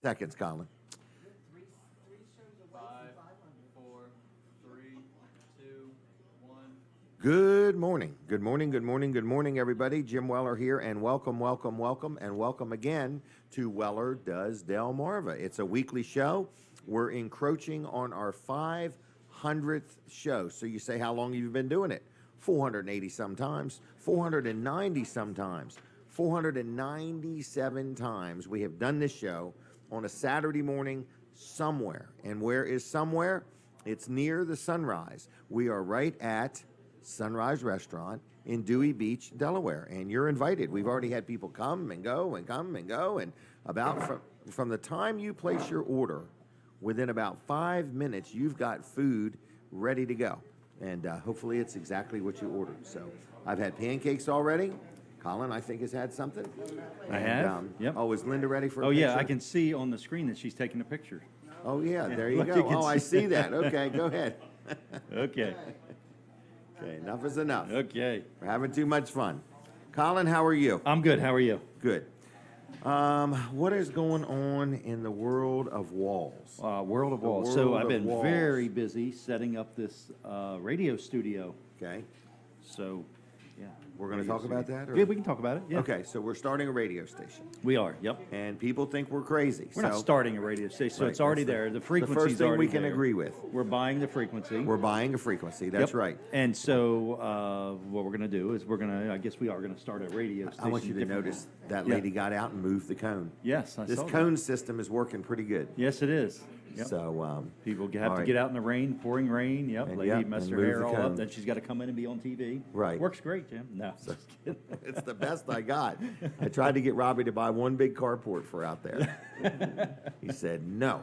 Seconds, Colin. 5, 4, 3, 2, 1. Good morning. Good morning, good morning, good morning, everybody. Jim Weller here, and welcome, welcome, welcome, and welcome again to Weller Does Delmarva. It's a weekly show. We're encroaching on our 500th show. So you say, how long have you been doing it? 480 sometimes, 490 sometimes, 497 times we have done this show on a Saturday morning somewhere. And where is somewhere? It's near the Sunrise. We are right at Sunrise Restaurant in Dewey Beach, Delaware, and you're invited. We've already had people come and go and come and go, and about from the time you place your order, within about 5 minutes, you've got food ready to go, and hopefully it's exactly what you ordered. So I've had pancakes already. Colin, I think, has had something. I have. Yep. Oh, is Linda ready for a Oh, picture? yeah, I can see on the screen that she's taking a picture. Oh, yeah, there you Look, go. you can Oh, I see. see that. Okay, go ahead. Okay. Okay, enough is enough. Okay. We're having too much fun. Colin, how are you? I'm good. How are you? Good. What is going on in the world of walls? World of Walls. world So I've of been walls. very busy setting up this radio studio. Okay, So, yeah. we're going to talk about that? Or? Yeah, we can talk about it. Yeah. Okay, so we're starting a radio station, We are. Yep. and people think we're crazy. We're not starting a radio station, so Right, it's already that's there. The the frequency's first thing already we can there. agree with. We're buying the frequency. We're buying a frequency. That's Yep. right. And so what we're going to do is I guess we are going to start a radio station. I want you to different- notice that Yeah. lady got out and moved the cone. Yes, I This saw that. cone system is working pretty good. Yes, it is. Yep. So, People have all to right. get out in the rain, pouring rain. Yep, And lady yep, messed and her move hair the all cone. up. Then she's got to come in and be on TV. Right. Works great, Jim. No, just kidding. it's the best I got. I tried to get Robbie to buy one big carport for out there. He said no.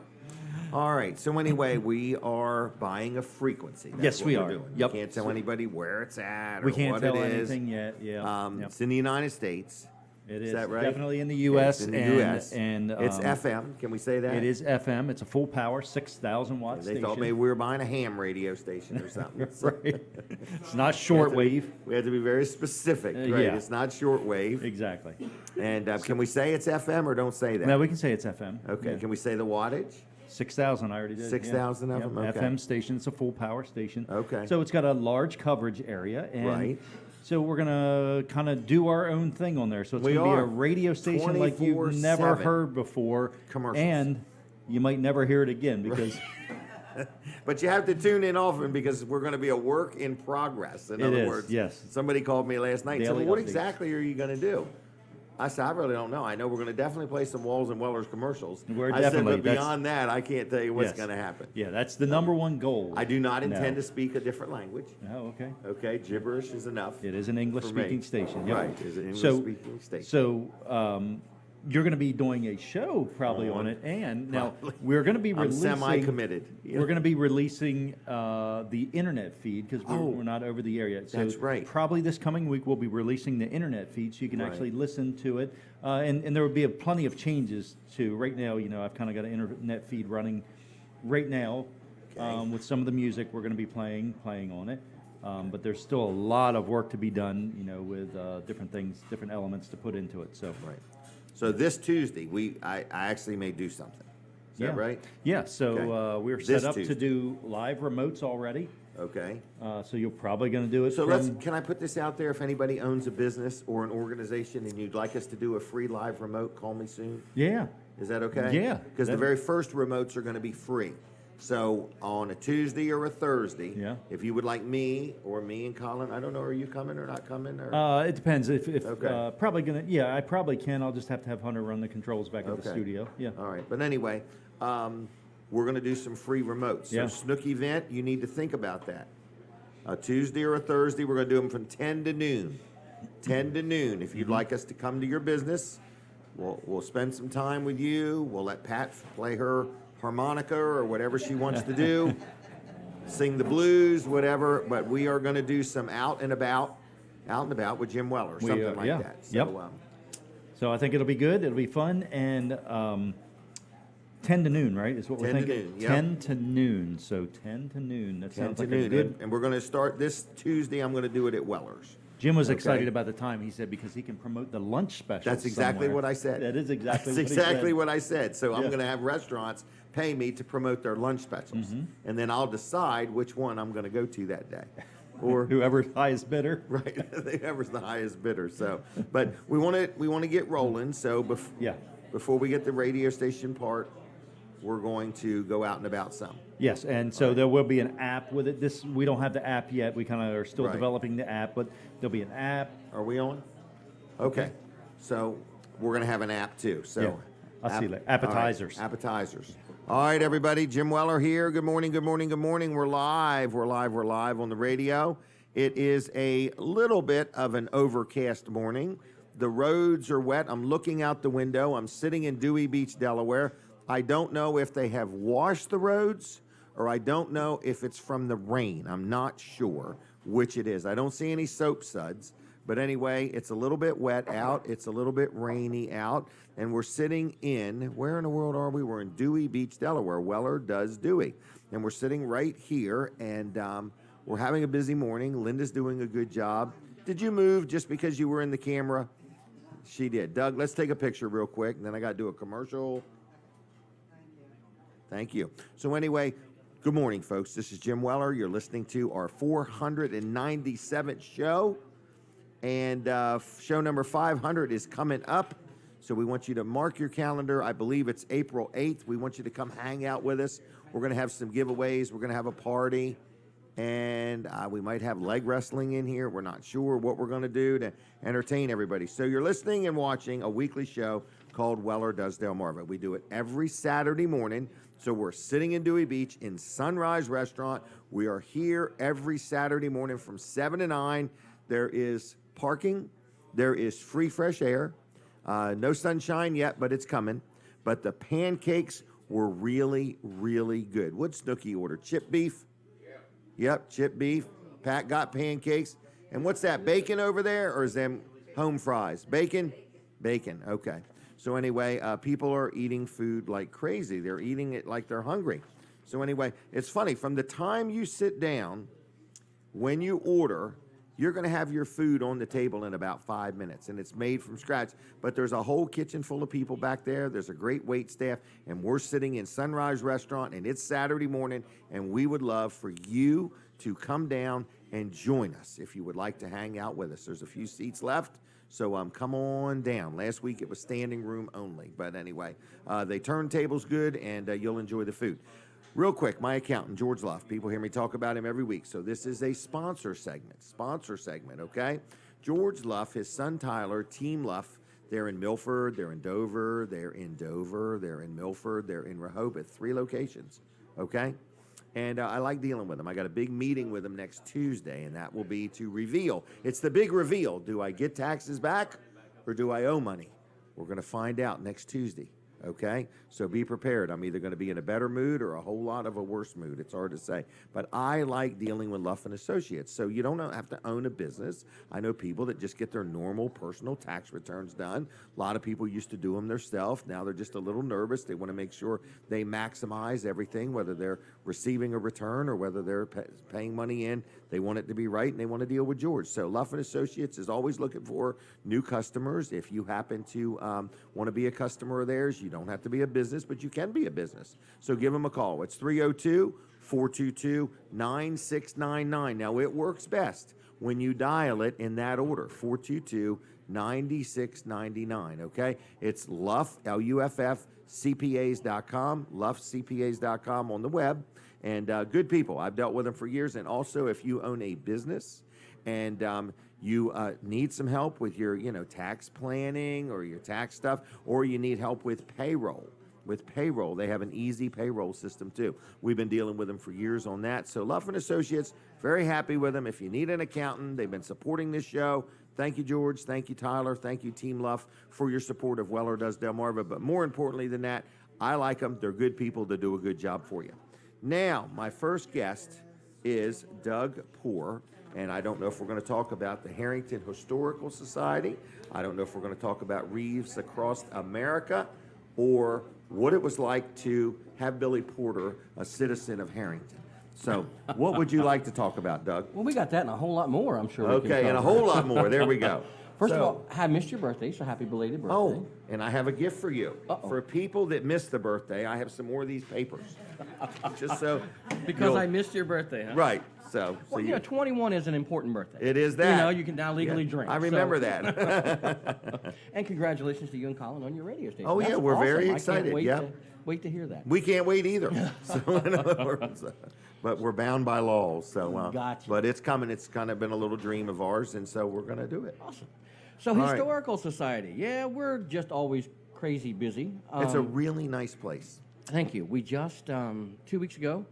All right. So anyway, we are buying a frequency. That's Yes, what we we're are. doing. Yep. We can't tell anybody where it's at or We can't what tell it is. anything yet. Yeah, yep. It's in the United States. It is that right? definitely in the U.S. It's in the and, U.S. and It's FM. Can we say that? It is FM. It's a full power, 6,000 watt They station. thought maybe we were buying a ham radio station or something. Right. It's not shortwave. We have to be very specific. Right? yeah. It's not shortwave. Exactly. And can we say it's FM or don't say that? Now we can say it's FM. Okay. Yeah. Can we say the wattage? 6,000, I already did. 6,000 of Yep, them? Okay. FM station. It's a full power station. Okay. So it's got a large coverage area. And Right. So we're going to kind of do our own thing on there. So it's We going to be are. a radio station like you've never 24/7 heard before. commercials. And you might never hear it again because But you have to tune in often because we're going to be a work in progress. In It other is, words, yes. Somebody called me last night and said, Daily well, what updates. exactly are you going to do? I said, I really don't know. I know we're going to definitely play some Walls and Weller's commercials. We're I said, definitely- but that's- beyond that, I can't tell you what's Yes. going to happen. yeah, that's the number one goal. I do not intend No. to speak a different language. Oh, okay. Okay, gibberish is enough. It is an English-speaking station. Yep. Right, it's an So- English-speaking station. So you're going to be doing a show probably on it, and now Probably. we're going to be I'm releasing. semi-committed. We're going to be releasing the internet feed because Oh, we're not over the air yet. So that's right. Probably this coming week we'll be releasing the internet feed so you can Right. actually listen to it, and there will be plenty of changes to. Right now, I've kind of got an internet feed running right now Okay. with some of the music we're going to be playing on it. But there's still a lot of work to be done, with different things, different elements to put into it. So. Right. So this Tuesday, I actually may do something. Is that right? Yeah, so Okay. we're This set up Tuesday. to do live remotes already. Okay. So you're probably going to do it So from... can I put this out there? If anybody owns a business or an organization and you'd like us to do a free live remote, call me soon. Yeah, Is that okay? Yeah. Because the very first remotes are going to be free. So on a Tuesday or a Thursday, Yeah. if you would like me and Colin, I don't know, are you coming or not coming? Or? it depends. If Okay. probably going to... Yeah, I probably can. I'll just have to have Hunter run the controls back at the Okay. studio. Yeah. All right. But anyway, we're going to do some free remotes. So Yeah. Snook event, you need to think about that. A Tuesday or a Thursday, we're going to do them from 10 to noon. 10 to noon. If you'd like us to come to your business, we'll spend some time with you. We'll let Pat play her harmonica or whatever she wants to do. Sing the blues, whatever. But we are going to do some out and about with Jim Weller, We, something like yeah. that. So, Yep. So I think it'll be good. It'll be fun. And 10 to noon, right, is what we're 10 to thinking? noon, yep. 10 to noon. So 10 to noon. That 10 sounds to like a noon. good... And we're going to start this Tuesday. I'm going to do it at Weller's. Jim was Okay. excited about the time, he said, because he can promote the lunch special. That's exactly what I said. That is exactly That's what he exactly said. what I said. So I'm Yeah. going to have restaurants pay me to promote their lunch specials, Mm-hmm. and then I'll decide which one I'm going to go to that day, or Whoever's highest bidder. right, whoever's the highest bidder. So, but we want to get rolling. So Yeah. before we get the radio station part, we're going to go out and about some. Yes, and so there will be an app with it. We don't have the app yet. We kind of are still Right. developing the app, but there'll be an app. Are we on? Okay. So we're going to have an app too. So Yeah. I'll see you later. Appetizers. All right, appetizers. All right, everybody. Jim Weller here. Good morning. Good morning. Good morning. We're live. We're live on the radio. It is a little bit of an overcast morning. The roads are wet. I'm looking out the window. I'm sitting in Dewey Beach, Delaware. I don't know if they have washed the roads or I don't know if it's from the rain. I'm not sure which it is. I don't see any soap suds. But anyway, it's a little bit wet out. It's a little bit rainy out. And we're sitting in, where in the world are we? We're in Dewey Beach, Delaware. Weller Does Dewey. And we're sitting right here, and we're having a busy morning. Linda's doing a good job. Did you move just because you were in the camera? She did. Doug, let's take a picture real quick, and then I got to do a commercial. Thank you. So anyway, good morning, folks. This is Jim Weller. You're listening to our 497th show. And show number 500 is coming up. So we want you to mark your calendar. I believe it's April 8th. We want you to come hang out with us. We're going to have some giveaways. We're going to have a party. And we might have leg wrestling in here. We're not sure what we're going to do to entertain everybody. So you're listening and watching a weekly show called Weller Does Delmarva. We do it every Saturday morning. So we're sitting in Dewey Beach in Sunrise Restaurant. We are here every Saturday morning from 7 to 9. There is parking. There is free fresh air. No sunshine yet, but it's coming. But the pancakes were really, really good. What'd Snooki order? Chip beef? Yep, chip beef. Pat got pancakes. And what's that, bacon over there, or is them home fries? Bacon? Bacon, okay. So anyway, people are eating food like crazy. They're eating it like they're hungry. So anyway, it's funny. From the time you sit down, when you order, you're going to have your food on the table in about 5 minutes, and it's made from scratch. But there's a whole kitchen full of people back there. There's a great wait staff, and we're sitting in Sunrise Restaurant, and it's Saturday morning, and we would love for you to come down and join us if you would like to hang out with us. There's a few seats left, so come on down. Last week it was standing room only, but anyway, they turn tables good, and you'll enjoy the food. Real quick, my accountant, George Luff. People hear me talk about him every week, so this is a sponsor segment, okay? George Luff, his son Tyler, Team Luff, they're in Milford, they're in Dover, they're in Dover, they're in Milford, they're in Rehoboth, 3 locations, okay? And I like dealing with them. I got a big meeting with them next Tuesday, and that will be to reveal. It's the big reveal. Do I get taxes back or do I owe money? We're going to find out next Tuesday. Okay, so be prepared. I'm either going to be in a better mood or a whole lot of a worse mood. It's hard to say. But I like dealing with Luff and Associates. So you don't have to own a business. I know people that just get their normal personal tax returns done. A lot of people used to do them themselves. Now they're just a little nervous. They want to make sure they maximize everything, whether they're receiving a return or whether they're paying money in. They want it to be right, and they want to deal with George. So Luff and Associates is always looking for new customers. If you happen to want to be a customer of theirs, you don't have to be a business, but you can be a business. So give them a call. It's 302-422-9699. Now, it works best when you dial it in that order, 422-9699, okay? It's Luff, L-U-F-F, CPAs.com, LuffCPAs.com on the web. And good people. I've dealt with them for years. And also, if you own a business and you need some help with your, tax planning or your tax stuff, or you need help with payroll. They have an easy payroll system too. We've been dealing with them for years on that. So Luff and Associates, very happy with them. If you need an accountant, they've been supporting this show. Thank you, George. Thank you, Tyler. Thank you, Team Luff, for your support of Weller Does Delmarva. But more importantly than that, I like them. They're good people to do a good job for you. Now, my first guest is Doug Poore. And I don't know if we're going to talk about the Harrington Historical Society. I don't know if we're going to talk about Wreaths across America, or what it was like to have Billy Porter, a citizen of Harrington. So, what would you like to talk about, Doug? Well, we got that and a whole lot more, I'm sure. we can Okay, and a cover. whole lot more. There we go. First of So- all, I missed your birthday, so happy belated birthday. Oh, and I have a gift for you. Uh-oh. For people that missed the birthday, I have some more of these papers. Just so. Because you'll- I missed your birthday, huh? Right, so. Well, you know, 21 is an important birthday. It is that. You know, you can now legally Yeah, drink. I remember so- that. And congratulations to you and Colin on your radio station. Oh, yeah, That's we're awesome. very I excited, can't wait yeah. to, wait to hear that. We can't wait either. So, in other words, but we're bound by laws, so. Gotcha. But it's coming. It's kind of been a little dream of ours, and so we're going to do it. Awesome. So, right. Historical Society. Yeah, we're just always crazy busy. It's a really nice place. Thank you. We just, 2 weeks ago,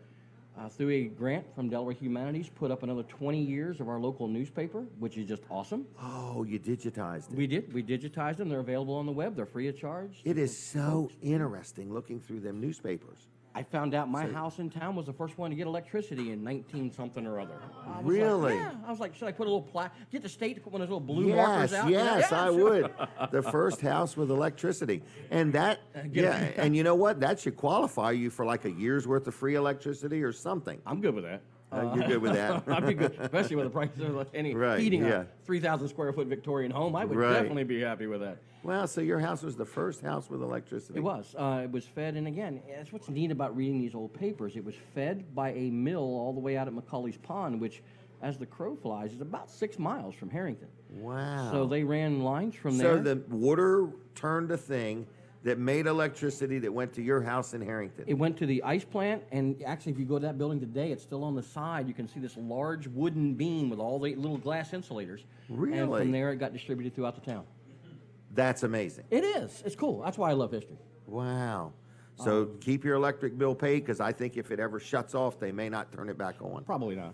through a grant from Delaware Humanities, put up another 20 years of our local newspaper, which is just awesome. Oh, you digitized it. We did. We digitized them. They're available on the web. They're free of charge. It is so interesting looking through them newspapers. I found out my house in town was the first one to get electricity in 19-something or other. I was like, Really? yeah. I was like, should I put a little plaque? Get the state to put one of those little blue markers Yes, out? yes, Yeah, I sure. would. The first house with electricity. And that, Get yeah, it. and you know what? That should qualify you for like a year's worth of free electricity or something. I'm good with that. You're good with that. I'd be good, especially with the price of any Right, heating yeah. a 3,000 square foot Victorian home. I would Right. definitely be happy with that. Well, so your house was the first house with electricity. It was. It was fed, and again, that's what's neat about reading these old papers. It was fed by a mill all the way out at McCully's Pond, which, as the crow flies, is about 6 miles from Harrington. Wow. So they ran lines from So there. the water turned a thing that made electricity that went to your house in Harrington. It went to the ice plant, and actually, if you go to that building today, it's still on the side. You can see this large wooden beam with all the little glass insulators. And Really? from there, it got distributed throughout the town. That's amazing. It is. It's cool. That's why I love history. Wow. So keep your electric bill paid because I think if it ever shuts off, they may not turn it back on. Probably not.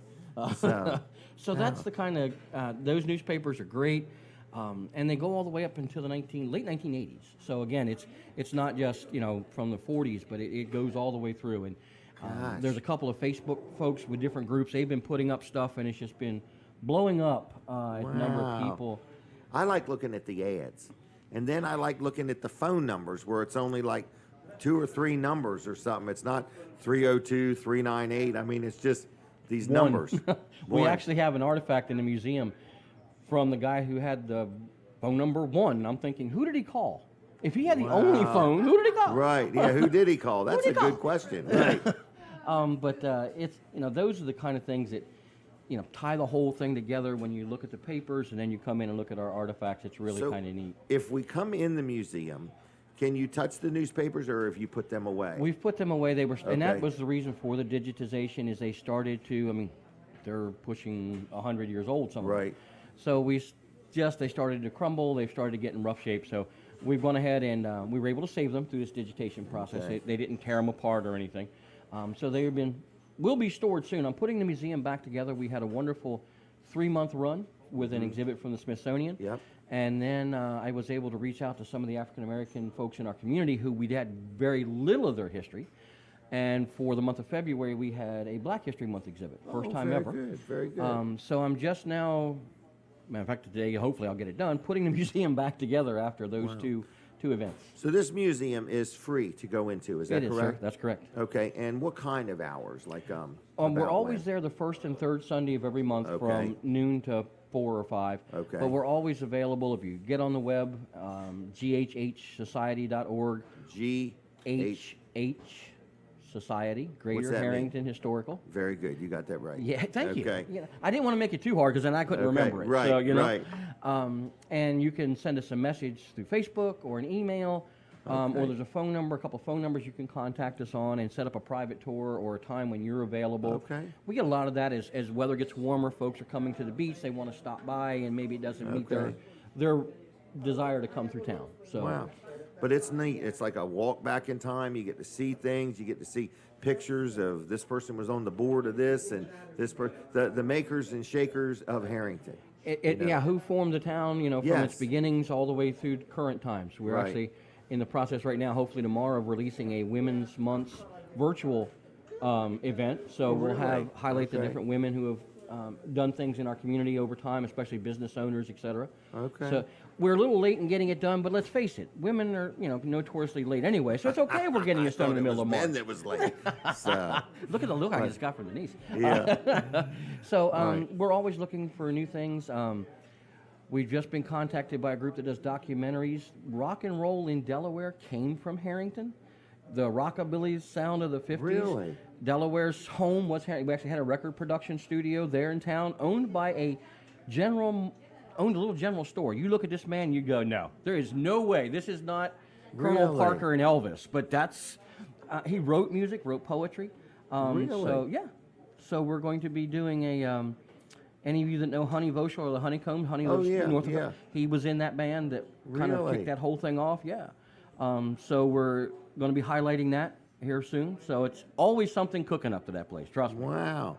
So, So that's the kind of, those newspapers are great, and they go all the way up until the late 1980s. So again, it's not just, from the 40s, but it goes all the way through. And Gosh. there's a couple of Facebook folks with different groups. They've been putting up stuff, and it's just been blowing up a number of Wow. people. I like looking at the ads. And then I like looking at the phone numbers where it's only like 2 or 3 numbers or something. It's not 302, 398. I mean, it's just these One. numbers. We One. actually have an artifact in the museum from the guy who had the phone number 1. And I'm thinking, who did he call? If he had the only Wow. phone, who did he call? Right. Yeah. Who did he call? That's did a he call? good question. Right. But it's, those are the kind of things that, tie the whole thing together when you look at the papers and then you come in and look at our artifacts. It's really So, kind of neat. if we come in the museum, can you touch the newspapers or have you put them away? We've put them away. They were, and that Okay. was the reason for the digitization is they started to, they're pushing 100 years old, some of them. Right. So they started to crumble. They started to get in rough shape. So we've gone ahead and we were able to save them through this digitation process. Okay. They didn't tear them apart or anything. So will be stored soon. I'm putting the museum back together. We had a wonderful 3-month run with an exhibit from the Smithsonian. Yep. And then I was able to reach out to some of the African American folks in our community who we'd had very little of their history. And for the month of February, we had a Black History Month exhibit, first time very ever. Good, very good. So I'm just now, matter of fact, today, hopefully I'll get it done, putting the museum back together after those two events. So this museum is free to go into, is that It is, sir. correct? That's correct. Okay, and what kind of hours? Like We're about always when? there the first and third Sunday of every month Okay. from noon to 4 or 5. Okay. But we're always available if you get on the web, ghhsociety.org, GH. Society, Greater that mean? Harrington Historical. Very good. You got that right. Yeah, thank you. Okay. Yeah, I didn't want to make it too hard because then I couldn't Okay, remember it. right, So, right. And you can send us a message through Facebook or an email, or Okay. there's a phone number, a couple phone numbers you can contact us on and set up a private tour or a time when you're available. Okay. We get a lot of that as weather gets warmer. Folks are coming to the beach. They want to stop by, and maybe it doesn't meet Okay. their desire to come through town. So. Wow. But it's neat. It's like a walk back in time. You get to see things. You get to see pictures of this person was on the board of this and this the makers and shakers of Harrington. Yeah, who formed the town, from Yes. its beginnings all the way through to current times. We're Right. actually in the process right now, hopefully tomorrow, of releasing a Women's Month's virtual event. So we'll Really? highlight the Okay. different women who have done things in our community over time, especially business owners, et cetera. Okay. So we're a little late in getting it done, but let's face it, women are, notoriously late anyway, so it's okay if we're getting this done in the middle of March. Men that was late. So, Look at the look I just got from Denise. yeah. So Right. we're always looking for new things. We've just been contacted by a group that does documentaries. Rock and roll in Delaware came from Harrington. The rockabilly sound of the 50s. Really? Delaware's home was Harrington. We actually had a record production studio there in town, owned by owned a little general store. You look at this man, you go, no, there is no way. This is not Colonel Really? Parker and Elvis. But that's, he wrote music, wrote poetry. Really? So, yeah. So we're going to be doing a, any of you that know Honey Voschel or the Honeycomb, Honey lives yeah, north of yeah. he was in that band that kind of Really? kicked that whole thing off, yeah. So we're going to be highlighting that here soon. So it's always something cooking up to that place, trust me. Wow.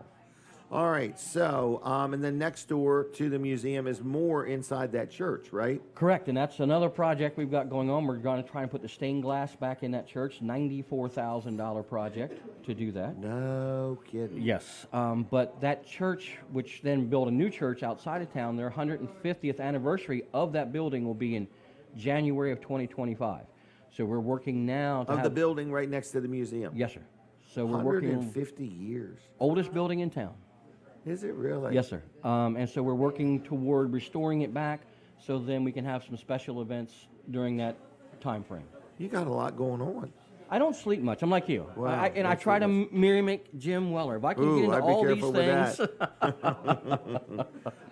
All right. So, and then next door to the museum is more inside that church, right? Correct, and that's another project we've got going on. We're going to try and put the stained glass back in that church, $94,000 project to do that. No kidding. Yes, but that church, which then built a new church outside of town, their 150th anniversary of that building will be in January of 2025. So we're working now to Of have the building right next to the museum. Yes, sir. So we're working on 150 years. oldest building in town. Is it really? Yes, sir. And so we're working toward restoring it back, so then we can have some special events during that time frame. You got a lot going on. I don't sleep much. I'm like you. Wow, I that's try to goodness. mimic Jim Weller. If I can Ooh, get into I'd be all these careful with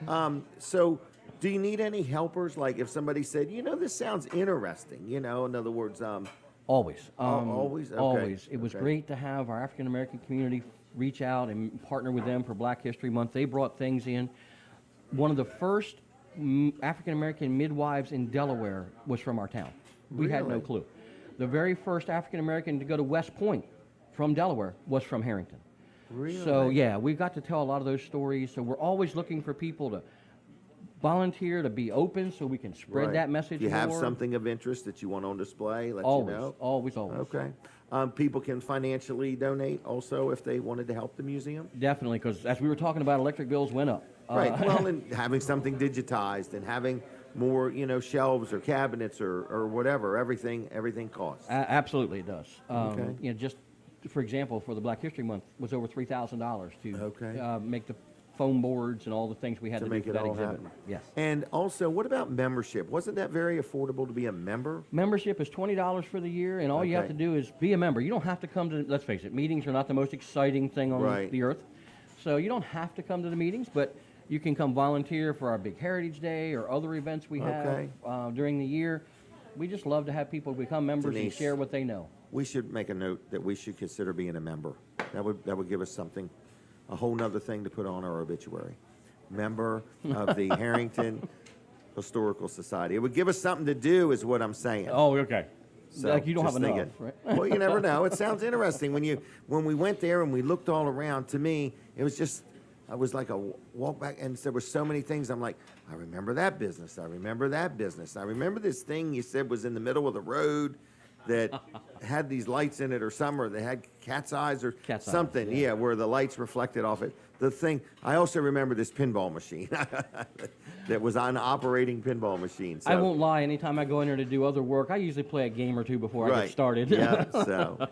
things. So, do you need any helpers? Like, if somebody said, this sounds interesting, in other words, Always. always? Okay. Always. It was Okay. great to have our African American community reach out and partner with them for Black History Month. They brought things in. One of the first African American midwives in Delaware was from our town. We had no Really? clue. The very first African American to go to West Point from Delaware was from Harrington. Really? So yeah, we've got to tell a lot of those stories. So we're always looking for people to volunteer, to be open, so we can spread Right. that message Do you have more. something of interest that you want on display? Let Always, you know. always. Okay. People can financially donate also if they wanted to help the museum. Definitely, because as we were talking about, electric bills went up. Right. Well, and having something digitized and having more, shelves or cabinets or whatever, everything costs. Absolutely, it does. Okay. Just for example, for the Black History Month, was over $3,000 to Okay. make the foam boards and all the things we had to, make do it for that all exhibit. happen. Yes. And also, what about membership? Wasn't that very affordable to be a member? Membership is $20 for the year, and all you have Okay. to do is be a member. You don't have to come to, let's face it, meetings are not the most exciting thing on Right. the earth. So you don't have to come to the meetings, but you can come volunteer for our big Heritage Day or other events we Okay. have during the year. We just love to have people become members Denise. and share what they know. We should make a note that we should consider being a member. That would give us something, a whole nother thing to put on our obituary. Member of the Harrington Historical Society. It would give us something to do, is what I'm saying. Oh, okay. So, Like you don't have just enough, thinking. right? Well, you never know. It sounds interesting when we went there and we looked all around. To me, it was just, I was like a walk back, and there were so many things. I'm like, I remember that business. I remember that business. I remember this thing you said was in the middle of the road that had these lights in it or something, or they had cat's eyes or Cat's eyes, something. yeah. Where the lights reflected off it. The thing. I also remember this pinball machine that was an operating pinball machine. I So- won't lie. Anytime I go in there to do other work, I usually play a game or two before I Right. get started. Yeah. So,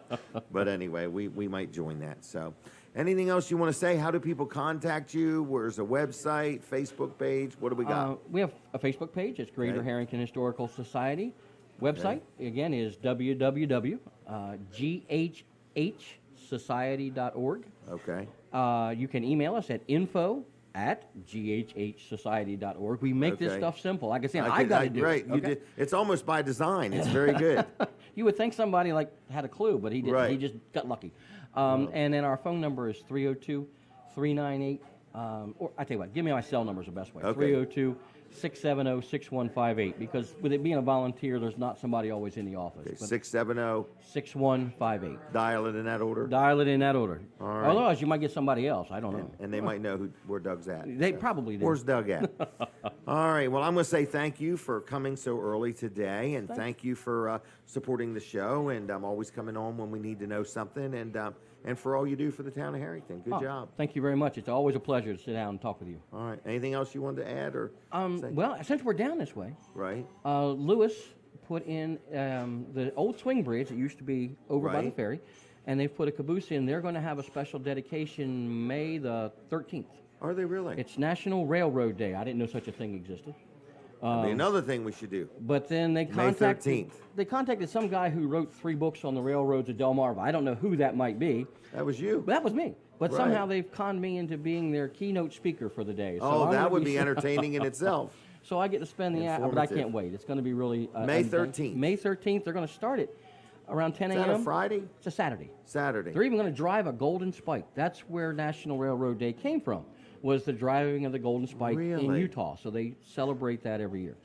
but anyway, we might join that. So, anything else you want to say? How do people contact you? Where's a website, Facebook page? What do we got? We have a Facebook page. It's Greater Okay. Harrington Historical Society. Website, again, is www.ghhsociety.org. Okay. You can email us at info@ghhsociety.org. We make this Okay. stuff simple. Like I said, I got to do Right. it. You okay? did. It's almost by design. It's very good. You would think somebody had a clue, but he didn't. Right. He just got lucky. And then our phone number is 302-398. Or I tell you what, give me my cell number is the best way. Okay. 302-670-6158. Because with it being a volunteer, there's not somebody always in the office. Okay, But 670. 6158. Dial it in that order. Dial it in that order. All right. Otherwise, you might get somebody else. I don't know. And they might know who, where Doug's at. They probably do. Where's Doug at? All right. Well, I'm going to say thank you for coming so early today, and thank you for supporting the show. And I'm always coming on when we need to know something, and for all you do for the town of Harrington. Good job. Thank you very much. It's always a pleasure to sit down and talk with you. All right. Anything else you wanted to add or? Say? Well, since we're down this way, Right. Lewis put in the old swing bridge that used to be over by the Right. ferry, and they've put a caboose in. They're going to have a special dedication May the 13th. Are they really? It's National Railroad Day. I didn't know such a thing existed. That'd be another thing we should do. But then they May 13th. contacted some guy who wrote 3 books on the railroads of Delmarva. I don't know who that might be. That was you. But that was me. But Right. somehow they've conned me into being their keynote speaker for the day. So Oh, I'm that gonna would be entertaining in itself. So I get to spend the hour, but I can't wait. It's going to be really May a day. 13th. May 13th. They're going to start it around 10 Is a.m. that a Friday? It's a Saturday. Saturday. They're even going to drive a golden spike. That's where National Railroad Day came from, was the driving of the golden spike in Really? Utah. So they celebrate that every year.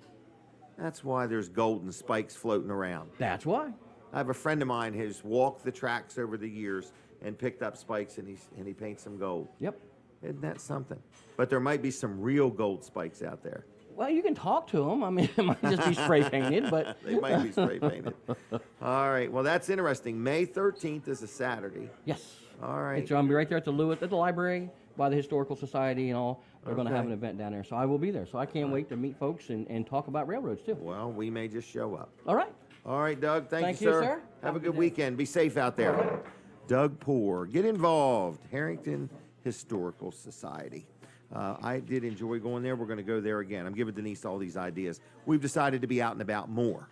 That's why there's golden spikes floating around. That's why. I have a friend of mine who's walked the tracks over the years and picked up spikes, and he paints them gold. Yep. Isn't that something? But there might be some real gold spikes out there. Well, you can talk to them. I mean, it might just be spray painted, but They might be spray painted. All right. Well, that's interesting. May 13th is a Saturday. yes. All right. So I'll be right there at the Lewis, at the library, by the Historical Society and all. They're going to have Okay. an event down there. So I will be there. So I can't wait to meet folks and talk about railroads, too. Well, we may just show up. All right. All right, Doug. Thank Thank you, sir. sir. Have a good weekend. Be safe out there. Doug Poore. Get involved. Harrington Historical Society. I did enjoy going there. We're going to go there again. I'm giving Denise all these ideas. We've decided to be out and about more.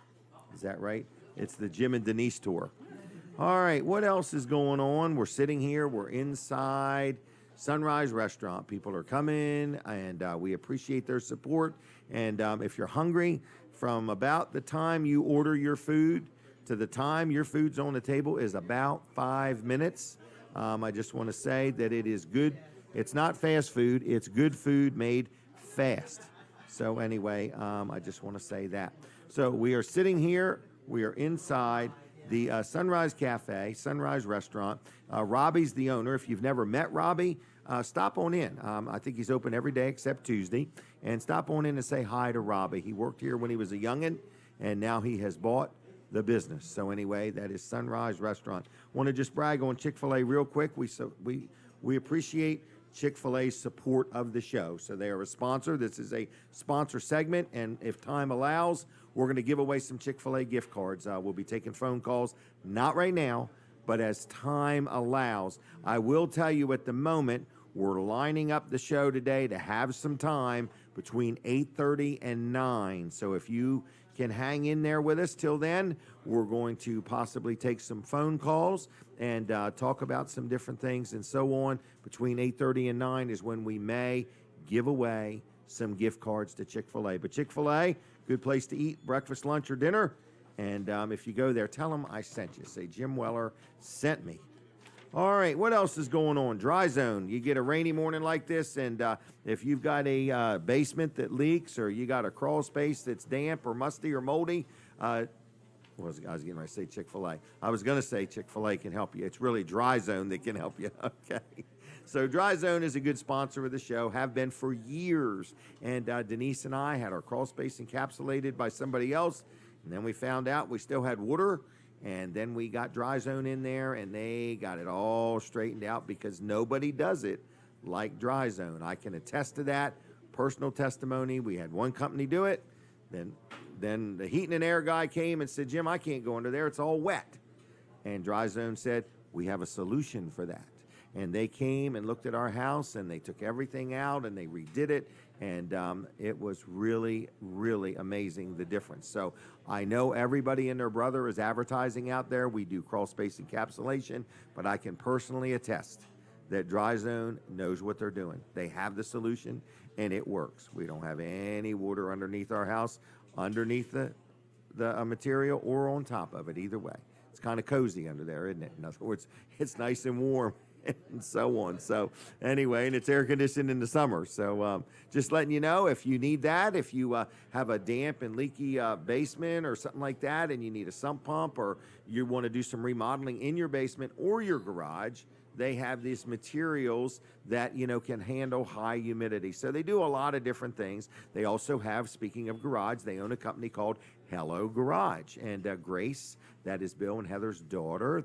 Is that right? It's the Jim and Denise tour. All right. What else is going on? We're sitting here. We're inside Sunrise Restaurant. People are coming, and we appreciate their support. And if you're hungry, from about the time you order your food to the time your food's on the table is about 5 minutes. I just want to say that it is good. It's not fast food. It's good food made fast. So anyway, I just want to say that. So we are sitting here. We are inside the Sunrise Cafe, Sunrise Restaurant. Robbie's the owner. If you've never met Robbie, stop on in. I think he's open every day except Tuesday. And stop on in and say hi to Robbie. He worked here when he was a youngin', and now he has bought the business. So anyway, that is Sunrise Restaurant. Want to just brag on Chick-fil-A real quick. We appreciate Chick-fil-A's support of the show. So they are a sponsor. This is a sponsor segment, and if time allows, we're going to give away some Chick-fil-A gift cards. We'll be taking phone calls, not right now, but as time allows. I will tell you at the moment, we're lining up the show today to have some time between 8:30 and 9. So if you can hang in there with us till then, we're going to possibly take some phone calls and talk about some different things and so on. Between 8:30 and 9 is when we may give away some gift cards to Chick-fil-A. But Chick-fil-A, good place to eat breakfast, lunch, or dinner. And if you go there, tell them I sent you. Say Jim Weller sent me. All right, what else is going on? Dry zone. You get a rainy morning like this, and if you've got a basement that leaks or you got a crawl space that's damp or musty or moldy, I was getting ready to say Chick-fil-A. I was going to say Chick-fil-A can help you. It's really Dry Zone that can help you. Okay. So Dry Zone is a good sponsor of the show, have been for years. And Denise and I had our crawl space encapsulated by somebody else, and then we found out we still had water. And then we got Dry Zone in there, and they got it all straightened out because nobody does it like Dry Zone. I can attest to that. Personal testimony. We had one company do it. Then the heating and air guy came and said, Jim, I can't go under there. It's all wet. And Dry Zone said, we have a solution for that. And they came and looked at our house, and they took everything out, and they redid it. And it was really, really amazing, the difference. So I know everybody and their brother is advertising out there. We do crawl space encapsulation, but I can personally attest that Dry Zone knows what they're doing. They have the solution, and it works. We don't have any water underneath our house, underneath the material, or on top of it, either way. It's kind of cozy under there, isn't it? In other words, it's nice and warm. And so on. So anyway, and it's air conditioned in the summer. So just letting you know, if you need that, if you have a damp and leaky basement or something like that, and you need a sump pump, or you want to do some remodeling in your basement or your garage, they have these materials that, can handle high humidity. So they do a lot of different things. They also have, speaking of garage, they own a company called Hello Garage. And Grace, that is Bill and Heather's daughter,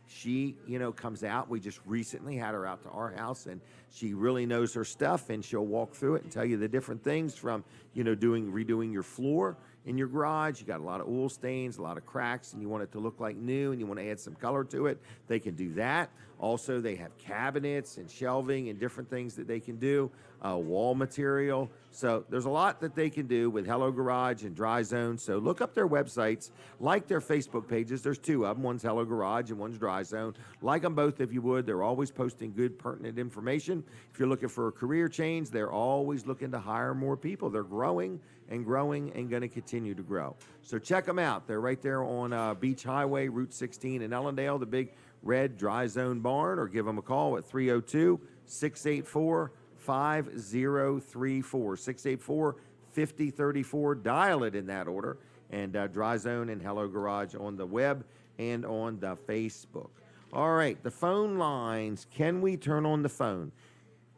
she, comes out. We just recently had her out to our house, and she really knows her stuff, and she'll walk through it and tell you the different things from, redoing your floor in your garage. You got a lot of oil stains, a lot of cracks, and you want it to look like new, and you want to add some color to it. They can do that. Also, they have cabinets and shelving and different things that they can do, wall material. So there's a lot that they can do with Hello Garage and Dry Zone. So look up their websites, like their Facebook pages. There's two of them. One's Hello Garage and one's Dry Zone. Like them both if you would. They're always posting good, pertinent information. If you're looking for a career change, they're always looking to hire more people. They're growing and going to continue to grow. So check them out. They're right there on Beach Highway, Route 16 in Ellendale, the big red Dry Zone barn, or give them a call at 302-684-5034, 684-5034. Dial it in that order. And Dry Zone and Hello Garage on the web and on the Facebook. All right, the phone lines. Can we turn on the phone?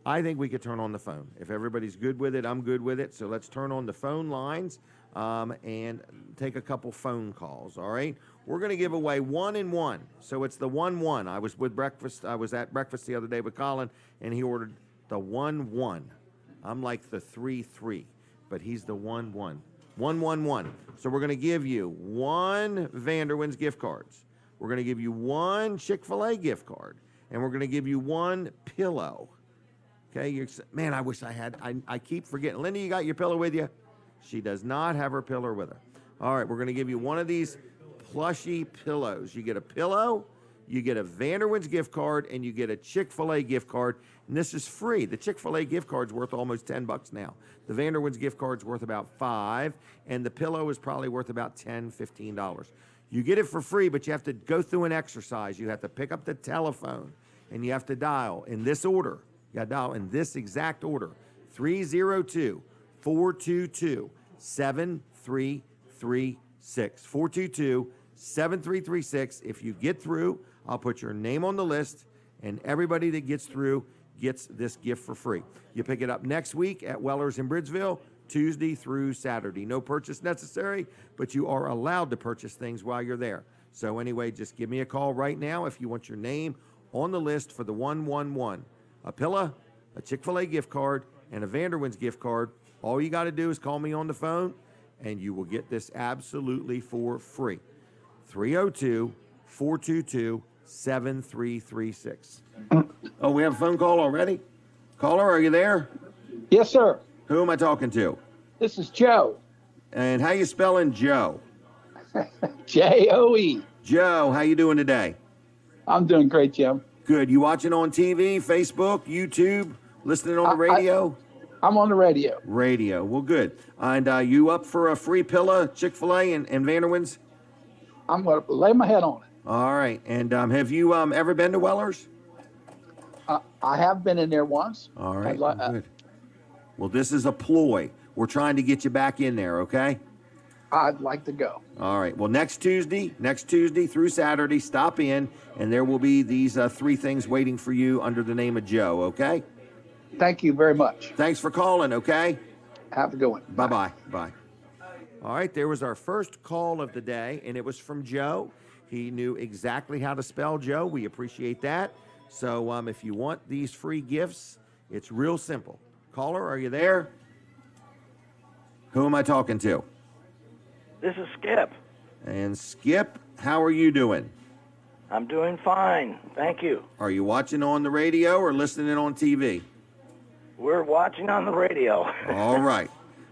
I think we could turn on the phone. If everybody's good with it, I'm good with it. So let's turn on the phone lines and take a couple phone calls, all right? We're going to give away 1 and 1. So it's the 1-1. I was at breakfast the other day with Colin, and he ordered the 1-1. I'm like the 3-3, but he's the 1-1. 1-1-1. So we're going to give you 1 Vanderwin's gift cards. We're going to give you 1 Chick-fil-A gift card, and we're going to give you 1 pillow. Okay, man, I wish I had. I keep forgetting. Linda, you got your pillow with you? She does not have her pillow with her. All right, we're going to give you one of these plushy pillows. You get a pillow, you get a Vanderwin's gift card, and you get a Chick-fil-A gift card. And this is free. The Chick-fil-A gift card's worth almost $10 now. The Vanderwin's gift card's worth about $5, and the pillow is probably worth about $10, $15. You get it for free, but you have to go through an exercise. You have to pick up the telephone, and you have to dial in this order. You got to dial in this exact order, 302-422-7336, 422-7336. If you get through, I'll put your name on the list, and everybody that gets through gets this gift for free. You pick it up next week at Weller's in Bridgeville, Tuesday through Saturday. No purchase necessary, but you are allowed to purchase things while you're there. So anyway, just give me a call right now if you want your name on the list for the 1-1-1. A pillow, a Chick-fil-A gift card, and a Vanderwin's gift card. All you got to do is call me on the phone, and you will get this absolutely for free. 302-422-7336. Oh, we have a phone call already? Caller, are you there? Yes, sir. Who am I talking to? This is Joe. And how you spelling Joe? Joe. Joe, how you doing today? I'm doing great, Jim. Good. You watching on TV, Facebook, YouTube, listening on the radio? I'm on the radio. Radio. Well, good. And you up for a free pillow, Chick-fil-A and Vanderwin's? I'm going to lay my head on it. All right. And have you ever been to Weller's? I have been in there once. All right. Good. Well, this is a ploy. We're trying to get you back in there, okay? I'd like to go. All right. Well, next Tuesday through Saturday, stop in, and there will be these 3 things waiting for you under the name of Joe, okay? Thank you very much. Thanks for calling, okay? Have a good one. Bye-bye. Bye. All right, there was our first call of the day, and it was from Joe. He knew exactly how to spell Joe. We appreciate that. So if you want these free gifts, it's real simple. Caller, are you there? Who am I talking to? This is Skip. And Skip, how are you doing? I'm doing fine. Thank you. Are you watching on the radio or listening on TV? We're watching on the radio. All right.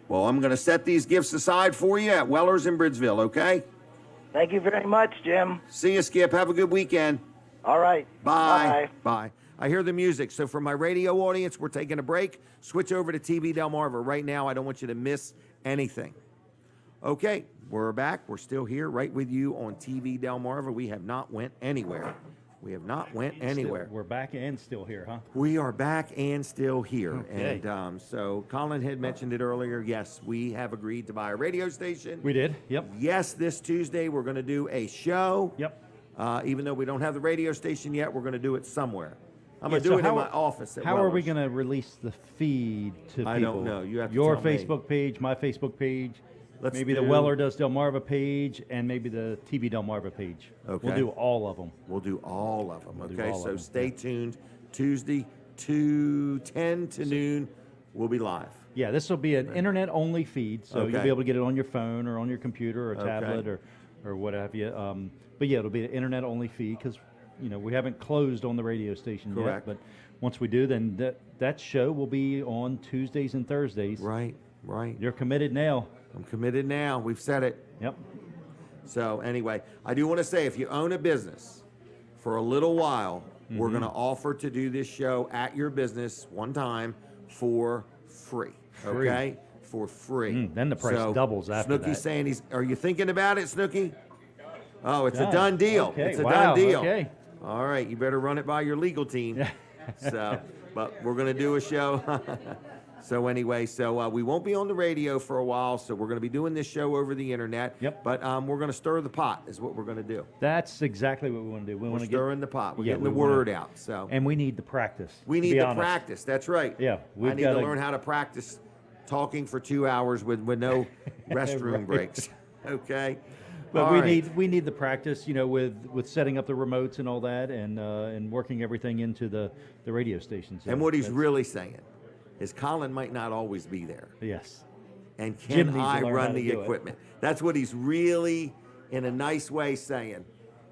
Well, I'm going to set these gifts aside for you at Weller's in Bridgeville, okay? Thank you very much, Jim. See you, Skip. Have a good weekend. All right. Bye. Bye. I hear the music. So for my radio audience, we're taking a break. Switch over to TV Delmarva right now. I don't want you to miss anything. Okay, we're back. We're still here right with you on TV Delmarva. We have not went anywhere. We have not went anywhere. We're back and still here, huh? We are back and still here. Okay. And so Colin had mentioned it earlier. Yes, we have agreed to buy a radio station. We did, yep. Yes, this Tuesday we're going to do a show. Yep. Even though we don't have the radio station yet, we're going to do it somewhere. I'm Yeah, going to so do it in how- my office at How are we Weller's. going to release the feed to people? I don't know. You have to Your tell me. Facebook page, my Facebook page, Let's maybe the do- Weller Does Delmarva page, and maybe the TV Delmarva page. Okay. We'll do all of them. We'll do all of them. do Okay, all of so them, stay yeah. tuned. Tuesday, 10 to noon, we'll be live. Yeah, this will be an internet-only feed, so you'll Okay. be able to get it on your phone or on your computer or Okay. tablet or what have you. But yeah, it'll be an internet-only feed because we haven't closed on the radio station Correct. yet. But once we do, then that show will be on Tuesdays and Thursdays. Right. You're committed now. I'm committed now. We've said it. Yep. So anyway, I do want to say, if you own a business, for a little while, Mm-hmm. we're going to offer to do this show at your business one time for free. Free. Okay? For free. Then the price doubles after Snooky's that. saying are you thinking about it, Snooky? Oh, it's a Done. done deal. Okay, It's a wow, done deal. okay. All right, you better run it by your legal team. But we're going to do a show. So anyway, we won't be on the radio for a while, so we're going to be doing this show over the internet. Yep. But we're going to stir the pot is what we're going to do. That's exactly what we want to do. We We're want to stirring the pot. We're yeah, getting the we wanna- word out. So and we need the practice. we to need be to honest. practice. That's right. Yeah, I we've need to gotta- learn how to practice talking for 2 hours with no restroom Right. breaks. Okay. But All we right. need the practice, with setting up the remotes and all that, and working everything into the radio station. So And what he's that's- really saying is Colin might not always be there. yes, And Jim can needs to I learn how run to the do it. equipment? That's what he's really, in a nice way, saying.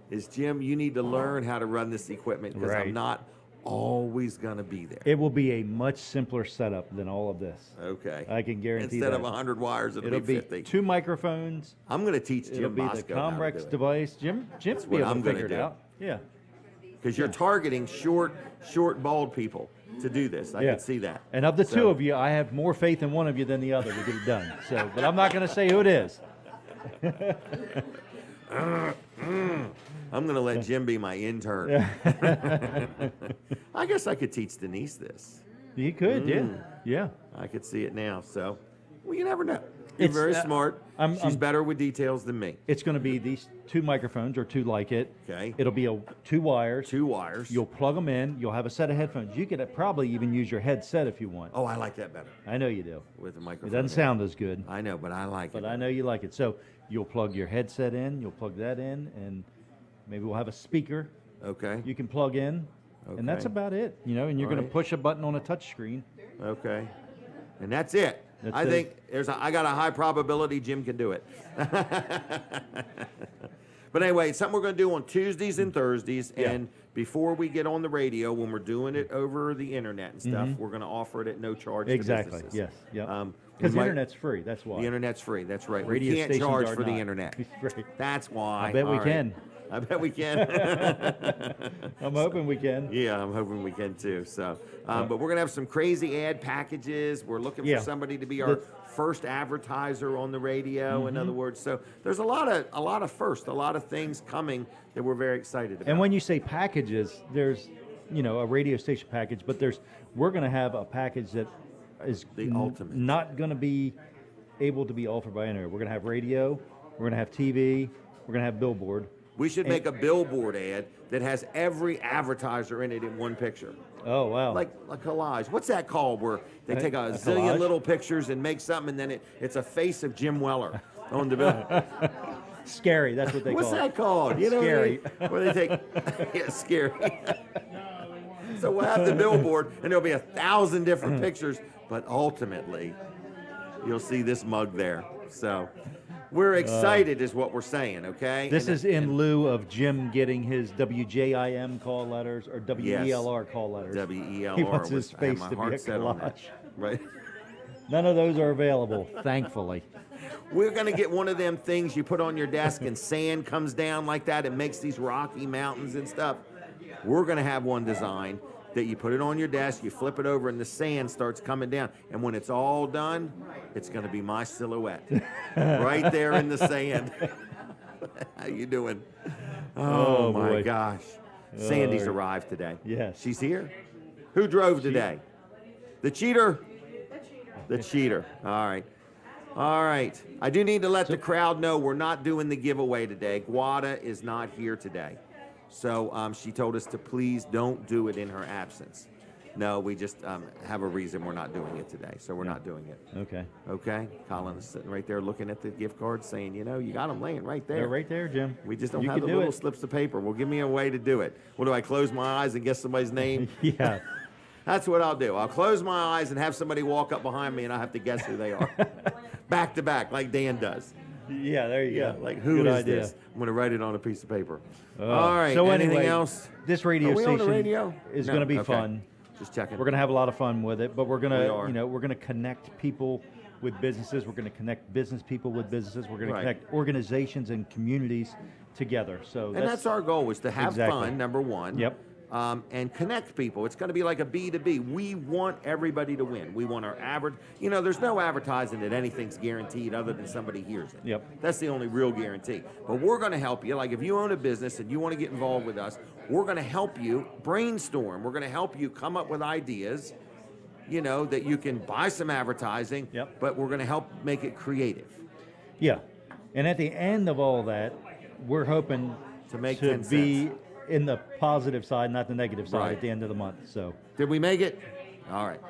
Is Jim, you need to learn how to run this equipment because Right. I'm not always going to be there. it will be a much simpler setup than all of this. Okay. I can guarantee Instead that. of 100 wires, it'll, It'll be be 50. 2 microphones. I'm going to teach It'll Jim be the Bosco how to Comrex do it. device. Jim will be what able I'm to gonna figure it do. out. Yeah. Because you're targeting short, bald people to do this. I Yeah. can see that. And of the So- two of you, I have more faith in one of you than the other to get it done. So, but I'm not going to say who it is. I'm going to let Jim be my intern. I guess I could teach Denise this. You could, yeah. I could see it now. So, well, you never know. You're It's, very smart. I'm- She's I'm- better with details than me. It's going to be these 2 microphones or 2 like it. Okay. It'll be 2 wires. 2 wires. You'll plug them in. You'll have a set of headphones. You could probably even use your headset if you want. Oh, I like that better I know you do. with the It microphone. doesn't sound as good, I know, but I like but it. I know you like it. So you'll plug your headset in. You'll plug that in, and maybe we'll have a speaker Okay. you can plug in, and that's Okay. about it. And you're going to Alright. push a button on a touch screen. Okay. And that's it. That's I it. think I got a high probability Jim can do it. But anyway, it's something we're going to do on Tuesdays and Thursdays. Yeah. And before we get on the radio, when we're doing it over the internet and stuff, we're going to offer it at no charge Exactly. to businesses. Yes. Yep. We Because the might- internet's free. That's why. The internet's free. That's right. Radio we can't stations charge are for the not. internet. Right. That's why. I bet we All right. can. I bet we can. I'm hoping we can. Yeah, I'm hoping we can too. So, but we're gonna have some crazy ad packages. We're looking Yeah. for somebody to be our first advertiser on the radio. In other words, so there's a lot of firsts, a lot of things coming that we're very excited about. And when you say packages, there's, a radio station package, but we're going to have a package that is The ultimate. not going to be able to be offered by anyone. We're going to have radio, we're going to have TV, we're going to have billboard. we should make a billboard ad that has every advertiser in it in one picture. Oh, wow. Like a collage. What's that called? Where they take a A zillion collage? little pictures and make something, and then it's a face of Jim Weller on the bill. Scary, that's what they What's call that it. called? You know Scary. what I mean? Where they take, yeah, scary. So we'll have the billboard, and there'll be 1,000 different pictures, but ultimately, you'll see this mug there. So we're excited, is what we're saying. Okay. This And- is in lieu of Jim getting his WJIM call letters or WELR call letters. WELR. He wants his I had face my to be heart a set on that. collage. Right. None of those are available, thankfully. We're gonna get one of them things you put on your desk, and sand comes down like that and makes these rocky mountains and stuff. We're gonna have one designed that you put it on your desk, you flip it over, and the sand starts coming down. And when it's all done, it's gonna be my silhouette right there in the sand. How you doing? Oh, Oh, my boy. gosh. Sandy's Oh, arrived today. yes. She's here? Who drove today? The cheater? The cheater. All right. All right. I do need to let the crowd know we're not doing the giveaway today. Guada is not here today. So she told us to please don't do it in her absence. No, we just have a reason we're not doing it today, so we're not doing it. Okay. Okay? Colin is sitting right there looking at the gift cards saying, you know, you got them laying right there. They're right there, Jim. We just don't You have can the do little it. slips of paper. Well, give me a way to do it. What do I close my eyes and guess somebody's name? Yeah. That's what I'll do. I'll close my eyes and have somebody walk up behind me and I have to guess who they are. Back to back, like Dan does. Yeah, there you go. Like who Good is idea. this? I'm going to write it on a piece of paper. All right. So anything anyway, else? this radio Are we on station the radio? is No, going to be okay. fun. Just checking. We're going to have a lot of fun with it, but we're going We to, are. you know, we're going to connect people with businesses. We're going to connect business people with businesses. We're going Right. to connect organizations and communities together. So And that's our goal, is to have Exactly. fun, number one. Yep. And connect people. It's going to be like a B2B. We want everybody to win. We want our average. You know, there's no advertising that anything's guaranteed other than somebody hears it. Yep. That's the only real guarantee. But we're going to help you. Like if you own a business and you want to get involved with us, we're going to help you brainstorm. We're going to help you come up with ideas, you know, that you can buy some advertising. Yep. But we're going to help make it creative. Yeah. And at the end of all that, we're hoping To make to 10 be cents. in the positive side, not the negative side Right. at the end of the month. So Did we make it? All right.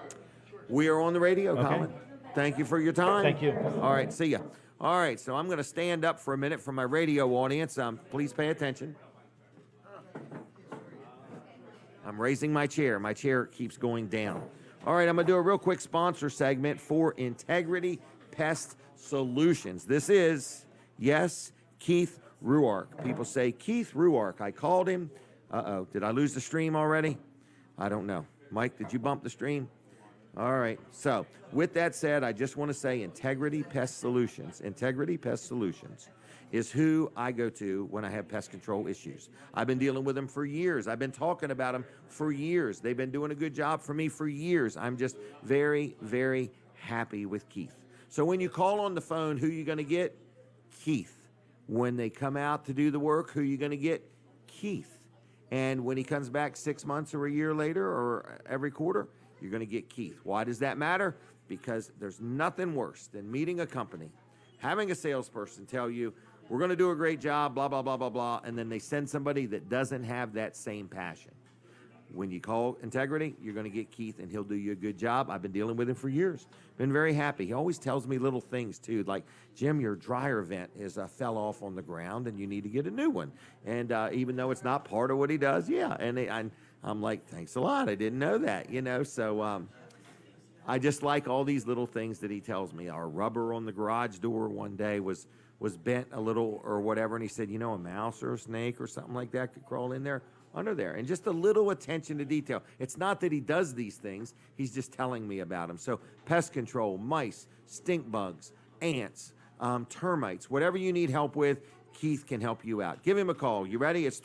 We are on the radio, Okay. Colin. Thank you for your time. Thank you. All right, see ya. All right, so I'm going to stand up for a minute for my radio audience. Please pay attention. I'm raising my chair. My chair keeps going down. All right, I'm going to do a real quick sponsor segment for Integrity Pest Solutions. This is, yes, Keith Ruark. People say, Keith Ruark. I called him. Uh-oh, did I lose the stream already? I don't know. Mike, did you bump the stream? All right. So, with that said, I just want to say Integrity Pest Solutions. Integrity Pest Solutions is who I go to when I have pest control issues. I've been dealing with them for years. I've been talking about them for years. They've been doing a good job for me for years. I'm just very, very happy with Keith. So when you call on the phone, who you going to get? Keith. When they come out to do the work, who you going to get? Keith. And when he comes back 6 months or a year later or every quarter, you're going to get Keith. Why does that matter? Because there's nothing worse than meeting a company, having a salesperson tell you, we're going to do a great job, blah, blah, blah, blah, blah, and then they send somebody that doesn't have that same passion. When you call Integrity, you're going to get Keith, and he'll do you a good job. I've been dealing with him for years. Been very happy. He always tells me little things, too, like, Jim, your dryer vent is fell off on the ground, and you need to get a new one. And even though it's not part of what he does, yeah. And I'm like, thanks a lot. I didn't know that, you know. So I just like all these little things that he tells me. Our rubber on the garage door one day was bent a little or whatever, and he said, you know, a mouse or a snake or something like that could crawl in there, under there. And just a little attention to detail. It's not that he does these things, he's just telling me about them. So pest control, mice, stink bugs, ants, termites, whatever you need help with, Keith can help you out. Give him a call. You ready? It's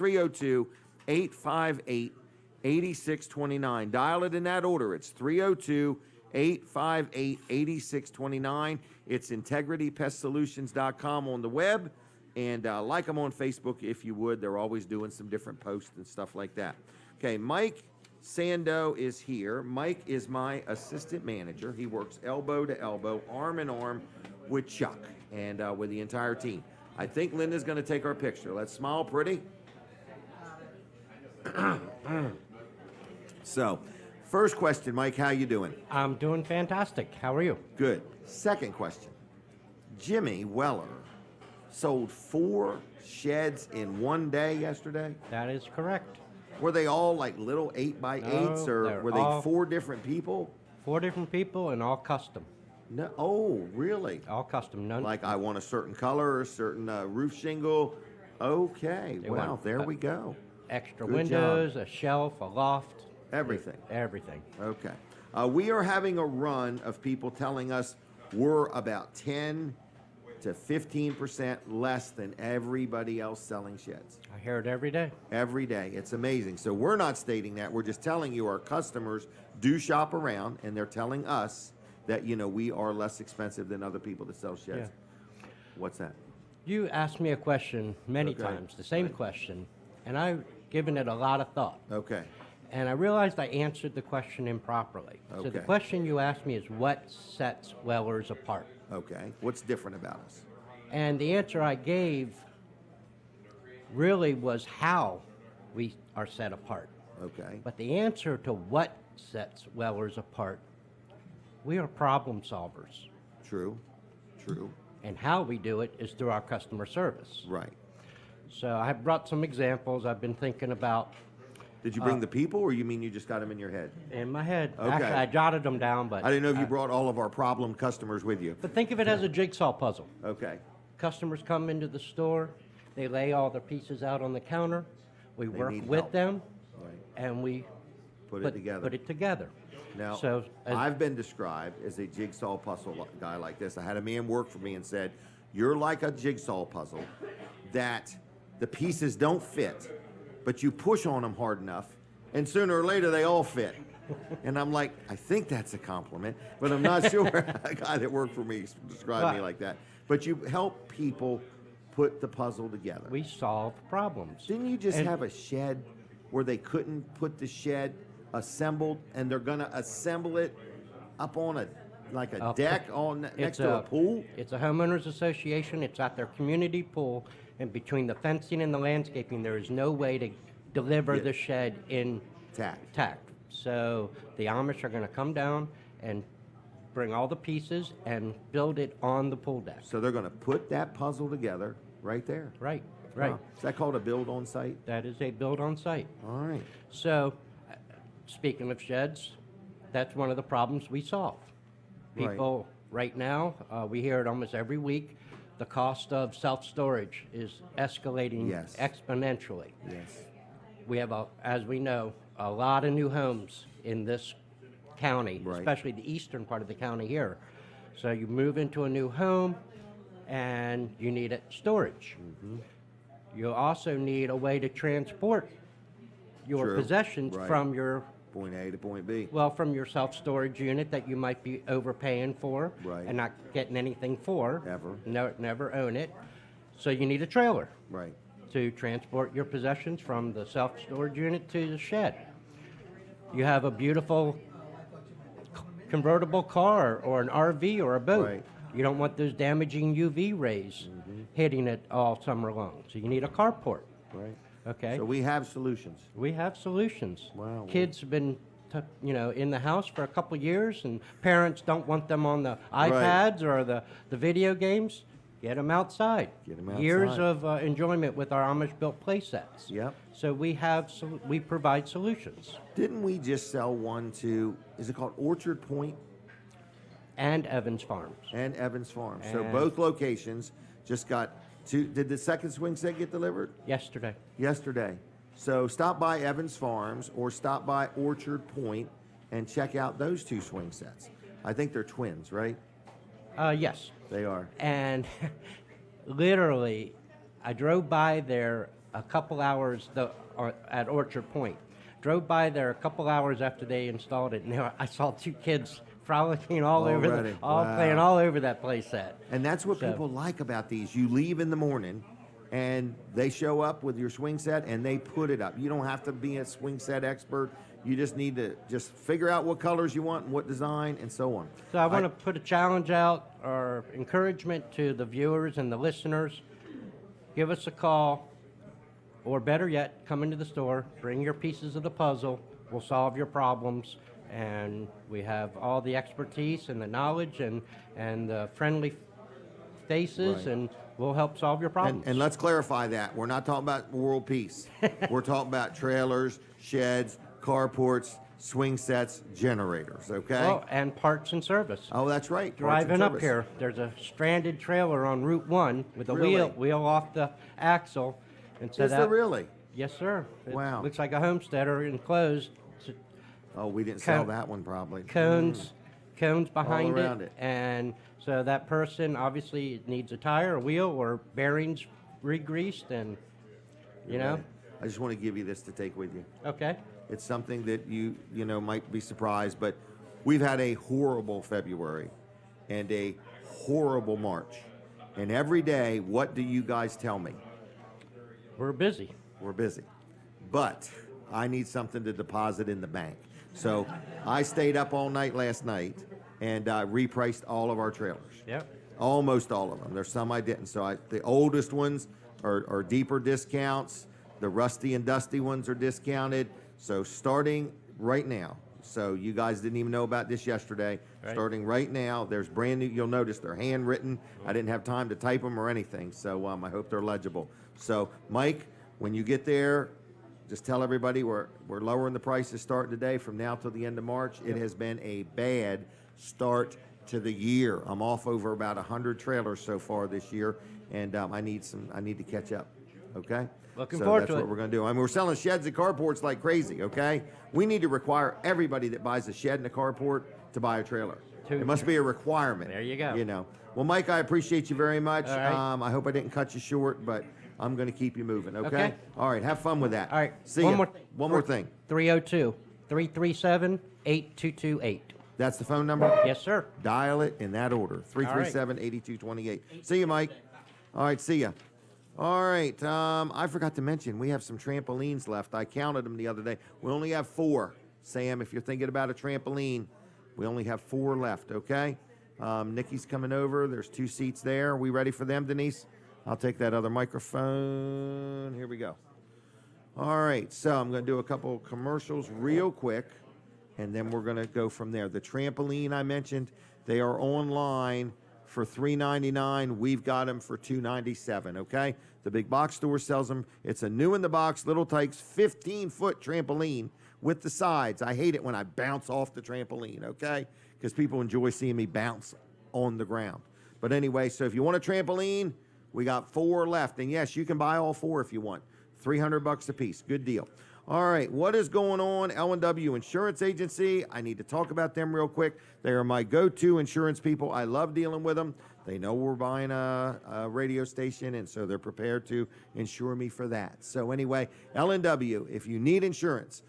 302-858-8629. Dial it in that order. It's 302-858-8629. It's integritypestsolutions.com on the web. And like them on Facebook if you would. They're always doing some different posts and stuff like that. Okay, Mike Sandoe is here. Mike is my assistant manager. He works elbow to elbow, arm in arm with Chuck and with the entire team. I think Linda's going to take our picture. Let's smile pretty. So, first question, Mike, how you doing? I'm doing fantastic. How are you? Good. Second question. Jimmy Weller sold 4 sheds in one day yesterday. That is correct. Were they all like little 8x8s, No, or they're were they all- 4 different people? 4 different people and all custom. No. Oh, really? All custom. None. Like I want a certain color, a certain roof shingle. Okay. They Wow. want, There we go. extra Good windows, a shelf, a loft. Everything. Everything. Okay. We are having a run of people telling us we're about 10 to 15% less than everybody else selling sheds. I hear it every day. Every day. It's amazing. So we're not stating that. We're just telling you our customers do shop around, and they're telling us that, you know, we are less expensive than other people that sell sheds. What's that? You asked me a question many Okay. times, the same question, and I've given it a lot of thought. Okay. And I realized I answered the question improperly. So the Okay. question you asked me is what sets Wellers apart? Okay. What's different about us? And the answer I gave really was how we are set apart. Okay. But the answer to what sets Wellers apart, we are problem solvers. True. True. And how we do it is through our customer service. Right. So I have brought some examples I've been thinking about Did you bring the people, or you mean you just got them in your head? in my head. Okay. Actually, I jotted them down, but I didn't know if you brought all of our problem customers with you. but think of it as a jigsaw puzzle. Okay. Customers come into the store, they lay all their pieces out on the counter, we work need with help. them, Right. and we Put it together. Put it together. Now, So, as- I've been described as a jigsaw puzzle guy like this. I had a man work for me and said, "You're like a jigsaw puzzle that the pieces don't fit, but you push on them hard enough, and sooner or later they all fit." And I'm like, I think that's a compliment, but I'm not sure. A guy that worked for me described me like that. But you help people put the puzzle together. We solve problems. Didn't you just And- have a shed where they couldn't put the shed assembled, and they're gonna assemble it up on a Up- deck on next It's to a pool? It's a homeowners association. It's at their community pool, and between the fencing and the landscaping, there is no way to deliver Yeah. the shed Tact. intact. So the Amish are going to come down and bring all the pieces and build it on the pool deck. So they're gonna put that puzzle together right there. Right, right. Huh. Is that called a build on site? That is a build on site. All right. So, speaking of sheds, that's one of the problems we solve. Right. People, right now, we hear it almost every week, the cost of self-storage is escalating Yes. exponentially. Yes. We have, as we know, a lot of new homes in this county, Right. especially the eastern part of the county here. So you move into a new home and you need it storage. Mm-hmm. You also need a way to transport your True. Right. possessions from your, Point A to point B. well, from your self-storage unit that you might be overpaying for Right. and not getting anything for. Ever. No, never own it. So you need a trailer Right. to transport your possessions from the self-storage unit to the shed. You have a beautiful convertible car or an RV or a boat. Right. You don't want those damaging UV rays hitting it all summer long. So you need a carport. Right. Okay. So we have solutions. We have solutions. Wow. Kids have been, in the house for a couple years, and parents don't want them on the iPads or the video games. Get them outside. Get 'em Years outside. of enjoyment with our Amish-built play sets. Yep. So we provide solutions. Didn't we just sell one to, is it called Orchard Point And Evans Farms. and Evans Farm? So And- both locations just got two. Did the second swing set get delivered? Yesterday. Yesterday. So stop by Evans Farms or stop by Orchard Point and check out those two swing sets. I think they're twins, right? Yes. They are. And literally, I drove by there a couple hours at Orchard Point. Drove by there a couple hours after they installed it, and I saw two kids frolicking Already. Wow. playing all over that play set. And that's what So- people like about these. You leave in the morning and they show up with your swing set and they put it up. You don't have to be a swing set expert. You just need to just figure out what colors you want and what design and so on. So I want to put a challenge out or encouragement to the viewers and the listeners. Give us a call, or better yet, come into the store, bring your pieces of the puzzle. We'll solve your problems, and we have all the expertise and the knowledge and the friendly faces, Right. and we'll help solve your problems. And let's clarify that. We're not talking about world peace. We're talking about trailers, sheds, carports, swing sets, generators, okay? Oh, and parts and service. Oh, that's right. parts and Driving up service. here, there's a stranded trailer on Route 1 with a Really? wheel off the axle. And so Is there really? Yes, sir. It Wow. looks like a homesteader enclosed. It's Oh, we didn't sell Cone- that one probably. cones behind around it. it. And so that person obviously needs a tire, a wheel, or bearings re-greased, and, you know, Okay. I just want to give you this to take with you. okay. It's something that you might be surprised, but we've had a horrible February and a horrible March. And every day, what do you guys tell me? We're busy. We're busy. But I need something to deposit in the bank. So I stayed up all night last night and repriced all of our trailers. Yep. Almost all of them. There's some I didn't. So the oldest ones are deeper discounts. The rusty and dusty ones are discounted. So starting right now. So you guys didn't even know about this yesterday. Right. Starting right now, there's brand new. You'll notice they're handwritten. I didn't have time to type them or anything. So I hope they're legible. So Mike, when you get there, just tell everybody we're lowering the prices starting today from now till the end of March. It has been a bad start to the year. I'm off over about 100 trailers so far this year, and I need to catch up. Okay. Looking so forward that's to what it. we're going to do. I mean, we're selling sheds and carports like crazy. Okay. We need to require everybody that buys a shed and a carport to buy a trailer. It must be a requirement. There you go. You know. Well, Mike, I appreciate you very much. All right. I hope I didn't cut you short, but I'm going to keep you moving. Okay. Okay. All right. Have fun with that. All right. See One ya. more- One more thing. 302-337-8228. That's the phone number. Yes, sir. Dial it in that order. 337-8228. See you, Mike. All right. See ya. All right. I forgot to mention we have some trampolines left. I counted them the other day. We only have 4. Sam, if you're thinking about a trampoline, we only have 4 left. Okay. Nikki's coming over. There's 2 seats there. Are we ready for them, Denise? I'll take that other microphone. Here we go. All right. So I'm going to do a couple commercials real quick, and then we're going to go from there. The trampoline I mentioned, they are online for $3.99. We've got them for $2.97. Okay. The big box store sells them. It's a new in the box, Little Tykes 15-foot trampoline with the sides. I hate it when I bounce off the trampoline. Okay, because people enjoy seeing me bounce on the ground. But anyway, so if you want a trampoline, we got 4 left. And yes, you can buy all 4 if you want. $300 a piece. Good deal. All right, what is going on? L&W Insurance Agency. I need to talk about them real quick. They are my go-to insurance people. I love dealing with them. They know we're buying a radio station, and so they're prepared to insure me for that. So anyway, L&W, if you need insurance,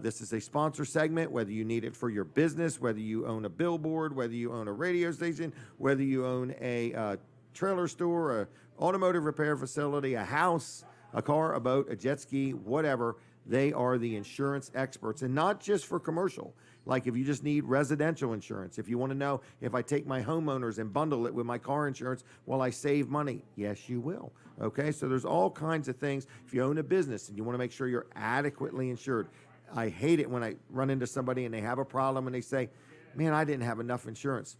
this is a sponsor segment, whether you need it for your business, whether you own a billboard, whether you own a radio station, whether you own a trailer store, a automotive repair facility, a house, a car, a boat, a jet ski, whatever. They are the insurance experts, and not just for commercial. Like if you just need residential insurance, if you want to know if I take my homeowners and bundle it with my car insurance, will I save money? Yes, you will. Okay, so there's all kinds of things. If you own a business and you want to make sure you're adequately insured, I hate it when I run into somebody and they have a problem and they say, man, I didn't have enough insurance.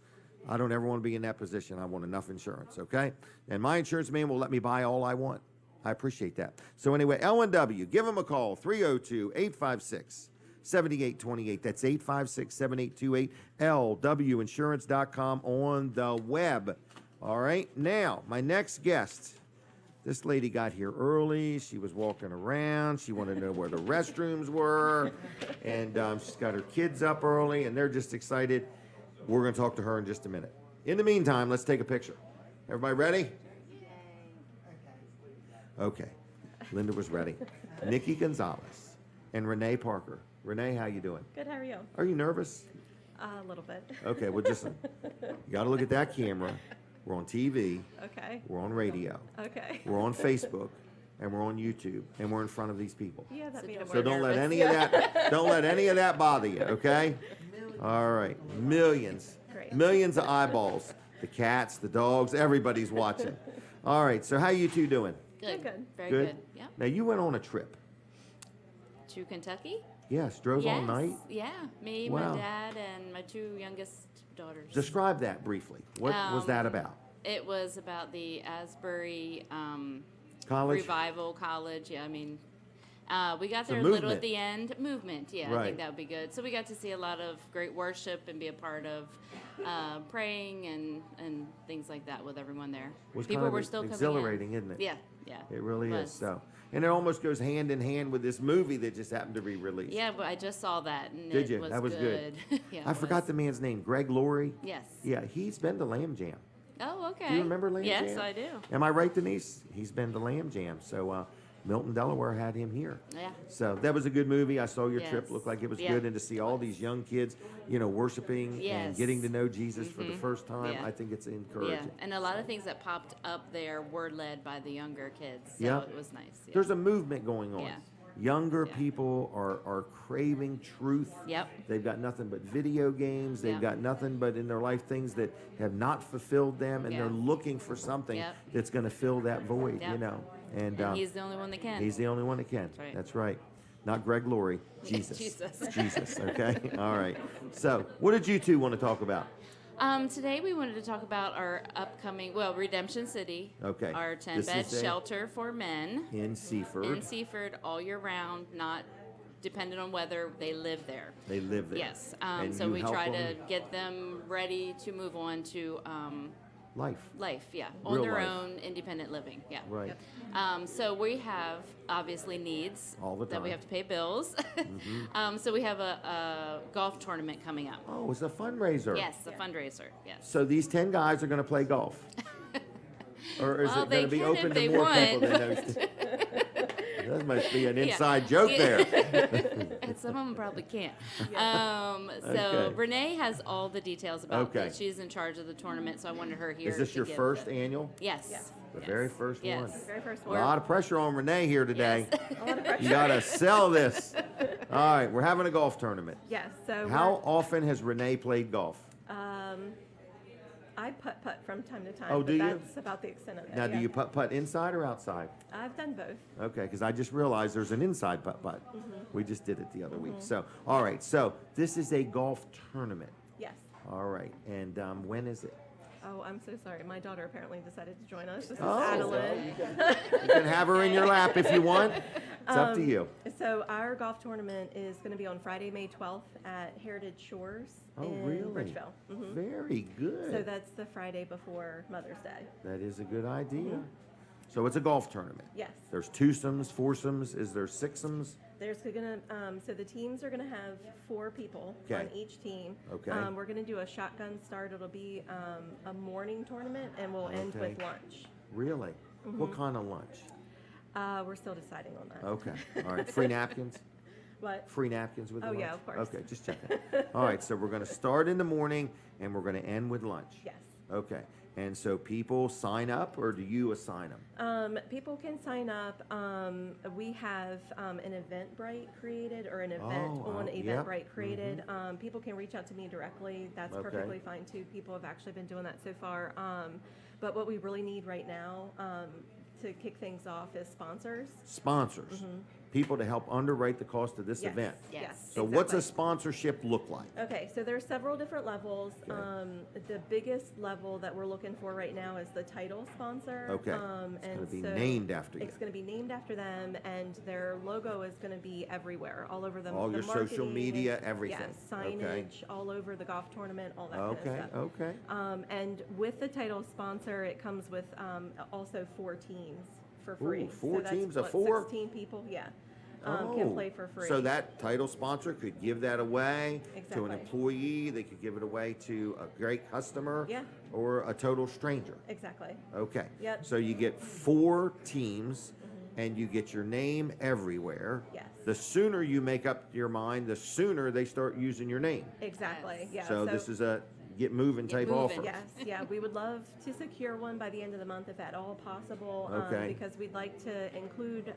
I don't ever want to be in that position. I want enough insurance, okay? And my insurance man will let me buy all I want. I appreciate that. So anyway, L&W, give them a call, 302-856-7828. That's 856-7828, lwinsurance.com on the web. All right, now, my next guest. This lady got here early. She was walking around. She wanted to know where the restrooms were. And she's got her kids up early, and they're just excited. We're going to talk to her in just a minute. In the meantime, let's take a picture. Everybody ready? Okay. Linda was ready. Nikki Gonzalez and Renee Parker. Renee, how you doing? Good, how are you? Are you nervous? A little bit. Okay, well, just you got to look at that camera. We're on TV. Okay. We're on radio. Okay. We're on Facebook, and we're on YouTube, and we're in front of these people. Yeah, that made it So don't let any of that. Don't let any of that bother you. Okay. All right. Millions. Great. Millions of eyeballs. The cats, the dogs, everybody's watching. All right. So how you two doing? Good. Good. Very Good? good. Yeah. Now you went on a trip. To Kentucky? Yes. Drove all night. Yeah. Me, Wow. my dad, and my 2 youngest daughters. Describe that briefly. What was that about? It was about the Asbury College. Revival College. Yeah, I mean, we got It's a there a little movement. at the end. Movement, yeah, I Right. think that would be good. So we got to see a lot of great worship and be a part of praying and things like that with everyone there. Was People kind of were still coming exhilarating, in. isn't it? Yeah, yeah. It really was. is. So, and it almost goes hand in hand with this movie that just happened to be released. Yeah, but I just saw that and Did it you? was That was good. yeah, I it forgot was. the man's name. Greg Laurie. Yes. Yeah, he's been to Lamb Jam. Oh, okay. Do you remember Lamb Jam? Yes, I do. Am I right, Denise? He's been to Lamb Jam. So Milton, Delaware had him here. Yeah. So that was a good movie. I saw your trip. Yes. Looked like it was Yeah. good. And to see all these young kids, you know, worshiping and Yes. getting to know Jesus for the first time, Yeah. I think it's Yeah, encouraging. and a lot of things that popped up there were led by the younger kids. So Yeah. it was nice. Yeah. There's a movement going on. Yeah. Younger Yeah. people are craving truth. Yep. They've got nothing but video games. They've Yeah. got nothing but in their life things that have not fulfilled them, and Yeah. they're looking for something Yep. that's going to fill that void, you Yep. know. And he's the only one that can. he's the only one that can. right. That's right. Not Greg Laurie. Jesus. Jesus. Jesus. Okay. All right. So, what did you two want to talk about? Today we wanted to talk about our upcoming, Redemption City. Okay. Our This 10-bed is a- shelter for men In Seaford. in Seaford all year round, not dependent on whether they live there. They live there. Yes. And So you we help try them? to get them ready to move on to Life. life, yeah, on Real their life. own independent living, yeah. Right. So we have obviously needs All the that we time. have to pay bills. So we have a golf tournament coming up. Oh, it's a fundraiser. Yes, a fundraiser. Yes. So these 10 guys are going to play golf? Or is Well, it going they to be can open if to they more want. people than those? That must be an Yeah. inside joke Yeah. there. And some of them probably can't. So Okay. Renee has all the details about Okay. it. She's in charge of the tournament, so I wanted her here. Is this to your give first the- annual? Yes. The Yes. very first Yes. one. Very first A one. lot of pressure on Renee here today. A lot of pressure. You got to sell this. All right, we're having a golf tournament. Yes. So How often has Renee played golf? I putt from time to time. Oh, but do you? That's about the extent of it. Now, do yeah. you putt inside or outside? I've done both. Okay, because I just realized there's an inside putt. Mm-hmm. We just did it the other week. So, all right, so this is a golf tournament. Yes. All right, and when is it? Oh, I'm so sorry. My daughter apparently decided to join us. This is Oh, Adeline. You can have her in your lap if you want. It's up to you. So our golf tournament is going to be on Friday, May 12th at Heritage Shores Oh, in really? Bridgeville. Mhm. Very good. So that's the Friday before Mother's Day. That is a good idea. So it's a golf tournament. Yes. There's twosomes, foursomes. Is there sixsomes? There's gonna so the teams are gonna have 4 people Okay. on each team. Okay. We're gonna do a shotgun start. It'll be a morning tournament, and we'll end Okay. with lunch. Really? What kind of lunch? We're still deciding on that. Okay. All right. Free napkins? What? Free napkins with the Oh, lunch? yeah, of course. Okay, just checking. All right, so we're going to start in the morning and we're going to end with lunch. Yes. Okay. And so people sign up or do you assign them? People can sign up. We have an Eventbrite created, or an event on yep. Eventbrite created. People can reach out to me directly. That's Okay. perfectly fine too. People have actually been doing that so far. But what we really need right now to kick things off is sponsors. Sponsors. People to help underwrite the cost of this Yes. event. Yes. So what's a exactly. sponsorship look like? Okay, so there's several different levels. Okay. The biggest level that we're looking for right now is the title sponsor. Okay. And It's going to be so named after you. It's going to be named after them, and their logo is going to be everywhere, all over the All the your social marketing, media, everything. Yes, Okay. signage, all over the golf tournament, all that kind Okay, of stuff. okay. And with the title sponsor, it comes with also 4 teams for free. Ooh, 4 that's, teams of what, 4? 16 people, yeah, can play for free. So that title sponsor could give that away to Exactly. an employee. They could give it away to a great customer Yeah. or a total stranger. Exactly. Okay. Yep. So you get 4 teams and you get your name everywhere. Yes. The sooner you make up your mind, the sooner they start using your name. Exactly, Yes. yeah. So this is a get moving type moving. offer. Yes, yeah, we would love to secure one by the end of the month if at all possible. Okay. Because we'd like to include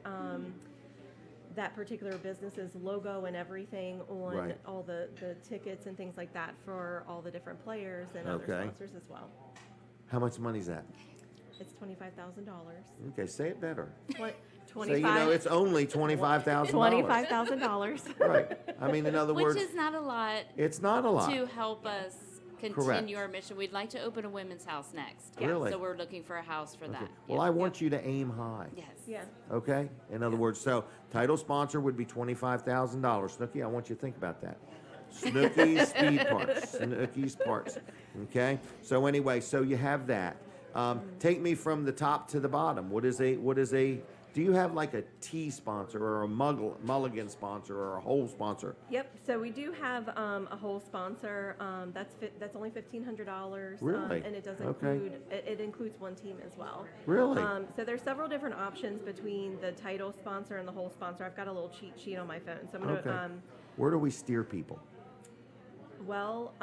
that particular business's logo and everything on Right. all the tickets and things like that for all the different players and Okay. other sponsors as well. How much money is that? It's $25,000. Okay, say it better. What? So you know it's only $25,000. $25,000. Right. I mean, in other Which words, is not a lot it's not a lot. to help us continue our mission. We'd like to open a women's house next. Yeah. Really? So we're looking for a house for that. Well, Yeah. I want you to aim high. Yes. Yeah. Okay? In other words, so title sponsor would be $25,000. Snooki, I want you to think about that. Snooki's Speed Parts. Snooki's Parts. Okay? So anyway, so you have that. Take me from the top to the bottom. What is a, do you have like a T sponsor or a mulligan sponsor or a hole sponsor? Yep. So we do have a whole sponsor. That's only $1,500. Really? And it does Okay. include it includes one team as well. Really? So there's several different options between the title sponsor and the whole sponsor. I've got a little cheat sheet on my phone, so I'm gonna. Okay. Where do we steer people? Well,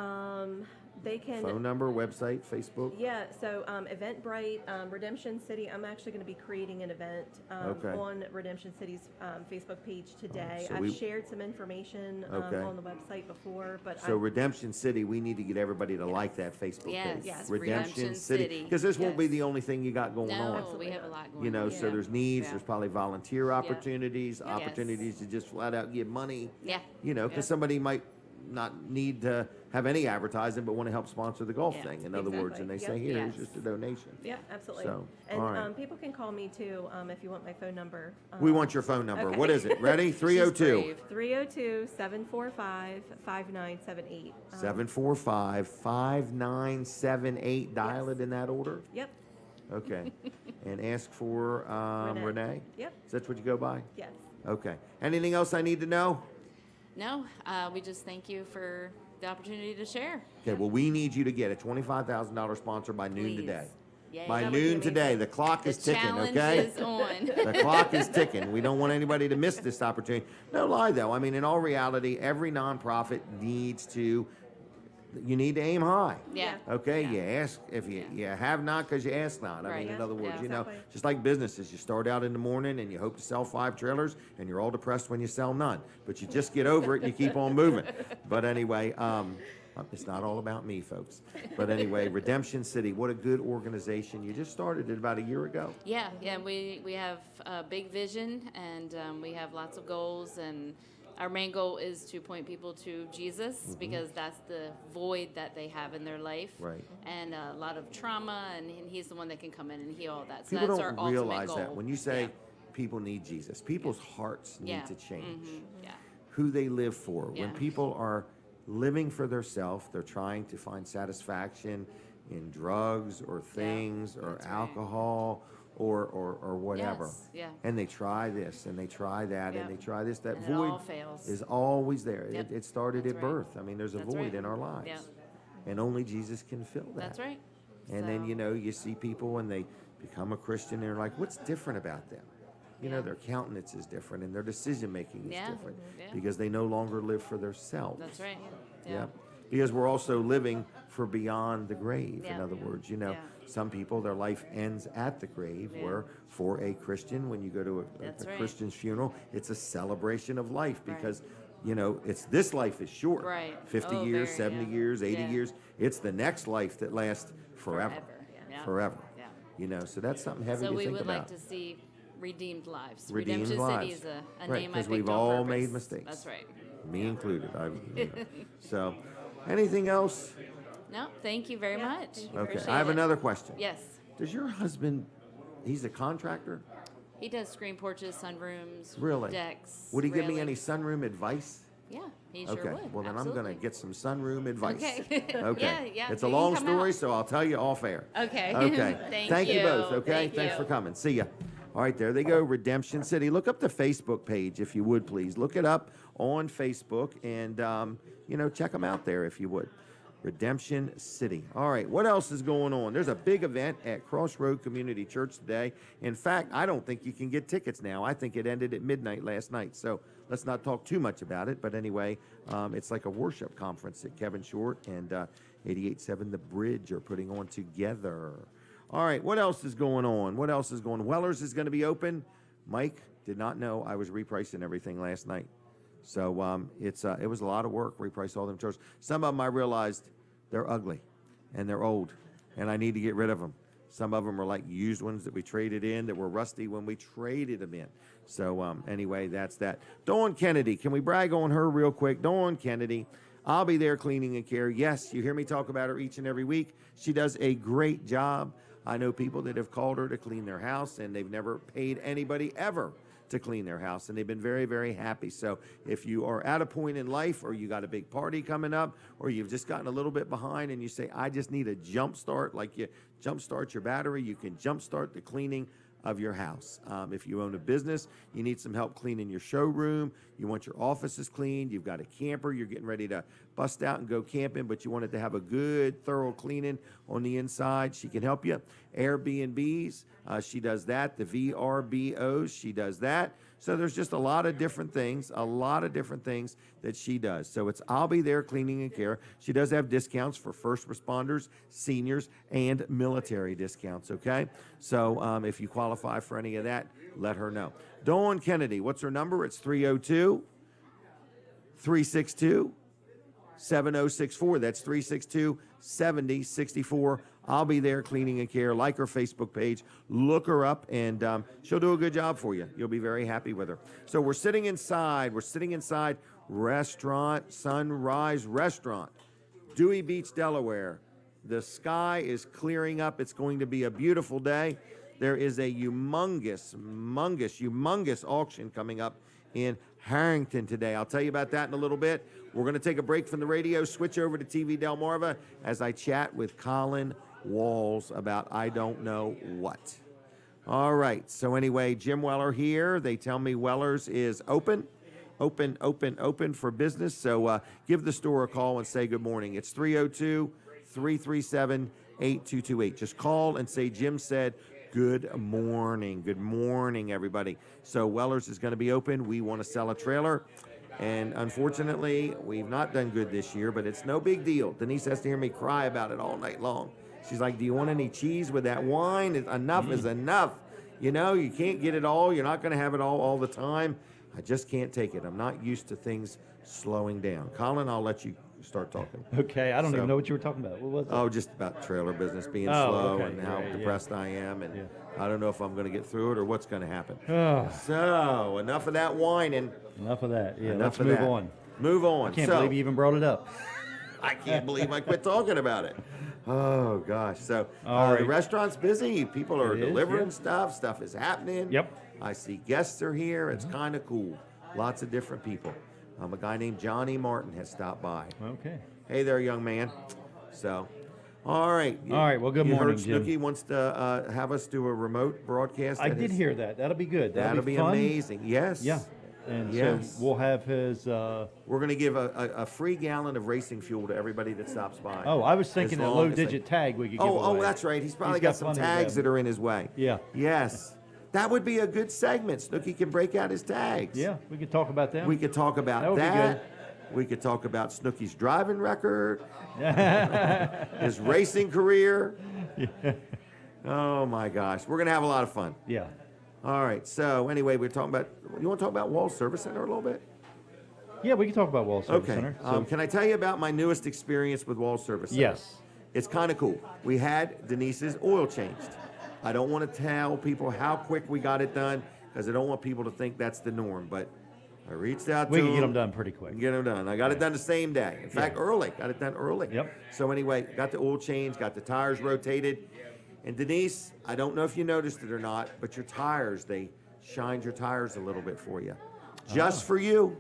They can. Phone number, website, Facebook? Yeah, so Eventbrite, Redemption City, I'm actually going to be creating an event Okay. on Redemption City's Facebook page today. so I've we- shared some information Okay. on the website before, but So Redemption City, we need to get everybody to like that Facebook Yes, page. yes, Redemption Redemption City. City. Because this won't be Yes. the only thing you got going on. No, we have a lot going You know, on. so Yeah. there's needs, Yeah. there's probably volunteer opportunities, Yes. opportunities to just flat out give money. Yeah. You know, because somebody might not need to have any advertising, but want to help sponsor the golf Yeah, thing, in other words, and they say, exactly. here, Yes. here's just a donation. yeah, absolutely. So, and all right. people can call me too if you want my phone number. We want your phone number. okay. What is it? Ready? 302 brave. 302-745-5978. 745-5978. Dial it in that order. Yep, Okay. And ask for Renee? Yep. Is that what you go by? yes. Okay. Anything else I need to know? No, we just thank you for the opportunity to share. Okay, well, we need you to get a $25,000 sponsor by noon Please. today. Yay. By That would be noon amazing. today. The clock The is ticking, challenge okay? is on. The clock is ticking. We don't want anybody to miss this opportunity. No lie, though. I mean, in all reality, every nonprofit needs to, you need to aim high. Yeah. Okay, Yeah. you ask if you have not because you ask not. I Right. mean, in Yeah. other words, Yeah. you know, Exactly. just like businesses, you start out in the morning and you hope to sell 5 trailers, and you're all depressed when you sell none. But you just get over it and you keep on moving. But anyway, it's not all about me, folks. But anyway, Redemption City, what a good organization. You just started it about a year ago. Yeah, yeah, we have a big vision, and we have lots of goals, and our main goal is to point people to Jesus, because that's the void that they have in their life. Right. And a lot of trauma, and he's the one that can come in and heal all that. So People that's our don't ultimate realize goal. that. When you say Yeah. people need Jesus, people's hearts need Yeah. to change. Yeah. Who they live for. When Yeah. people are living for themselves, they're trying to find satisfaction in drugs or things or that's right. alcohol or whatever. Yes, yeah. And they try this and they try that Yep. and they try this. That And it void all fails. is always there. Yep. It started That's at right. birth. I mean, there's a That's void right. in our lives. Yep. And only Jesus can fill that. That's right. And then, So- you know, you see people when they become a Christian, they're like, what's different about them? You know, Yeah. their countenance is different and their decision making is Yeah. different Yeah. because they no longer live for themselves. That's right. Yeah. Because we're also living for beyond the grave. In Yeah. other words, you know, Yeah. some people, their life ends at the grave, Yeah. where for a Christian, when you go to a That's right. Christian's funeral, it's a celebration of life Right. because, you know, this life is short. Right. 50 Oh, years, very, 70 yeah. years, 80 Yeah. years. It's the next life that lasts forever. Yeah. Forever. Yeah. You know, so that's something heavy So to we think would about. like to see redeemed lives. Redeemed Redemption lives. City is a Right, name I 'cause picked we've on all purpose. made mistakes. That's right. Me included. So, anything else? No, thank you very much. thank you. Okay, Appreciate I have it. another question. Yes. Does your husband, he's a contractor? He does screen porches, sunrooms, Really? decks. Would he give me any railings. sunroom advice? Yeah, he sure Okay, would. well then Absolutely. I'm gonna get some sunroom advice. Okay. Okay. Yeah, It's a you can long come story, out. so I'll tell you off air. Okay. Okay. Thank you you. both, okay? Thank Thanks you. for coming. See ya. All right, there they go, Redemption City. Look up the Facebook page if you would, please. Look it up on Facebook and, you know, check them out there if you would. Redemption City. All right, what else is going on? There's a big event at Crossroad Community Church today. In fact, I don't think you can get tickets now. I think it ended at midnight last night. So let's not talk too much about it. But anyway, it's like a worship conference that Kevin Short and 88.7 The Bridge are putting on together. All right, what else is going on? What else is going on? Weller's is going to be open. Mike did not know I was repricing everything last night. So it was a lot of work, reprice all them chairs. Some of them I realized they're ugly and they're old and I need to get rid of them. Some of them are like used ones that we traded in that were rusty when we traded them in. So anyway, that's that. Dawn Kennedy, can we brag on her real quick? Dawn Kennedy, I'll be there cleaning and care. Yes, you hear me talk about her each and every week. She does a great job. I know people that have called her to clean their house and they've never paid anybody ever to clean their house, and they've been very, very happy. So if you are at a point in life or you got a big party coming up or you've just gotten a little bit behind and you say, I just need a jump start, like you jump start your battery, you can jump start the cleaning of your house. If you own a business, you need some help cleaning your showroom, you want your offices cleaned, you've got a camper, you're getting ready to bust out and go camping, but you want it to have a good, thorough cleaning on the inside, she can help you. Airbnbs, she does that. The VRBOs, she does that. So there's just a lot of different things that she does. So it's I'll Be There Cleaning and Care. She does have discounts for first responders, seniors, and military discounts, okay? So if you qualify for any of that, let her know. Dawn Kennedy, what's her number? It's 302-362-7064. That's 362-7064. I'll Be There Cleaning and Care. Like her Facebook page. Look her up, and she'll do a good job for you. You'll be very happy with her. So we're sitting inside. Restaurant, Sunrise Restaurant, Dewey Beach, Delaware. The sky is clearing up. It's going to be a beautiful day. There is a humongous auction coming up in Harrington today. I'll tell you about that in a little bit. We're going to take a break from the radio, switch over to TV Delmarva as I chat with Colin Walls about I don't know what. All right. So anyway, Jim Weller here. They tell me Weller's is open for business. So give the store a call and say good morning. It's 302-337-8228. Just call and say Jim said good morning. Good morning, everybody. So Weller's is going to be open. We want to sell a trailer. And unfortunately, we've not done good this year, but it's no big deal. Denise has to hear me cry about it all night long. She's like, do you want any cheese with that wine? Enough is enough. You know, you can't get it all. You're not going to have it all the time. I just can't take it. I'm not used to things slowing down. Colin, I'll let you start talking. Okay, I don't even know what you were talking about. What was it? Oh, just about trailer business being slow okay. and how Right, depressed I am. And I don't know if I'm going to get through it or what's going to happen. Oh. So, enough of that whining. Enough of that. Yeah, Enough let's of move that. on. Move on. I can't believe you even brought it up. I can't believe I quit talking about it. Oh, gosh. So, All right. the restaurant's busy. People are It is, delivering yeah. stuff. Stuff is happening. Yep. I see guests are here. It's kind of cool. Lots of different people. A guy named Johnny Martin has stopped by. Okay. Hey there, young man. So, all right. All right, well, good you morning, heard Jim. Snooki wants to have us do a remote broadcast. I at did his- hear that. That'll be good. That'll be fun. amazing. Yes. Yeah. And Yes. so we'll have his. We're going to give a free gallon of racing fuel to everybody that stops by. Oh, I was thinking As a long as low-digit tag we could give away. Oh, that's right. He's probably He's got some plenty of tags them. that are in his way. Yeah. Yes. That would be a good segment. Snooki can break out his tags. Yeah, we could talk about them. We could talk about That would be that. We could talk about Snooki's driving record, his racing career. Oh my gosh, we're gonna have a lot of fun. Yeah. All right. So anyway, we're talking about. You want to talk about Wall Service Center a little bit? Yeah, we can talk about Wall Service Okay. Center. So, Can I tell you about my newest experience with Wall Service Center? yes. It's kind of cool. We had Denise's oil changed. I don't want to tell people how quick we got it done because I don't want people to think that's the norm. But I reached out We to can get them. them done pretty quick. Get them done. I got it done the same day. In fact, early. Got it done early. Yep. So anyway, got the oil change, got the tires rotated. And Denise, I don't know if you noticed it or not, but your tires, they shined your tires a little bit for you. Just for you.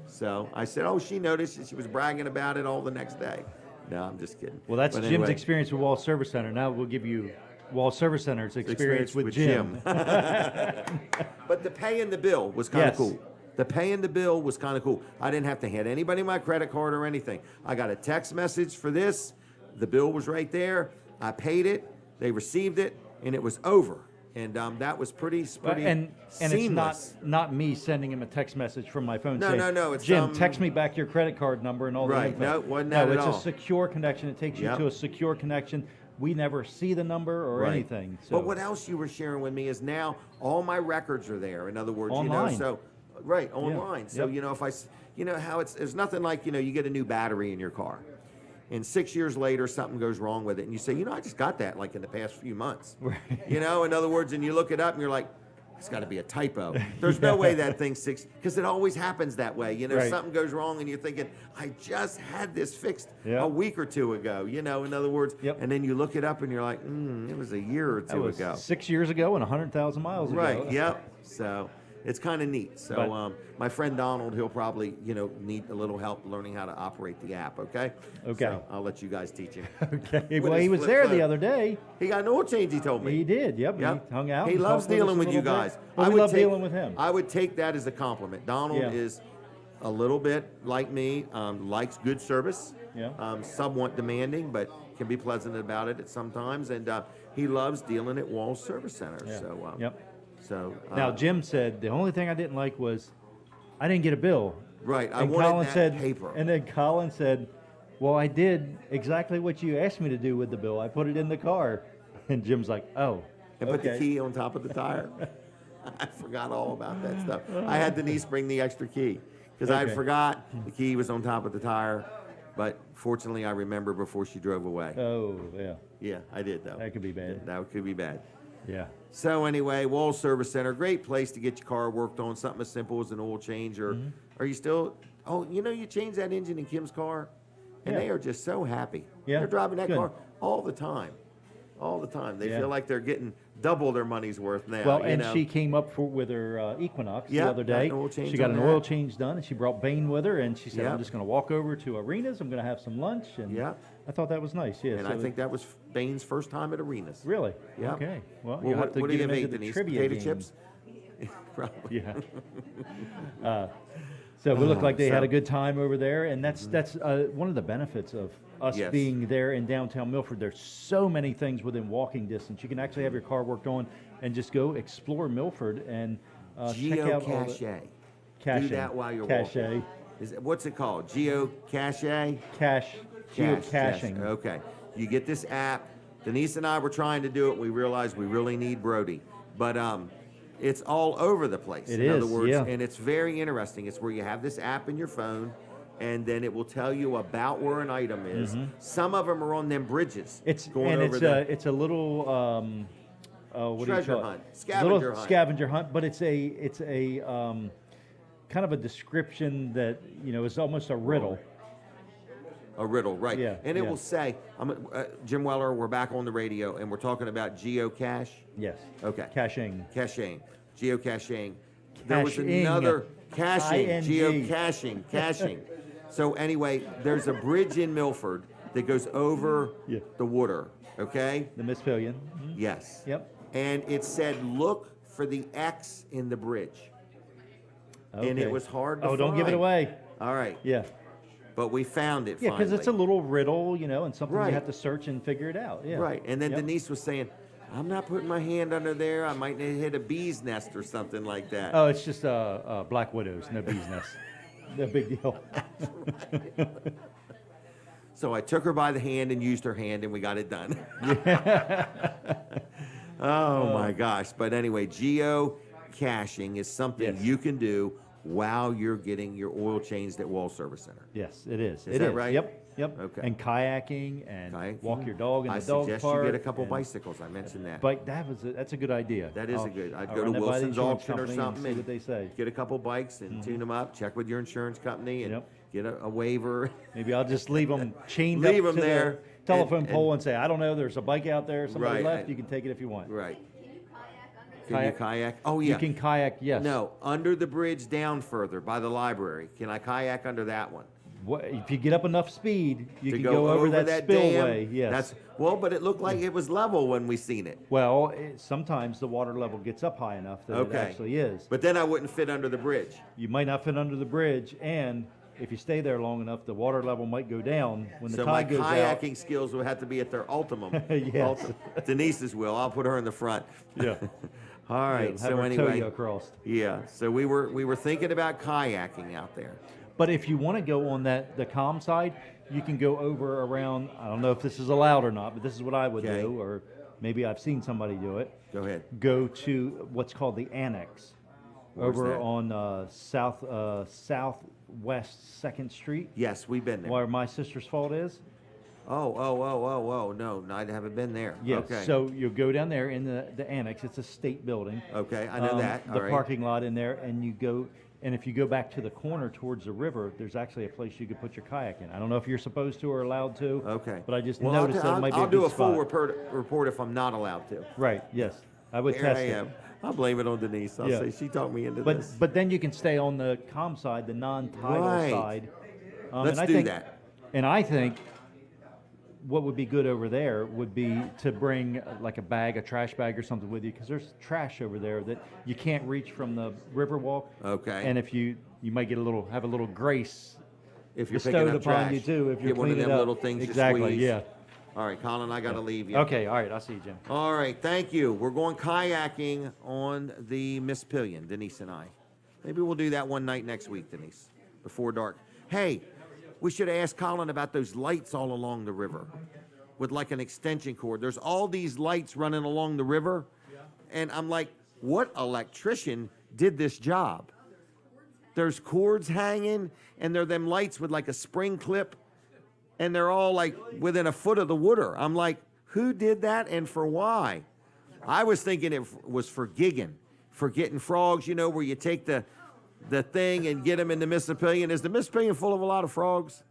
So I said, oh, she noticed, and she was bragging about it all the next day. No, I'm just kidding. Well, that's But Jim's anyway, experience with Wall Service Center. Now we'll give you Wall Service Center's experience with Jim. But the paying the bill was kind of Yes. cool. The paying the bill was kind of cool. I didn't have to hand anybody my credit card or anything. I got a text message for this. The bill was right there. I paid it. They received it, and it was over. And that was pretty And seamless. it's not me sending him a text message from my phone No, saying, no, it's Jim, text me back your credit card number and all Right, the info. no, wasn't that at it's all. a secure connection. It takes you Yep. to a secure connection. We never see the number or Right. anything. So. But what else you were sharing with me is now all my records are there. In other words, Online. you know, so right online. So Yep. you know, if you know how there's nothing like you get a new battery in your car, and 6 years later something goes wrong with it, and you say, I just got that like in the past few months. Right. In other words, and you look it up and you're like, it's got to be a typo. There's no way that thing's because it always happens that way. Right. Something goes wrong and you're thinking, I just had this fixed Yep. a week or two ago. In other words, Yep. and then you look it up and you're like, it was a year or That two was ago. 6 years ago and 100,000 miles ago. Right. Yep. So it's kind of neat. So But- my friend Donald, he'll probably need a little help learning how to operate the app. Okay. Okay. So I'll let you guys teach him. Okay. With Well, he his was flip there phone. the other day. He got an oil change. He told me. He did. Yep. Yep. He hung out. He and loves talked with us dealing a with you little bit. guys. Well, we love dealing with him. I would take that as a compliment. Donald Yeah. is a little bit like me, likes good service, Yeah. somewhat demanding, but can be pleasant about it at sometimes. And he loves dealing at Wall Service Center. Yeah. So Yep. So Now, Jim said the only thing I didn't like was I didn't get a bill. right, I And wanted Colin that said, paper. And then Colin said, well, I did exactly what you asked me to do with the bill. I put it in the car. And Jim's like, oh, And put the okay. key on top of the tire. I forgot all about that stuff. I had Denise bring the extra key because I Okay. forgot the key was on top of the tire. But fortunately, I remember before she drove away. Oh, yeah. Yeah, I did though. That could be bad. That could be bad. Yeah. So anyway, Wall Service Center, great place to get your car worked on. Something as simple as an oil change, or Mm-hmm. are you still? Oh, you changed that engine in Kim's car, and Yeah. they are just so happy. Yeah, They're driving that good. car all the time, all the time. They Yeah. feel like they're getting double their money's worth now. Well, you and know? she came up with her Equinox Yeah, the other got day. an oil change She got on an that. oil change done, and she brought Bane with her, and she said, Yeah. I'm just going to walk over to Arenas. I'm going to have some lunch. And Yeah. I thought that was nice, yeah. And so I think that was Bane's first time at Arenas. Really? Yeah. Okay. Well, Well, you have what to do get you him have into ate, the Denise? trivia Potato game. chips? Probably. Yeah. So it looked like they had So- a good time over there, and that's one of the benefits of us Yes. being there in downtown Milford. There's so many things within walking distance. You can actually have your car worked on and just go explore Milford and check out all the Geocache. Do caching. that while you're Cache. walking. What's it called? Geocache? Cache. Geocaching. Okay. You get this app. Denise and I were trying to do it. We realized we really need Brody. But it's all over the place. It in other is, words, yeah. and it's very interesting. It's where you have this app in your phone, and then it will tell you about where an item is. Some of them are on them bridges. Mm-hmm. It's going and over it's a little what treasure do you call hunt, it? scavenger Little hunt. scavenger hunt, but it's a kind of a description that is almost a riddle. A riddle, right? Yeah, And it yeah. will say, Jim Weller, we're back on the radio, and we're talking about geocache. Yes. Okay. Caching. Caching, geocaching. There was Caching. another caching, ING. geocaching, caching. So anyway, there's a bridge in Milford that goes over Yeah. the water. Okay. The Miss Pillion. Yes. Yep. And it said, look for the X in the bridge. And it Okay. was hard to don't give it find. away. All right. Yeah. But we found it. Yeah, because it's a finally. little riddle, and something Right. you have to search and figure it out. Yeah. Right. And then Yep. Denise was saying, I'm not putting my hand under there. I might hit a bee's nest or something like that. Oh, it's just black widows, no bees nest. No big deal. So I took her by the hand and used her hand, and we got it done. Oh my gosh. But anyway, geocaching is something Yes. you can do while you're getting your oil changed at Wall Service Center. Yes, it is. Is that right? Yep. Yep. Okay. And kayaking and Kayaking. walk your dog in I the dog suggest park. you get a couple and bicycles. I mentioned that. Bike. That's a good idea. That is a good. I'd I'll go to run that by the Wilson's insurance auction or company something and see what they say. get a couple bikes and tune them up. Check with your insurance company and Yep. get a waiver. Maybe I'll just leave them chained Leave up 'em to there the telephone and- pole and say, I don't know, there's a bike out there, somebody Right, left, and- you can take it if you want. Right. Can Kayak? you kayak? Oh yeah. You can kayak, yes. No, under the bridge down further by the library. Can I kayak under that one? If you get up enough speed, you To can go over that, spillway. dam? Yes. But it looked like it was level when we seen it. Well, sometimes the water level gets up high enough that Okay. it actually is. But then I wouldn't fit under the bridge. You might not fit under the bridge, and if you stay there long enough, the water level might go down when the So my tide goes kayaking skills would have to be at their ultimum. Yes. Denise's will. I'll put her in the front. Yeah. All out. right. Have So her tow anyway, you across. yeah. So we were thinking about kayaking out there. But if you want to go on the calm side, you can go over around. I don't know if this is allowed or not, but this is what I would Okay. do, or maybe I've seen somebody do it. Go ahead. Go to what's called the Annex, Where's over that? on southwest Second Street, Yes, we've been there. where my sister's fault is. Oh. No, I haven't been there. Yes. Okay. So you'll go down there in the Annex. It's a state building. Okay, I know that. The All right. parking lot in there, and you go. And if you go back to the corner towards the river, there's actually a place you could put your kayak in. I don't know if you're supposed to or allowed to. Okay. But I just Well, noticed that it might be I'll a do good a full spot. report if I'm not allowed to. Right. Yes. I would Here test I it. am. I'll blame it on Denise. I'll Yeah. say she talked me into But this. but then you can stay on the calm side, the non-tidal Right. side. Let's and I do think, that. And I think what would be good over there would be to bring like a trash bag or something with you, because there's trash over there that you can't reach from the river walk. Okay. And if you might have a little grace If you're bestowed picking up upon trash, you too if you're get one of cleaning them up. little things exactly. to squeeze. Yeah. All right, Colin, I got to leave you. Okay, all right, I'll see you, Jim. All right, thank you. We're going kayaking on the Mississippian, Denise and I. Maybe we'll do that one night next week, Denise, before dark. Hey, we should have asked Colin about those lights all along the river with like an extension cord. There's all these lights running along the river, and I'm like, what electrician did this job? There's cords hanging, and they're them lights with like a spring clip, and they're all like within a foot of the water. I'm like, who did that and for why? I was thinking it was for gigging, for getting frogs, you know, where you take the thing and get them in the Mississippian. Is the Mississippian full of a lot of frogs?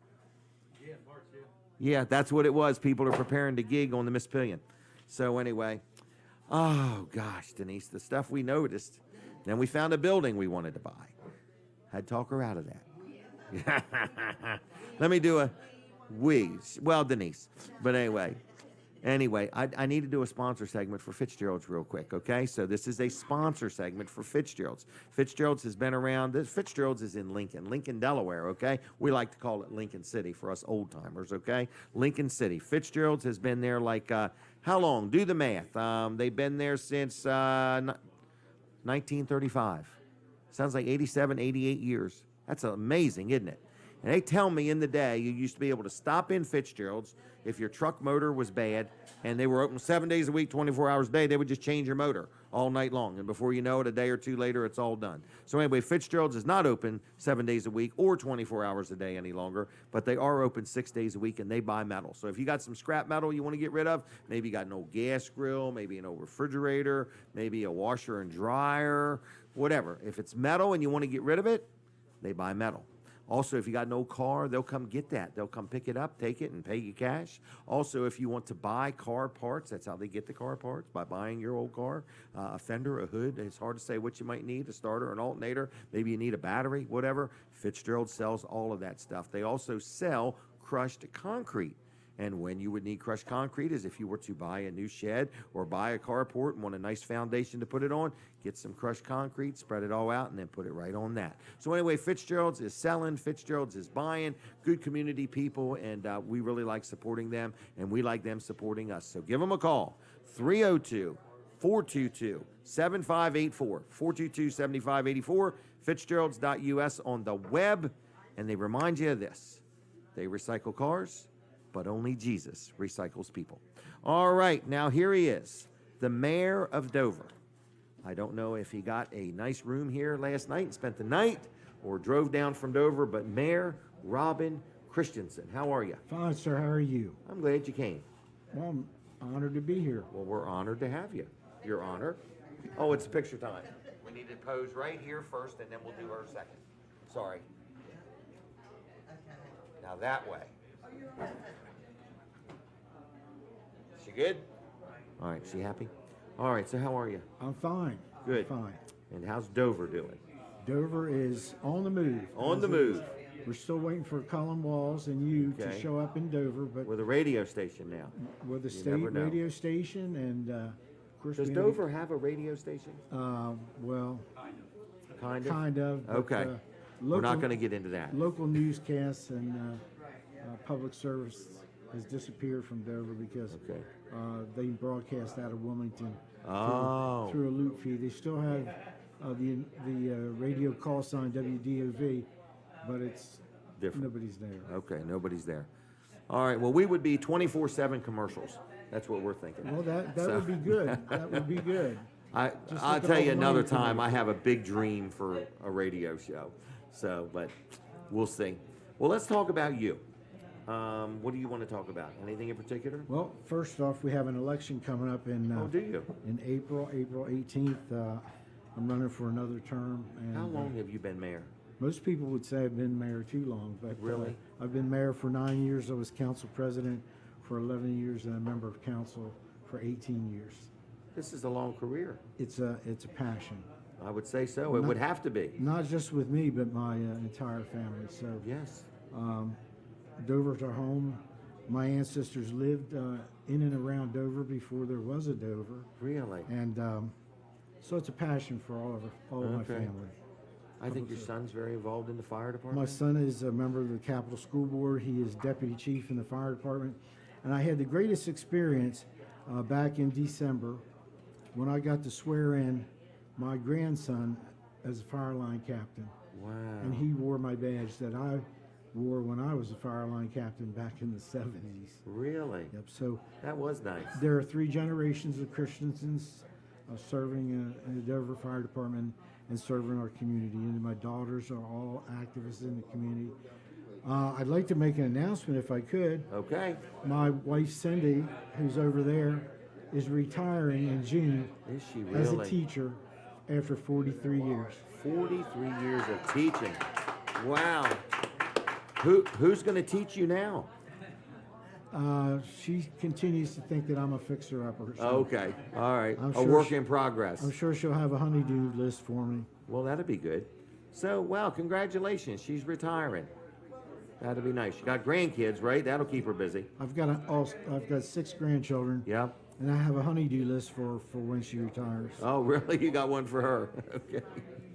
Yeah, that's what it was. People are preparing to gig on the Mississippian. So anyway, oh gosh, Denise, the stuff we noticed. Then we found a building we wanted to buy. I'd talk her out of that. Let me do a well, Denise. But anyway, I need to do a sponsor segment for Fitzgerald's real quick, okay? So this is a sponsor segment for Fitzgerald's. Fitzgerald's has been around. Fitzgerald's is in Lincoln, Delaware, okay? We like to call it Lincoln City for us old timers, okay? Lincoln City. Fitzgerald's has been there like, how long? Do the math. They've been there since 1935. Sounds like 87, 88 years. That's amazing, isn't it? And they tell me in the day you used to be able to stop in Fitzgerald's if your truck motor was bad, and they were open 7 days a week, 24 hours a day. They would just change your motor all night long, and before you know it, a day or two later, it's all done. So anyway, Fitzgerald's is not open 7 days a week or 24 hours a day any longer, but they are open 6 days a week, and they buy metal. So if you got some scrap metal you want to get rid of, maybe you got an old gas grill, maybe an old refrigerator, maybe a washer and dryer, whatever. If it's metal and you want to get rid of it, they buy metal. Also, if you got an old car, they'll come get that. They'll come pick it up, take it, and pay you cash. Also, if you want to buy car parts, that's how they get the car parts, by buying your old car. A fender, a hood. It's hard to say what you might need, a starter, an alternator. Maybe you need a battery, whatever. Fitzgerald sells all of that stuff. They also sell crushed concrete. And when you would need crushed concrete is if you were to buy a new shed or buy a carport and want a nice foundation to put it on, get some crushed concrete, spread it all out, and then put it right on that. So anyway, Fitzgerald's is selling, Fitzgerald's is buying, good community people, and we really like supporting them, and we like them supporting us. So give them a call, 302-422-7584, 422-7584, fitzgeralds.us on the web, and they remind you of this. They recycle cars, but only Jesus recycles people. All right, now here he is, the mayor of Dover. I don't know if he got a nice room here last night and spent the night or drove down from Dover, but Mayor Robin Christiansen, how are you? Fine, sir. How are you? I'm glad you came. Well, I'm honored to be here. Well, we're honored to have you. Your honor. Oh, it's picture time. We need to pose right here first, and then we'll do her second. Sorry. Now that way. She good? All right, she happy? All right, so how are you? I'm fine. Good. Fine. And how's Dover doing? Dover is on the move. On the move. We're still waiting for Colin Walls and you Okay. to show up in Dover, but With a radio station now. with a You state never know. radio station and, of course, Does we Dover have a radio station? well, Kind of? kind of. but, Okay. We're not going to get into that. Local newscasts and public service has disappeared from Dover because Okay. they broadcast out of Wilmington Oh. through a loop fee. They still have the radio call sign WDOV, but it's Different. nobody's there. Okay, nobody's there. All right, well, we would be 24/7 commercials. That's what we're thinking. Well, that So- would be good. That would be good. I'll look tell at you all the another money time, I coming. have a big dream for a radio show. So, but we'll see. Well, let's talk about you. What do you want to talk about? Anything in particular? Well, first off, we have an election coming up in Oh, do you? in April 18th. I'm running for another term. And, How long have you been mayor? most people would say I've been mayor too long, but Really? I've been mayor for 9 years. I was council president for 11 years and a member of council for 18 years. This is a long career. It's a passion, I would say so. It Not- would have to be. not just with me, but my entire family. So Yes. Dover's our home. My ancestors lived in and around Dover before there was a Dover, Really? and so it's a passion for all of my Okay. family. I think your son's very involved in the fire department. My son is a member of the Capitol School Board. He is deputy chief in the fire department, And I had the greatest experience back in December when I got to swear in my grandson as a fire line captain. Wow. And he wore my badge that I wore when I was a fire line captain back in the 70s. Really? Yep. So That was nice. there are 3 generations of Christiansens serving in the Dover Fire Department and serving our community. And my daughters are all activists in the community. I'd like to make an announcement if I could. Okay. My wife Cindy, who's over there, is retiring in June Is she as a really? teacher after 43 years. 43 years of teaching. Wow. Who's going to teach you now? She continues to think that I'm a fixer-upper. So Okay. All right. I'm A sure work she- in progress. I'm sure she'll have a honey-do list for me. Well, that'd be good. So, wow, congratulations. She's retiring. That'd be nice. She got grandkids, right? That'll keep her busy. I've got 6 grandchildren, Yeah. and I have a honey-do list for when she retires. Oh, really? You got one for her? Okay.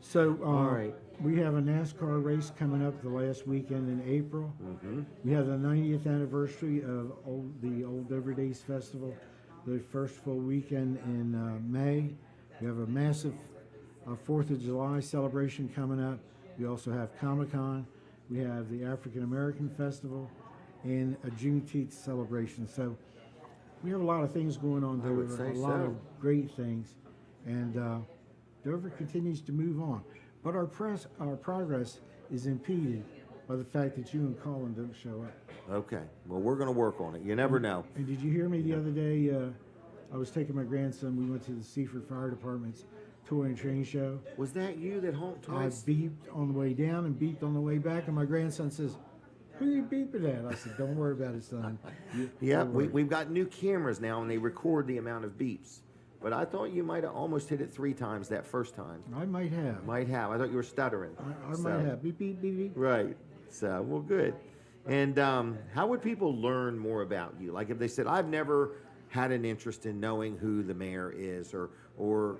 So, All right. we have a NASCAR race coming up the last weekend in April. We have the 90th anniversary of the Old Dover Days Festival, the first full weekend in May. We have a massive 4th of July celebration coming up. We also have Comic-Con. We have the African American Festival and a Juneteenth celebration. So we have a lot of things going on I would Dover, say a lot so. of great things. And Dover continues to move on. But our progress is impeded by the fact that you and Colin don't show up. Okay. Well, we're going to work on it. You never know. And did you hear me the other day? I was taking my grandson. We went to the Seaford Fire Department's toy and train show. Was that you that honked I twice? beeped on the way down and beeped on the way back, and my grandson says, "Who you beeping at?" I said, "Don't worry about it, son." Yeah, Don't worry." we've got new cameras now, and they record the amount of beeps. But I thought you might have almost hit it 3 times that first time. I might have. Might have. I thought you were stuttering. I So- might have. Beep, beep, beep, beep. Right. So, well, good. And how would people learn more about you? Like if they said, I've never had an interest in knowing who the mayor is or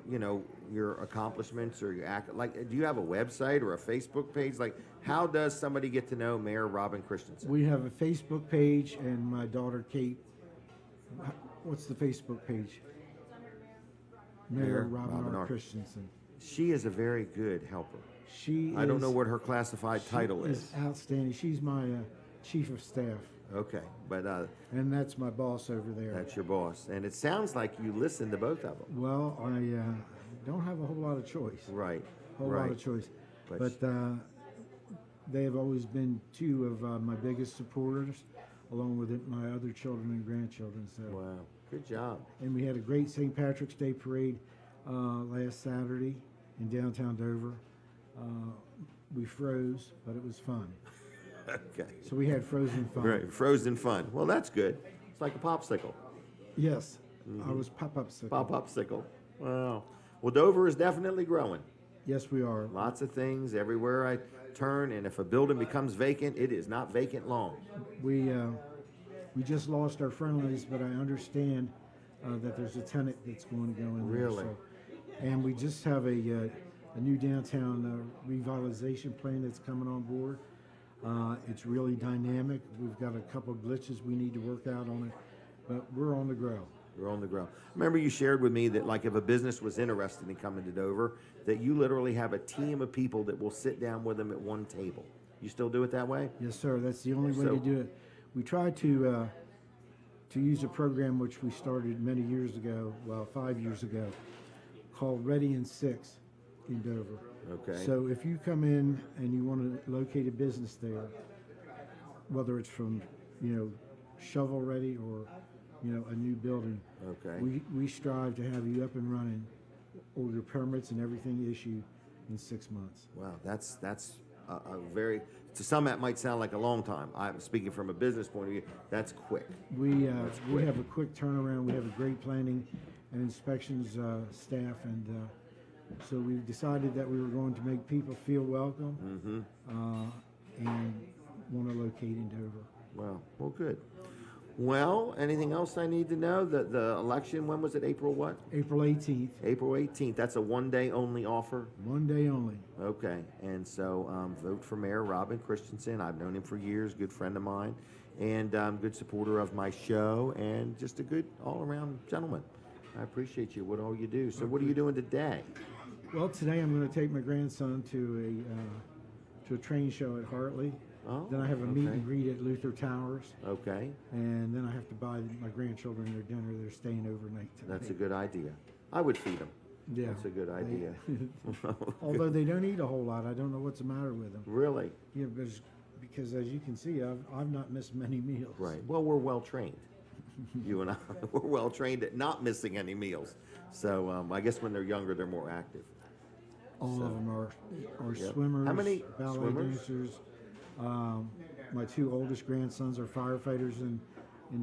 you know, your accomplishments or your act, like, do you have a website or a Facebook page? Like, how does somebody get to know Mayor Robin Christiansen? We have a Facebook page, and my daughter Kate. What's the Facebook page? Mayor Robin R. Christiansen. She is a very good helper. I don't know what her classified title She is. outstanding. She's my chief of staff, Okay, but and that's my boss over there. that's your boss. And it sounds like you listen to both of them. Well, I don't have a whole lot of choice. Right, Whole right. lot of choice. But- But they have always been 2 of my biggest supporters, along with my other children and grandchildren. So, Wow, good job. and we had a great St. Patrick's Day parade last Saturday in downtown Dover. We froze, but it was fun. Okay. So we had frozen fun. Right, frozen fun. Well, that's good. It's like a popsicle. Yes, I was pop-up sick. Popsicle. Wow. Well, Dover is definitely growing. Yes, we are. Lots of things everywhere I turn, and if a building becomes vacant, it is not vacant long. We just lost our friendlies, but I understand that there's a tenant that's going to go in there. Really? So. And we just have a new downtown revitalization plan that's coming on board. It's really dynamic. We've got a couple of glitches we need to work out on it, but we're on the grow. We're on the ground. Remember you shared with me that like if a business was interested in coming to Dover, that you literally have a team of people that will sit down with them at one table. You still do it that way? Yes, sir. That's the only way So- to do it. We tried to use a program which we started many years ago, well, 5 years ago, called Ready in 6 in Dover. Okay. So if you come in and you want to locate a business there, whether it's from, shovel ready or, a new building, Okay. we strive to have you up and running, or your permits and everything issued in 6 months. Wow, that's a very, to some that might sound like a long time. I'm speaking from a business point of view, that's quick. We have a quick turnaround. We have a great planning and inspections staff, and so we decided that we were going to make people feel welcome and want to locate in Dover. Wow, well, good. Well, anything else I need to know? The election, when was it? April what? April 18th, April 18th. That's a one-day only offer? one day only. Okay, and so vote for Mayor Robin Christiansen. I've known him for years, good friend of mine. and good supporter of my show, and just a good all-around gentleman. I appreciate you, what all you do. So what are you doing today? Well, today I'm going to take my grandson to a train show at Hartley. Oh, Then I have a meet okay. and greet at Luther Towers. Okay, And then I have to buy my grandchildren their dinner. They're staying overnight tonight. that's a good idea. I would feed them. Yeah. That's a good idea. Although they don't eat a whole lot. I don't know what's the matter with them. Really? Yeah, because as you can see, I've not missed many meals. Right. Well, we're well trained. You and I, we're well trained at not missing any meals. So I guess when they're younger, they're more active. All So, of them are yep. swimmers, How many ballet swimmers? dancers. My two oldest grandsons are firefighters in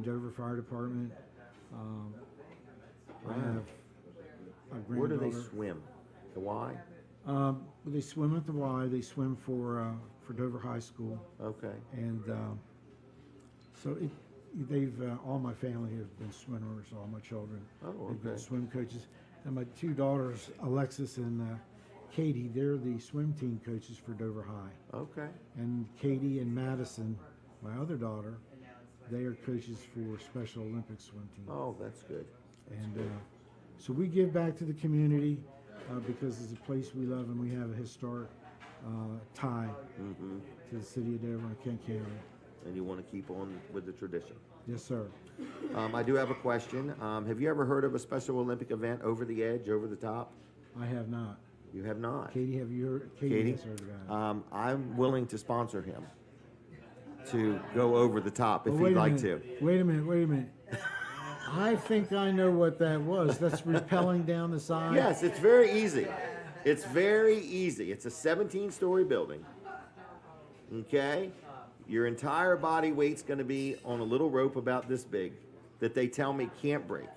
Dover Fire Department. I have a Where do granddaughter. they swim? The Y? They swim at the Y. They swim for Dover High School, Okay. and so they've all my family have been swimmers. All my children Oh, have been okay. swim coaches, and my two daughters, Alexis and Katie, they're the swim team coaches for Dover High. Okay. And Katie and Madison, my other daughter, they are coaches for Special Olympics swim team. Oh, that's good. And so we give back to the community because it's a place we love, and we have a historic tie to the city of Dover and Kent County. And you want to keep on with the tradition. Yes, sir. I do have a question. Have you ever heard of a Special Olympic event, Over the Edge, Over the Top? I have not. You have not. Katie, have you heard? Katie? Has heard about it. I'm willing to sponsor him to go over the top if Oh, wait he'd a like minute. to. Wait a minute. I think I know what that was. That's rappelling down the side. Yes, it's very easy. It's very easy. It's a 17-story building. Okay? Your entire body weight's going to be on a little rope about this big that they tell me can't break.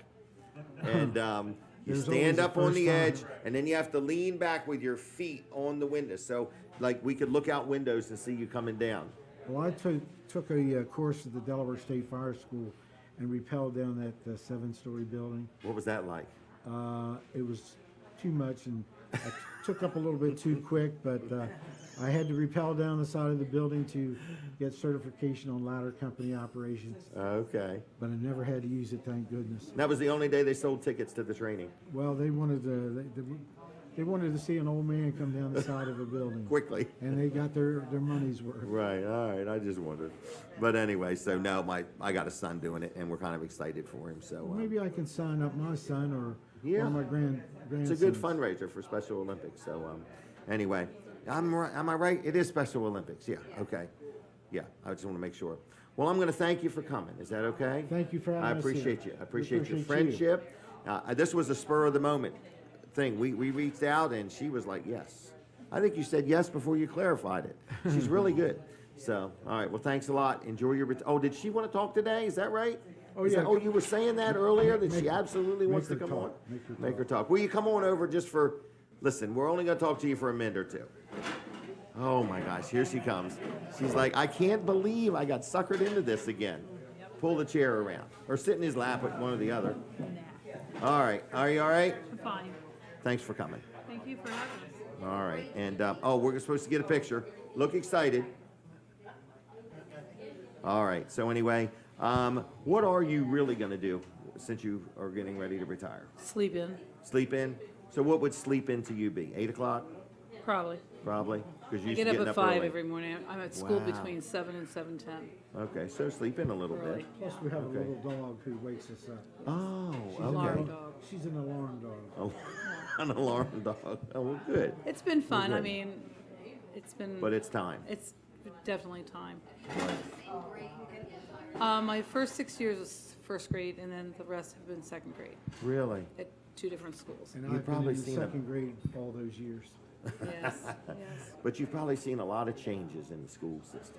And you There's stand always a up on first the time. edge, and then you have to lean back with your feet on the window. So, like, we could look out windows and see you coming down. Well, I took a course at the Delaware State Fire School and rappelled down that 7-story building. What was that like? It was too much, and I took up a little bit too quick, but I had to rappel down the side of the building to get certification on ladder company operations. Okay. But I never had to use it, thank goodness. That was the only day they sold tickets to the training. Well, they wanted to see an old man come down the side of a building. Quickly. And they got their money's worth. Right, all right, I just wondered. But anyway, so no, I got a son doing it, and we're kind of excited for him, so. Well, maybe I can sign up my son or Yeah. one of my grandsons. It's a good fundraiser for Special Olympics, so, anyway. Am I right? It is Special Olympics, yeah, okay. Yeah, I just want to make sure. Well, I'm going to thank you for coming, is that okay? Thank you for having I us here. appreciate you, I appreciate your you. friendship. This was a spur of the moment thing. We reached out, and she was like, yes. I think you said yes before you clarified it. She's really good. So, all right, well, thanks a lot. Enjoy your, did she want to talk today? Is that right? Oh, Is yeah. that- you were saying that earlier, that she absolutely make wants to her come talk. on? Make her talk. Will you come on over just for, listen, we're only going to talk to you for a minute or two. Oh my gosh, here she comes. She's like, I can't believe I got suckered into this again. Pull the chair around, or sit in his lap with one or the other. All right, are you all right? I'm fine. Thanks for coming. Thank you for having us. All right, and we're supposed to get a picture. Look excited. All right, so anyway, what are you really going to do since you are getting ready to retire? Sleep in, Sleep in? So what would sleep in to you be? 8 o'clock? probably. Probably? Because I you get used to up getting at 5 early. every morning. I'm at school Wow. between 7 and 7:10. Okay, so sleep in a little Early. bit. Plus, we have Okay. a little dog who wakes us up. Oh, She's Alarm okay. dog. She's an alarm dog. Oh, an alarm dog. Oh, well, good. It's been fun. I good. mean, it's been. But it's time. It's definitely time. My first 6 years was first grade, and then the rest have been second grade Really? at 2 different schools. And You've I've been probably in the seen 'em. second grade all those years. Yes, yes. But you've probably seen a lot of changes in the school system.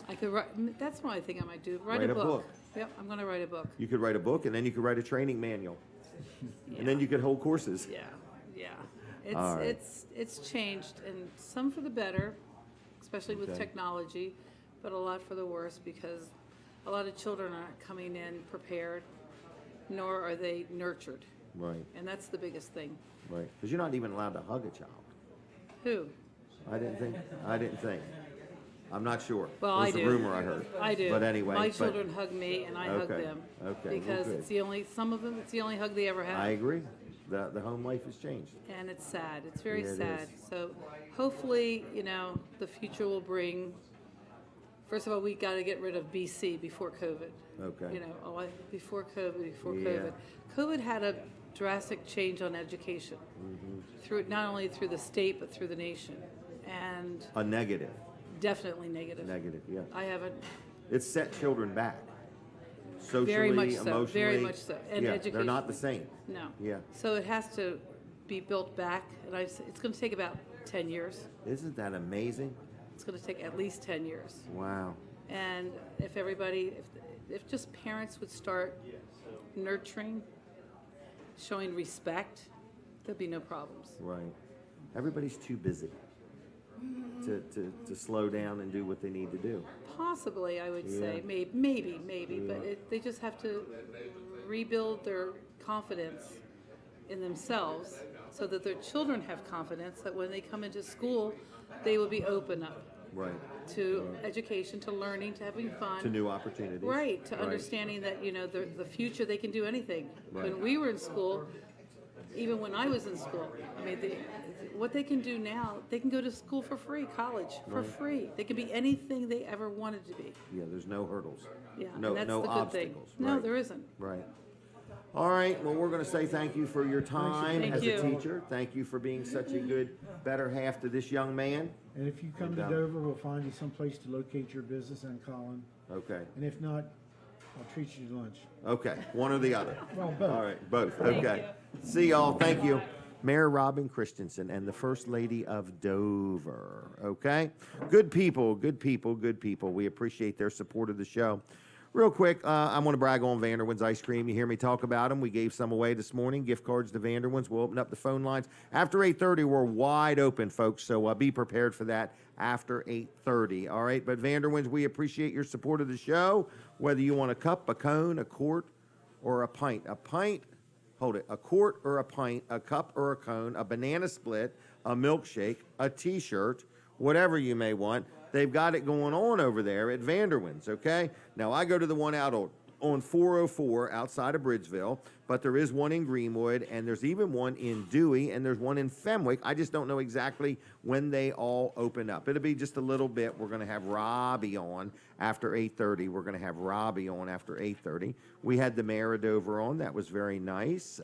I could write. That's what I think I might do. Write Write a a book. book. Yep, I'm going to write a book. You could write a book, and then you could write a training manual, and then you could hold courses. Yeah, yeah. It's All right. it's changed, and some for the better, especially with Okay. technology, but a lot for the worse because a lot of children aren't coming in prepared, nor are they nurtured, Right, and that's the biggest thing. right. Because you're not even allowed to hug a child. Who? I didn't think. I'm not sure. Well, it I was do. a rumor I heard. I do. But anyway. My children hug me and I hug Okay. them. Okay, well, Because good. it's the only, some of them, it's the only hug they ever had. I agree. The home life has changed. And it's sad. It's very Yeah, it sad. is. So hopefully, the future will bring, first of all, we got to get rid of BC before COVID. Okay. Before COVID. Yeah. COVID. COVID had a drastic change on education, through not only through the state, but through the nation. And A negative. definitely negative. Negative, yeah. I haven't, It's set children back. Socially, very much so, emotionally. very much so. And yeah, education. they're not the same. No. Yeah. So it has to be built back, and it's going to take about 10 years. Isn't that amazing? It's going to take at least 10 years. Wow. And if everybody, if just parents would start nurturing, showing respect, there'd be no problems. Right. Everybody's too busy to slow down and do what they need to do. Possibly, I would say, Yeah. maybe, but they just have to rebuild their confidence in themselves so that their children have confidence that when they come into school, they will be open up Right. to education, to learning, to having fun. To new opportunities. Right, to Right. understanding that, the future, they can do anything. Right. When we were in school, even when I was in school, what they can do now, they can go to school for free, college for Right. free. They can be anything they ever wanted to be. Yeah, there's no hurdles. Yeah, No, and that's no the good obstacles. thing. No, Right. there isn't. Right. All right. Well, we're going to say thank you for your time Thank as you. a teacher. Thank you for being such a good, better half to this young man. And if you come to Dover, we'll find you someplace to locate your business on Colin. Okay. And if not, I'll treat you to lunch. Okay. One or the other. Well, both. All right. Both. Okay. See y'all. Thank you. Mayor Robin Christiansen and the First Lady of Dover. Okay? Good people, good people, good people. We appreciate their support of the show. Real quick, I want to brag on Vanderwin's Ice Cream. You hear me talk about them. We gave some away this morning, gift cards to Vanderwin's. We'll open up the phone lines. After 8:30, we're wide open, folks, so be prepared for that after 8:30. All right? But Vanderwin's, we appreciate your support of the show, whether you want a cup, a cone, a quart, or a pint. A pint, hold it, a quart or a pint, a cup or a cone, a banana split, a milkshake, a T-shirt, whatever you may want. They've got it going on over there at Vanderwin's, okay? Now, I go to the one out on 404 outside of Bridgeville, but there is one in Greenwood, and there's even one in Dewey, and there's one in Fenwick. I just don't know exactly when they all open up. It'll be just a little bit. We're going to have Robbie on after 8:30. We're going to have Robbie on after 8:30. We had the mayor of Dover on. That was very nice.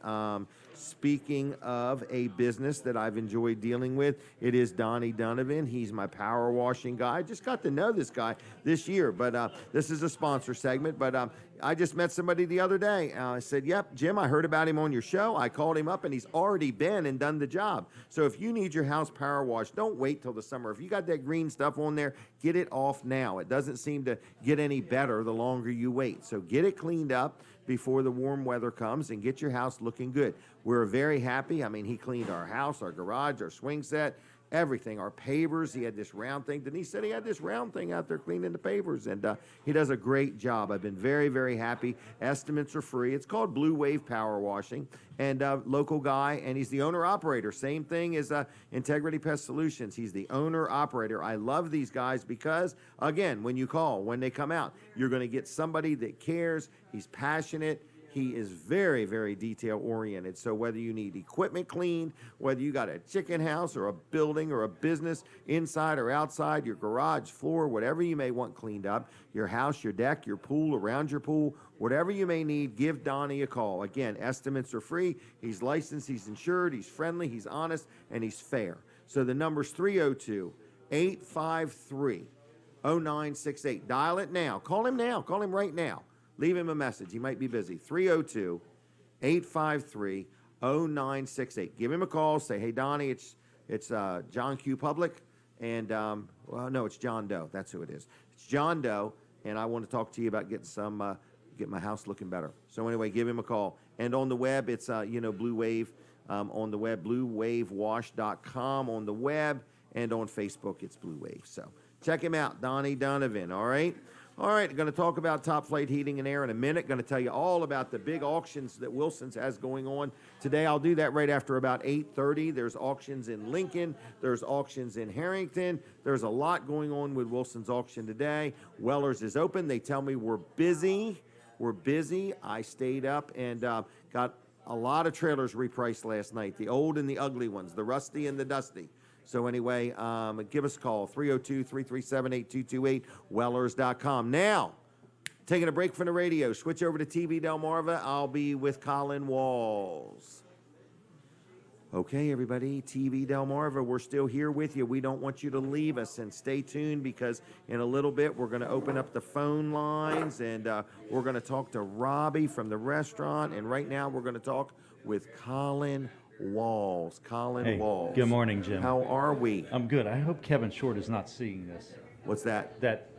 Speaking of a business that I've enjoyed dealing with, it is Donnie Donovan. He's my power washing guy. I just got to know this guy this year, but this is a sponsor segment. But I just met somebody the other day. I said, yep, Jim, I heard about him on your show. I called him up, and he's already been and done the job. So if you need your house power washed, don't wait till the summer. If you got that green stuff on there, get it off now. It doesn't seem to get any better the longer you wait. So get it cleaned up before the warm weather comes and get your house looking good. We're very happy. I mean, he cleaned our house, our garage, our swing set, everything, our pavers. He had this round thing. Denise said he had this round thing out there cleaning the pavers, and he does a great job. I've been very, very happy. Estimates are free. It's called Blue Wave Power Washing, and local guy, and he's the owner-operator. Same thing as Integrity Pest Solutions. He's the owner-operator. I love these guys because, again, when you call, when they come out, you're going to get somebody that cares. He's passionate. He is very, very detail-oriented. So whether you need equipment cleaned, whether you got a chicken house or a building or a business inside or outside, your garage floor, whatever you may want cleaned up, your house, your deck, your pool, around your pool, whatever you may need, give Donnie a call. Again, estimates are free. He's licensed, he's insured, he's friendly, he's honest, and he's fair. So the number's 302-853-0968. Dial it now. Call him now. Call him right now. Leave him a message. He might be busy. 302-853-0968. Give him a call. Say, hey, Donnie, it's John Q. Public. And, well, no, it's John Doe. That's who it is. It's John Doe, and I want to talk to you about getting get my house looking better. So anyway, give him a call. And on the web, it's, Blue Wave. On the web, bluewavewash.com on the web. And on Facebook, it's Blue Wave. So check him out, Donnie Donovan, all right? All right, going to talk about Top Flight Heating and Air in a minute. Going to tell you all about the big auctions that Wilson's has going on today. I'll do that right after about 8:30. There's auctions in Lincoln. There's auctions in Harrington. There's a lot going on with Wilson's auction today. Weller's is open. They tell me we're busy. We're busy. I stayed up and got a lot of trailers repriced last night. The old and the ugly ones, the rusty and the dusty. So anyway, give us a call, 302-337-8228, wellers.com. Now, taking a break from the radio, switch over to TV Delmarva. I'll be with Colin Walls. Okay, everybody, TV Delmarva, we're still here with you. We don't want you to leave us, and stay tuned because in a little bit we're going to open up the phone lines, and we're going to talk to Robbie from the restaurant, and right now we're going to talk with Colin Walls. Colin Walls. Good morning, Jim. How are we? I'm good. I hope Kevin Short is not seeing this. What's that? That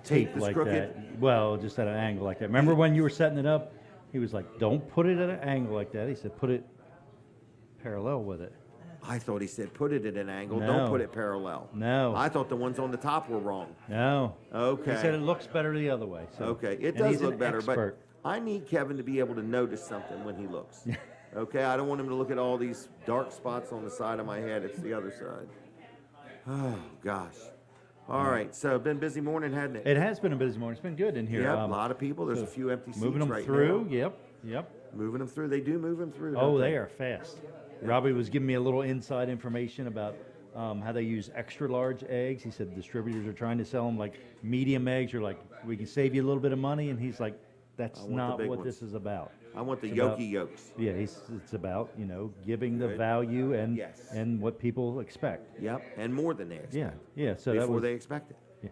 Tape tape that's like crooked? that. Well, just at an angle like that. Remember when you were setting it up? He was like, "Don't put it at an angle like that." He said, "Put it parallel with it." I thought he said put it at an angle. No. Don't put it parallel. No. I thought the ones on the top were wrong. No. Okay. He said it looks better the other way. So. Okay, it And does he's look an better, expert. but I need Kevin to be able to notice something when he looks. Okay, I don't want him to look at all these dark spots on the side of my head. It's the other side. Oh, gosh. All right, so been a busy morning, hadn't it? It has been a busy morning. It's been good in here. Yeah, a lot of people. There's so a few empty seats moving them right through. now. Yep. Moving them through. They do move them through. Oh, don't they are fast. Robbie was giving me a little inside information about how they use extra large eggs. He said distributors are trying to sell them like medium eggs, or like we can save you a little bit of money. And he's like, that's I want the not big what ones. this is about. I want the It's about- yolky yolks. Yeah, it's about giving the Good. value and Yes. and what people expect. Yep, and more than they expect. Yeah. So that before was they expect it. Yeah.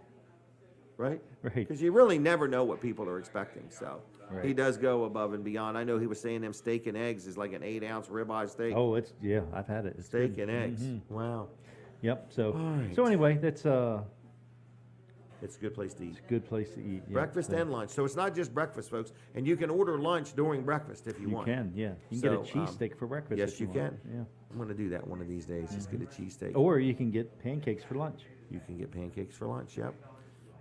Right? Right. Because you really never know what people are expecting. So Right. he does go above and beyond. I know he was saying them steak and eggs is like an 8-ounce ribeye steak. Oh, I've had it. It's steak good. and eggs. Mhm. Wow. Yep. So right. so anyway, that's It's a good place to eat. a good place to eat. Yeah, Breakfast so and lunch. So it's not just breakfast, folks. And you can order lunch during breakfast if you You want. can, yeah. You can So, get a cheesesteak for breakfast. Yes, if you want. can. Yeah. I'm going to do that one of these days. Just get a cheesesteak. Or you can get pancakes for lunch. You can get pancakes for lunch, yep.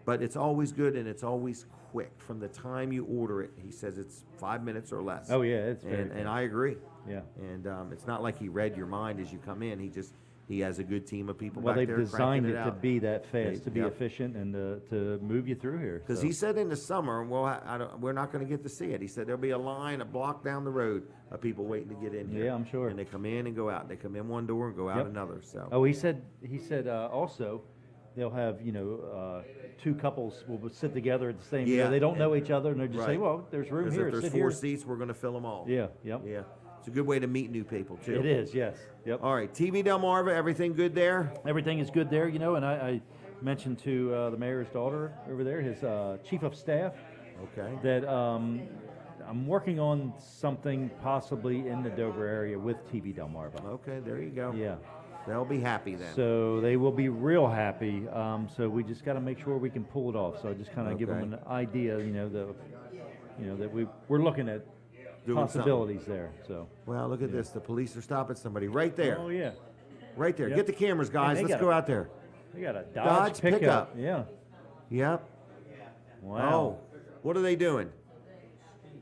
But it's always good and it's always quick. From the time you order it, he says it's 5 minutes or less. Oh, yeah, it's very And fast. I agree. Yeah. And it's not like he read your mind as you come in. He has a good team of people Well, back they've there designed cranking it to out. be that fast, to be Yep. efficient, and to move you through here. Because so. he said in the summer, well, we're not going to get to see it. He said there'll be a line a block down the road of people waiting to get in here. Yeah, I'm sure. And they come in and go out. They come in one door and go out Yep. another. So. Oh, he said also they'll have two couples will sit together at the same. Yeah. They don't know each other, and they just say, Right. "Well, there's room 'Cause here. if there's sit 4 here." seats, we're going to fill them all. Yeah. Yep. Yeah. It's a good way to meet new people too. It is. Yes. Yep. All right, TV Delmarva, everything good there? Everything is good there, and I mentioned to the mayor's daughter over there, his chief of staff, Okay. that I'm working on something possibly in the Dover area with TV Delmarva. Okay, there you go. Yeah. They'll be happy then. So they will be real happy. So we just got to make sure we can pull it off. So I just kind of give Okay. them an idea, that we're looking at Doing possibilities there. So. Well, look at this. The police are stopping somebody right there. Oh yeah. Right there. Yep. Get the cameras, guys. they Let's got go a- out there. They got a Dodge Dodge, pickup. Yeah. Yep. Wow. Oh, what are they doing?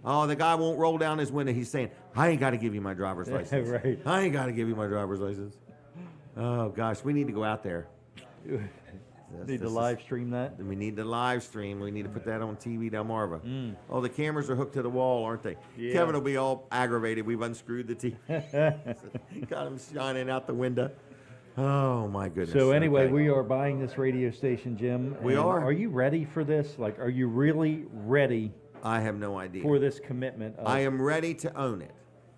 Oh, the guy won't roll down his window. He's saying, I ain't got to give you my driver's license. Right. I ain't got to give you my driver's license. Oh, gosh. We need to go out there. Need to This is- live stream that. We need to live stream. We need to put that on TV Delmarva. Mm. Oh, the cameras are hooked to the wall, aren't they? Yeah. Kevin will be all aggravated. We've unscrewed the TV. Got him shining out the window. Oh, my goodness. So anyway, Okay. we are buying this radio station, Jim. We and are. Are you ready for this? Like, are you really ready I have no idea. for this commitment? I am ready to own it.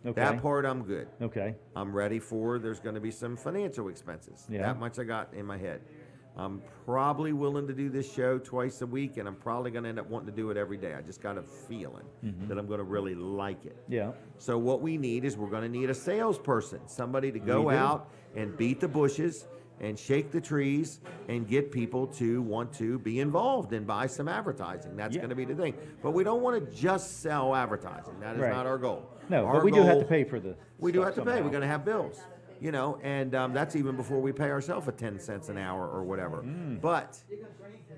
Okay. That part I'm good. Okay. I'm ready for there's going to be some financial expenses. Yeah. That much I got in my head. I'm probably willing to do this show twice a week, and I'm probably going to end up wanting to do it every day. I just got a feeling that I'm going to really like it. Yeah. So what we need is we're going to need a salesperson, somebody to go We do. out and beat the bushes and shake the trees and get people to want to be involved and buy some advertising. That's Yeah. going to be the thing. But we don't want to just sell advertising. That is Right. not our goal. No, Our but we do have goal- to pay for the. We do stuff have to pay. somehow. We're going to have bills. you know, and that's even before we pay ourselves a 10 cents an hour or whatever. But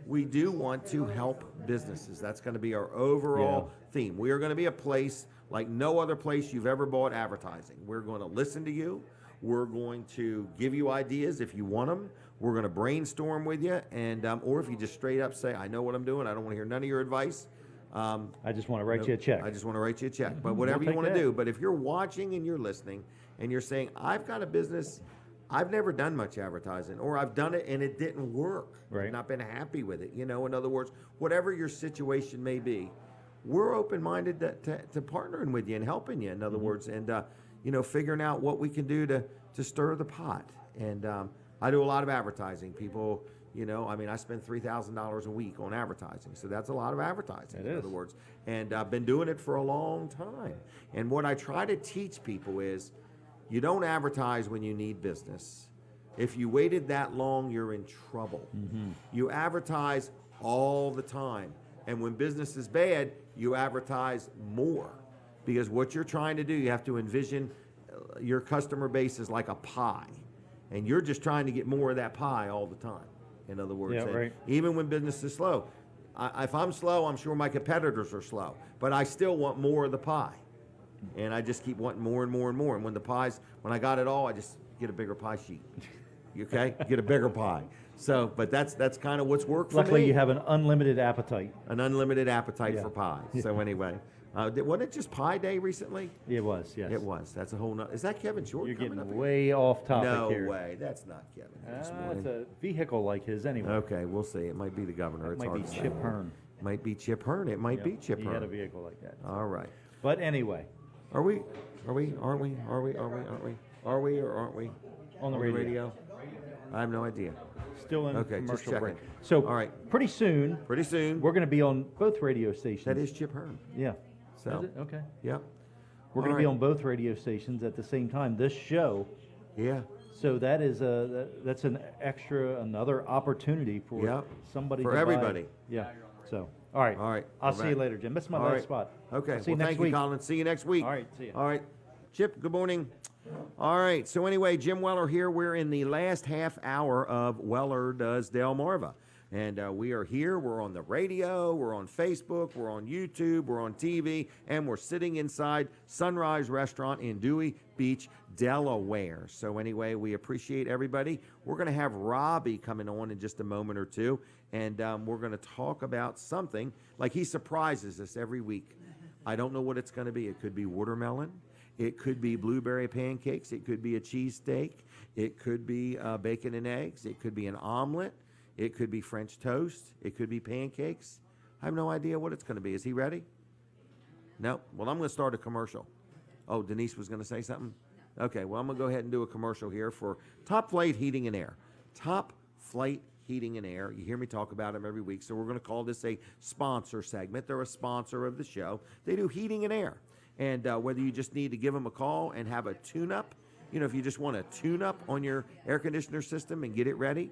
we do want to help businesses. That's going to be our overall theme. We are going to be a place like no other place you've ever bought advertising. We're going to listen to you. We're going to give you ideas if you want them. We're going to brainstorm with you, and or if you just straight up say, I know what I'm doing, I don't want to hear none of your advice. I just want to write you a check. I just want to write you a check. But whatever you want to do. But if you're watching and you're listening and you're saying, I've got a business, I've never done much advertising, or I've done it and it didn't work. Right. I've not been happy with it. You know, in other words, whatever your situation may be, we're open-minded to partnering with you and helping you, in other words, and, you know, figuring out what we can do to stir the pot. And I do a lot of advertising. People, you know, I mean, I spend $3,000 a week on advertising, so that's a lot of advertising, in other words. And I've been doing it for a long time. And what I try to teach people is, you don't advertise when you need business. If you waited that long, you're in trouble. You advertise all the time. And when business is bad, you advertise more. Because what you're trying to do, you have to envision your customer base is like a pie. And you're just trying to get more of that pie all the time. In other words, even when business is slow. If I'm slow, I'm sure my competitors are slow. But I still want more of the pie. And I just keep wanting more and more and more. And when I got it all, I just get a bigger pie sheet. Okay? Get a bigger pie. So, but that's kind of what's worked for me. Luckily, you have an unlimited appetite. An unlimited appetite for pie. So anyway, wasn't it just Pie Day recently? It was, yes. It was. That's a whole nother. Is that Kevin Short? You're coming getting up way off topic here. No way. That's not Kevin. This morning. It's a vehicle like his anyway. Okay, we'll see. It might be the governor. It might be Chip Hearn. Might be Chip Hearn. It might be Chip Hearn. He had a vehicle like that. All right. But anyway. Aren't we? Or aren't we? On the radio. I have no idea. Still in just commercial checking. break. So, all right. Pretty soon, we're going to be on both radio stations. That is Chip Hearn. Yeah. So, is it? Okay. Yep. We're going to be on both radio stations at the same time. This show. Yeah. So that is that's another opportunity for somebody for to everybody. Buy. Yeah. So all right. All right. I'll see you later, Jim. This is my last spot. Okay. See you next thank week. you, Colin. See you next week. All right. See you. All right. Chip, good morning. All right. So anyway, Jim Weller here. We're in the last half hour of Weller Does Delmarva. And we are here. We're on the radio. We're on Facebook. We're on YouTube. We're on TV. And we're sitting inside Sunrise Restaurant in Dewey Beach, Delaware. So anyway, we appreciate everybody. We're going to have Robbie coming on in just a moment or two. And we're going to talk about something like he surprises us every week. I don't know what it's going to be. It could be watermelon. It could be blueberry pancakes. It could be a cheesesteak. It could be bacon and eggs. It could be an omelet. It could be French toast. It could be pancakes. I have no idea what it's going to be. Is he ready? No? Well, I'm going to start a commercial. Oh, Denise was going to say something? Okay, well, I'm going to go ahead and do a commercial here for Top Flight Heating and Air. Top Flight Heating and Air. You hear me talk about them every week, so we're going to call this a sponsor segment. They're a sponsor of the show. They do heating and air. And whether you just need to give them a call and have a tune-up, you know, if you just want a tune-up on your air conditioner system and get it ready,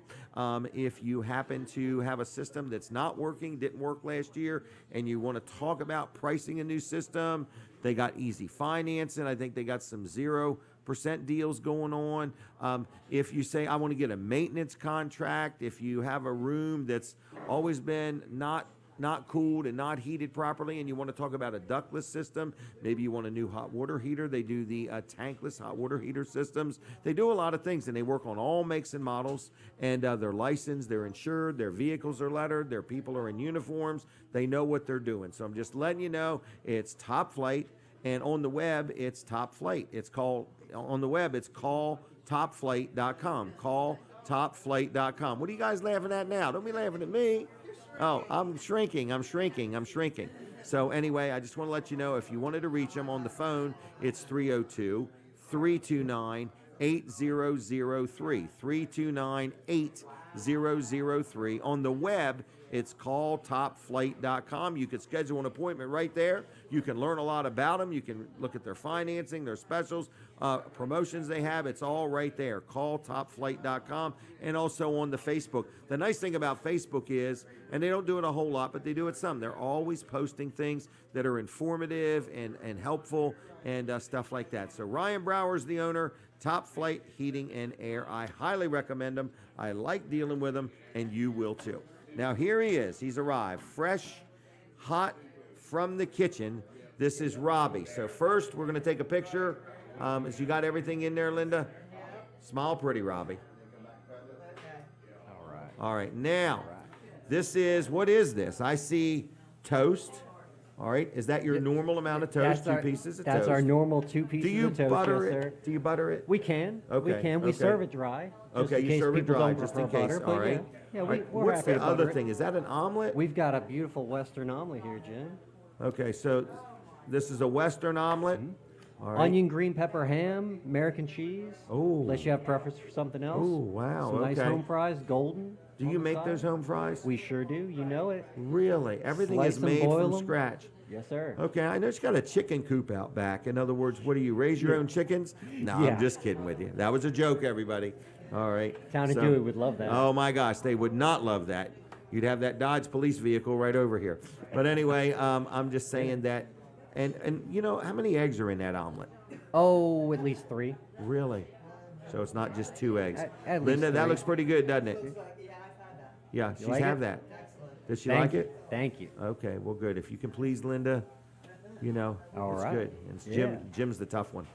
if you happen to have a system that's not working, didn't work last year, and you want to talk about pricing a new system, they got easy financing. I think they got some 0% deals going on. If you say, I want to get a maintenance contract, if you have a room that's always been not cooled and not heated properly, and you want to talk about a ductless system, maybe you want a new hot water heater. They do the tankless hot water heater systems. They do a lot of things, and they work on all makes and models, and they're licensed, they're insured, their vehicles are lettered, their people are in uniforms. They know what they're doing. So I'm just letting you know it's Top Flight, and on the web, it's Top Flight. On the web, it's calltopflight.com. Calltopflight.com. What are you guys laughing at now? Don't be laughing at me. Oh, I'm shrinking. So anyway, I just want to let you know, if you wanted to reach them on the phone, it's 302-329-8003. 329-8003. On the web, it's calltopflight.com. You can schedule an appointment right there. You can learn a lot about them. You can look at their financing, their specials, promotions they have. It's all right there. Calltopflight.com, and also on the Facebook. The nice thing about Facebook is, and they don't do it a whole lot, but they do it some. They're always posting things that are informative and helpful, and stuff like that. So Ryan Brower's the owner, Top Flight Heating and Air. I highly recommend him. I like dealing with him, and you will too. Now here he is. He's arrived, fresh, hot from the kitchen. This is Robbie. So first, we're going to take a picture. As you got everything in there, Linda? Smile pretty, Robbie. All right. All right, now, this is, what is this? I see toast. All right, is that your normal amount of toast, two pieces of toast? That's our normal 2 pieces Do you of toast, butter yes, it? sir. Do you butter it? We can. Okay, We can. We okay. serve it dry. just Okay, in you case serve it people dry, don't just in prefer case, butter, all but right? Yeah, All we, right, we're what's happy the to other butter it. thing? Is that an omelet? We've got a beautiful Western omelet here, Jim. Okay, so this is a Western omelet. All right. Onion, green pepper, ham, American cheese. Oh. Unless you have preference for something else. Oh, wow, Some nice okay. home fries, golden. Do on you the make side. those home fries? We sure do. You know it. Really? Everything Slice is them, made boil from them. scratch. Yes, sir. Okay, I know you got a chicken coop out back. In other words, what do you raise your own chickens? No, Yeah. I'm just kidding with you. That was a joke, everybody. All right. Town of Dewey would love that. Oh my gosh, they would not love that. You'd have that Dodge police vehicle right over here. But anyway, I'm just saying that. And you know how many eggs are in that omelet? Oh, at least 3. Really? So it's not just 2 eggs. At least Linda, that 3. looks pretty good, doesn't it? Yeah, she's like have it? that. Does she Thank like you. it? Thank you. Okay, well, good. If you can please Linda, you know, All it's right. good. And it's Yeah. Jim's the tough one.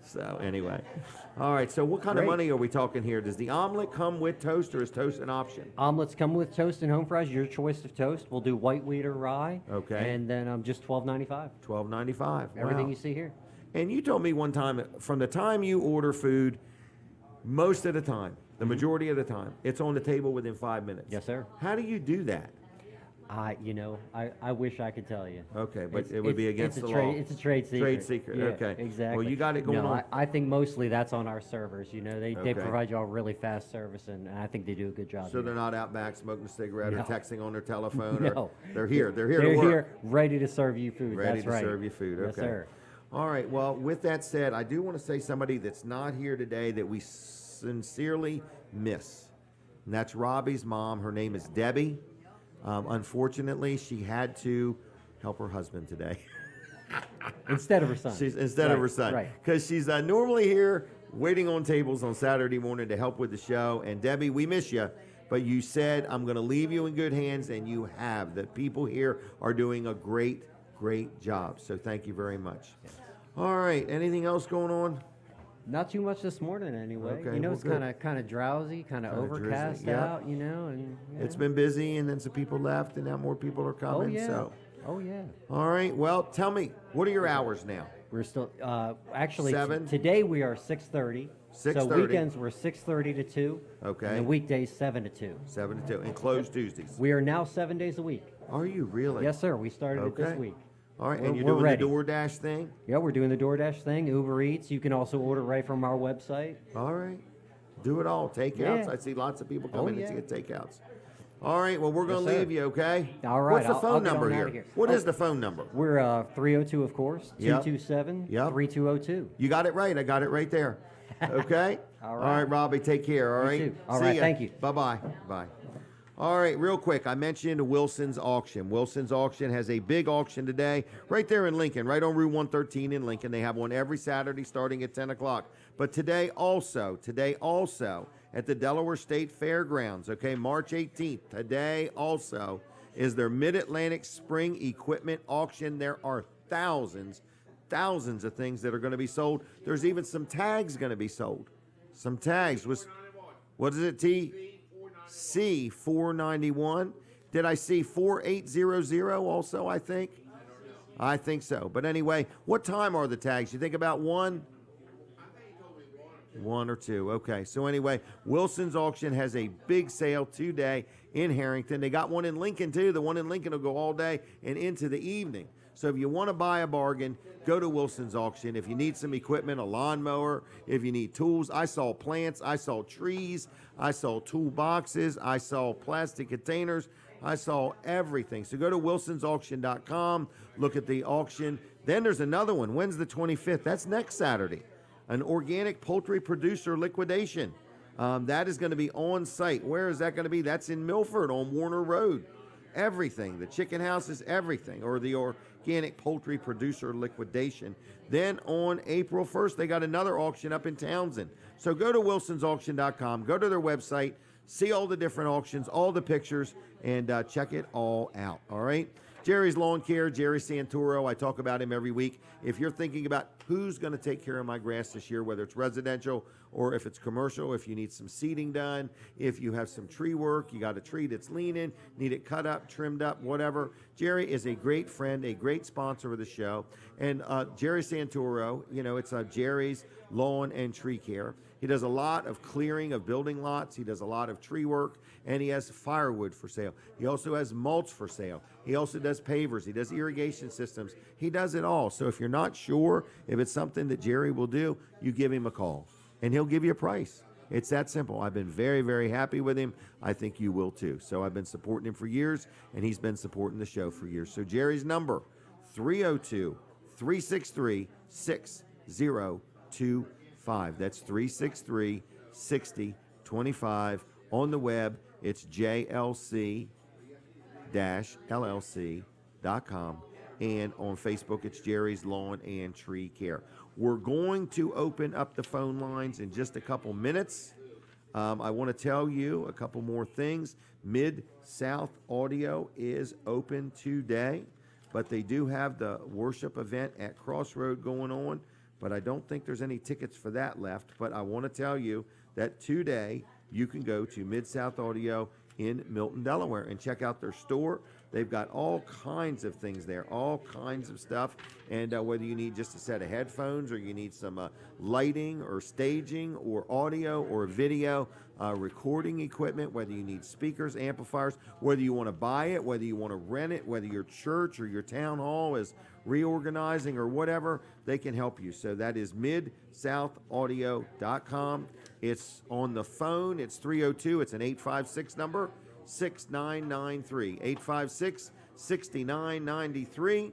So anyway, all right. So what kind of Great. money are we talking here? Does the omelet come with toast, or is toast an option? Omelets come with toast and home fries. Your choice of toast. We'll do white wheat or rye. Okay. And then just $12.95. $12.95. Everything Wow. you see here. And you told me one time, from the time you order food, most of the time, the majority of the time, it's on the table within 5 minutes. Yes, sir. How do you do that? I wish I could tell you. Okay, but It's- it would be it's- against it's the a trade- law. It's a trade secret. Trade secret, Yeah, okay. Exactly. Well, you got it going no, on. I think mostly that's on our servers. You know, they Okay. provide you all really fast service, and I think they do a good job. So here. they're not out back smoking a cigarette No. or texting on their telephone. No. Or they're here. They're here They're to work. here, ready to serve you food. Ready That's to right. serve you food. Okay. Yes, sir. All right. Well, with that said, I do want to say somebody that's not here today that we sincerely miss. And that's Robbie's mom. Her name is Debbie. Unfortunately, she had to help her husband today. Instead of her son. Instead of her son. Right. Because she's normally here waiting on tables on Saturday morning to help with the show. And Debbie, we miss you. But you said, I'm going to leave you in good hands, and you have. The people here are doing a great, great job. So thank you very much. All right. Anything else going on? Not too much this morning, anyway. Okay, You know, well, it's good. kind of drowsy, kind of Kinda overcast drizzly, yeah. out. You know, and It's been busy, and then some people left, and now more people are Oh coming. yeah. So, Oh yeah. all right. Well, tell me, what are your hours now? We're still actually 7? today we are 6:30. So 6:30. weekends we're 6:30 to 2. Okay. And the weekdays 7 to 2. 7 to 2, and closed Tuesdays. We are now 7 days a week. Are you really? Yes, sir. We started it Okay. this week. All right, We're- and you're we're doing ready. the DoorDash thing? Yeah, we're doing the DoorDash thing, Uber Eats. You can also order right from our website. All right. Do it all. Takeouts. Yeah. I see lots of people Oh, coming in yeah. to get takeouts. All right, well, we're going to Yes, sir. leave you, okay? All right, What's the I'll phone get number on here? outta here. What Oh. is the phone number? We're 302, of course, Yep. 227 Yep. 3202. You got it right. I got it right there. Okay? All All right. right, Robbie, take care, all You right? too. All See right, ya. thank you. Bye-bye. Bye. All right, real quick, I mentioned Wilson's Auction. Wilson's Auction has a big auction today right there in Lincoln, right on Route 113 in Lincoln. They have one every Saturday starting at 10 o'clock. But today also, at the Delaware State Fairgrounds, okay, March 18th, today also is their Mid-Atlantic Spring Equipment Auction. There are thousands of things that are going to be sold. There's even some tags going to be sold. Some tags. What is it, T? C491. Did I see 4800 also, I think? I think so. But anyway, what time are the tags? You think about 1? 1 or 2. Okay. So anyway, Wilson's Auction has a big sale today in Harrington. They got one in Lincoln too. The one in Lincoln will go all day and into the evening. So if you want to buy a bargain, go to Wilson's Auction. If you need some equipment, a lawnmower, if you need tools, I saw plants, I saw trees, I saw toolboxes, I saw plastic containers, I saw everything. So go to wilsonsauction.com, look at the auction. Then there's another one. When's the 25th? That's next Saturday. An organic poultry producer liquidation. That is going to be on site. Where is that going to be? That's in Milford on Warner Road. everything, the chicken houses, everything, or the organic poultry producer liquidation. Then on April 1st, they got another auction up in Townsend. So go to wilsonsauction.com, go to their website, see all the different auctions, all the pictures, and check it all out, all right? Jerry's Lawn Care, Jerry Santoro, I talk about him every week. If you're thinking about who's going to take care of my grass this year, whether it's residential or if it's commercial, if you need some seeding done, if you have some tree work, you got a tree that's leaning, need it cut up, trimmed up, whatever, Jerry is a great friend, a great sponsor of the show. And Jerry Santoro, you know, it's Jerry's Lawn and Tree Care. He does a lot of clearing of building lots. He does a lot of tree work, and he has firewood for sale. He also has mulch for sale. He also does pavers. He does irrigation systems. He does it all. So if you're not sure if it's something that Jerry will do, you give him a call, and he'll give you a price. It's that simple. I've been very, very happy with him. I think you will too. So I've been supporting him for years, and he's been supporting the show for years. So Jerry's number, 302-363-6025. That's 363-6025. On the web, it's jlc-llc.com. And on Facebook, it's Jerry's Lawn and Tree Care. We're going to open up the phone lines in just a couple minutes. I want to tell you a couple more things. Mid-South Audio is open today, but they do have the worship event at Crossroad going on. But I don't think there's any tickets for that left. But I want to tell you that today you can go to Mid-South Audio in Milton, Delaware, and check out their store. They've got all kinds of things there, all kinds of stuff. And whether you need just a set of headphones or you need some lighting or staging or audio or video, recording equipment, whether you need speakers, amplifiers, whether you want to buy it, whether you want to rent it, whether your church or your town hall is reorganizing or whatever, they can help you. So that is midsoutaudio.com. It's on the phone. It's 302. It's an 856 number, 6993. 856-6993.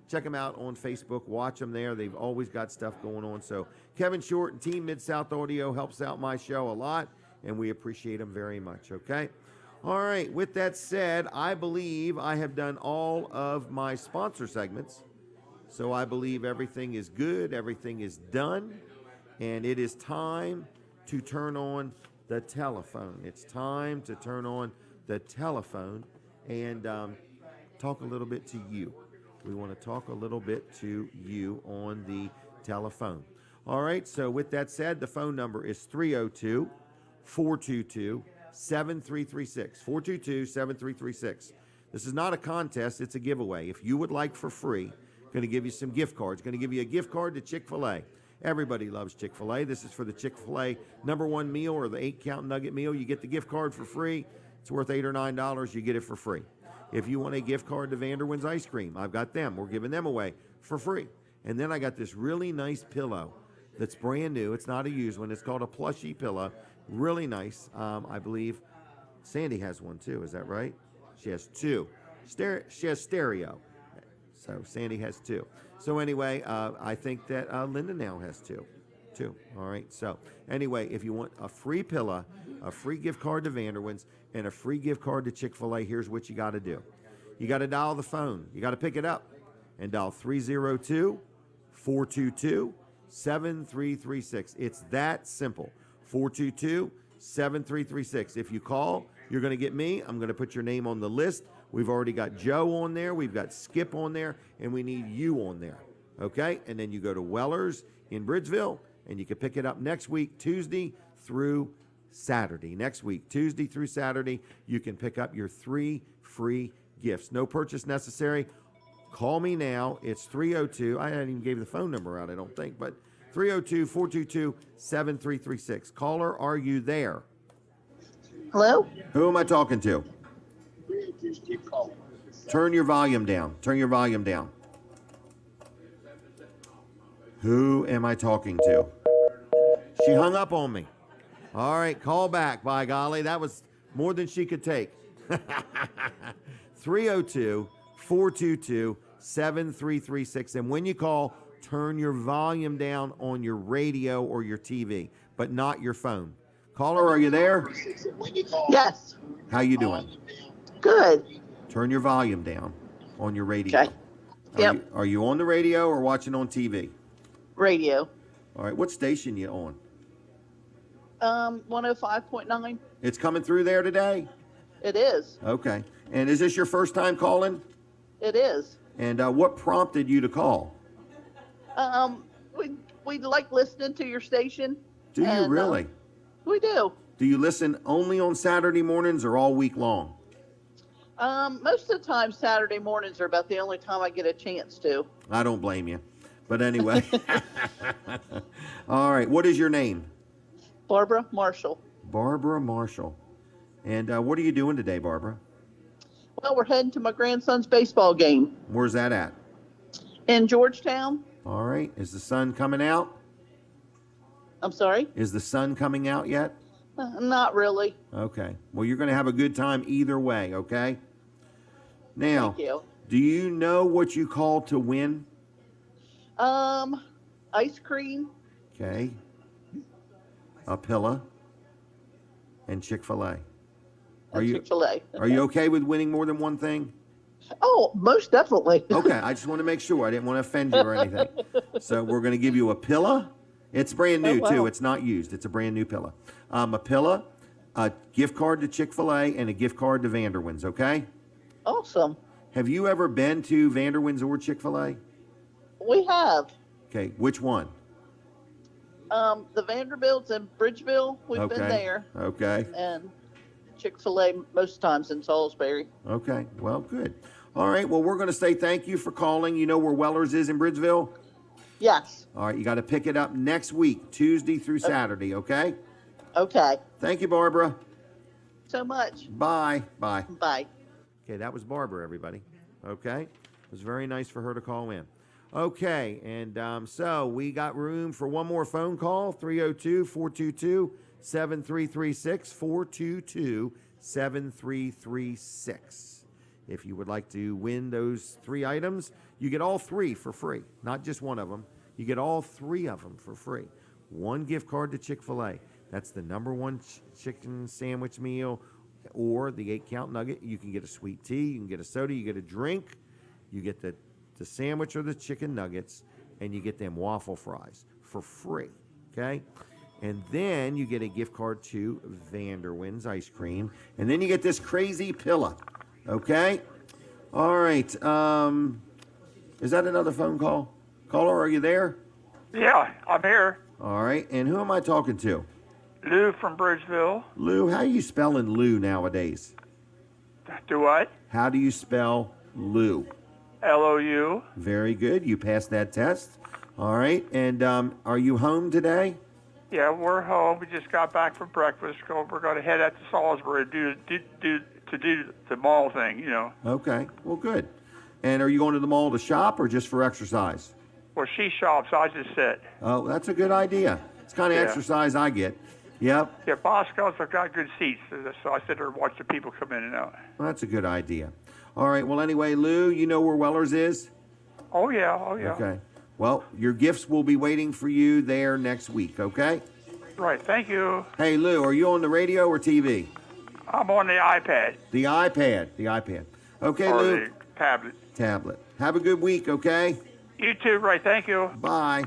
Check them out on Facebook. Watch them there. They've always got stuff going on. So Kevin Short and Team Mid-South Audio helps out my show a lot, and we appreciate them very much, okay? All right, with that said, I believe I have done all of my sponsor segments. So I believe everything is good, everything is done, and it is time to turn on the telephone. It's time to turn on the telephone and talk a little bit to you. We want to talk a little bit to you on the telephone. All right, so with that said, the phone number is 302-422-7336. 422-7336. This is not a contest, it's a giveaway. If you would like for free, going to give you some gift cards. Going to give you a gift card to Chick-fil-A. Everybody loves Chick-fil-A. This is for the Chick-fil-A #1 meal or the 8-count nugget meal. You get the gift card for free. It's worth $8 or $9. You get it for free. If you want a gift card to Vanderwin's Ice Cream, I've got them. We're giving them away for free. And then I got this really nice pillow that's brand new. It's not a used one. It's called a plushy pillow. Really nice. I believe Sandy has one too. Is that right? She has two. She has stereo. So Sandy has two. So anyway, I think that Linda now has two. All right. So anyway, if you want a free pillow, a free gift card to Vanderwin's, and a free gift card to Chick-fil-A, here's what you got to do. You got to dial the phone. You got to pick it up and dial 302-422-7336. It's that simple. 422-7336. If you call, you're going to get me. I'm going to put your name on the list. We've already got Joe on there. We've got Skip on there. And we need you on there. Okay? And then you go to Weller's in Bridgeville, and you can pick it up next week, Tuesday through Saturday. Next week, Tuesday through Saturday, you can pick up your 3 free gifts. No purchase necessary. Call me now. It's 302. I hadn't even gave the phone number out, I don't think, but 302-422-7336. Caller, are you there? Hello? Who am I talking to? Turn your volume down. Turn your volume down. Who am I talking to? She hung up on me. All right, call back, by golly. That was more than she could take. 302-422-7336. And when you call, turn your volume down on your radio or your TV, but not your phone. Caller, are you there? Yes. How you doing? Good. Turn your volume down on your radio. Okay. Yep. Are you on the radio or watching on TV? Radio. All right. What station you on? 105.9. It's coming through there today? It is. Okay. And is this your first time calling? It is. And what prompted you to call? We like listening to your station. Do you really? We do. Do you listen only on Saturday mornings or all week long? Most of the time, Saturday mornings are about the only time I get a chance to. I don't blame you. But anyway. All right. What is your name? Barbara Marshall. Barbara Marshall. And what are you doing today, Barbara? Well, we're heading to my grandson's baseball game Where's that at? in Georgetown. All right. Is the sun coming out? I'm sorry? Is the sun coming out yet? Not really. Okay. Well, you're going to have a good time either way, okay? Now, Thank you. do you know what you call to win? Ice cream. Okay. A Pilla and Chick-fil-A. Chick-fil-A. Are you okay with winning more than one thing? Oh, most definitely. Okay, I just want to make sure. I didn't want to offend you or anything. So we're going to give you a Pilla. It's brand new, wow. too. It's not used. It's a brand new Pilla. A Pilla, a gift card to Chick-fil-A, and a gift card to Vanderwin's, okay? Awesome. Have you ever been to Vanderwin's or Chick-fil-A? We have. Okay, which one? The Vanderbilts in Bridgeville. We've been there. Okay. And Chick-fil-A most times in Salisbury. Okay, well, good. All right, well, we're going to say thank you for calling. You know where Weller's is in Bridgeville? Yes. All right, you got to pick it up next week, Tuesday through Saturday, okay? Okay. Thank you, Barbara. So much. Bye. Bye. Bye. Okay, that was Barbara, everybody. Okay? It was very nice for her to call in. Okay, and so we got room for one more phone call, 302-422-7336, 422-7336. If you would like to win those 3 items, you get all 3 for free, not just one of them. You get all 3 of them for free. 1 gift card to Chick-fil-A. That's the #1 chicken sandwich meal, or the 8-count nugget. You can get a sweet tea, you can get a soda, you get a drink, you get the sandwich or the chicken nuggets, and you get them waffle fries for free, okay? And then you get a gift card to Vanderwin's ice cream, and then you get this crazy Pilla, okay? All right, is that another phone call? Caller, are you there? Yeah, I'm here. All right, and who am I talking to? Lou from Bridgeville. Lou, how are you spelling Lou nowadays? Do what? How do you spell Lou? Lou. Very good. You passed that test. All right. And are you home today? Yeah, we're home. We just got back from breakfast. We're going to head out to Salisbury to do the mall thing, you know. Okay. Well, good. And are you going to the mall to shop or just for exercise? Well, she shops. I just sit. Oh, that's a good idea. It's the kind of exercise I get. Yep. Yeah, Bosco's have got good seats, so I sit there and watch the people come in and out. Well, that's a good idea. All right. Well, anyway, Lou, you know where Weller's is? Oh, yeah. Okay. Well, your gifts will be waiting for you there next week, okay? Right. Thank you. Hey, Lou, are you on the radio or TV? I'm on the iPad. The iPad. Okay, or Lou. the tablet. Tablet. Have a good week, okay? You too, right. Thank you. Bye.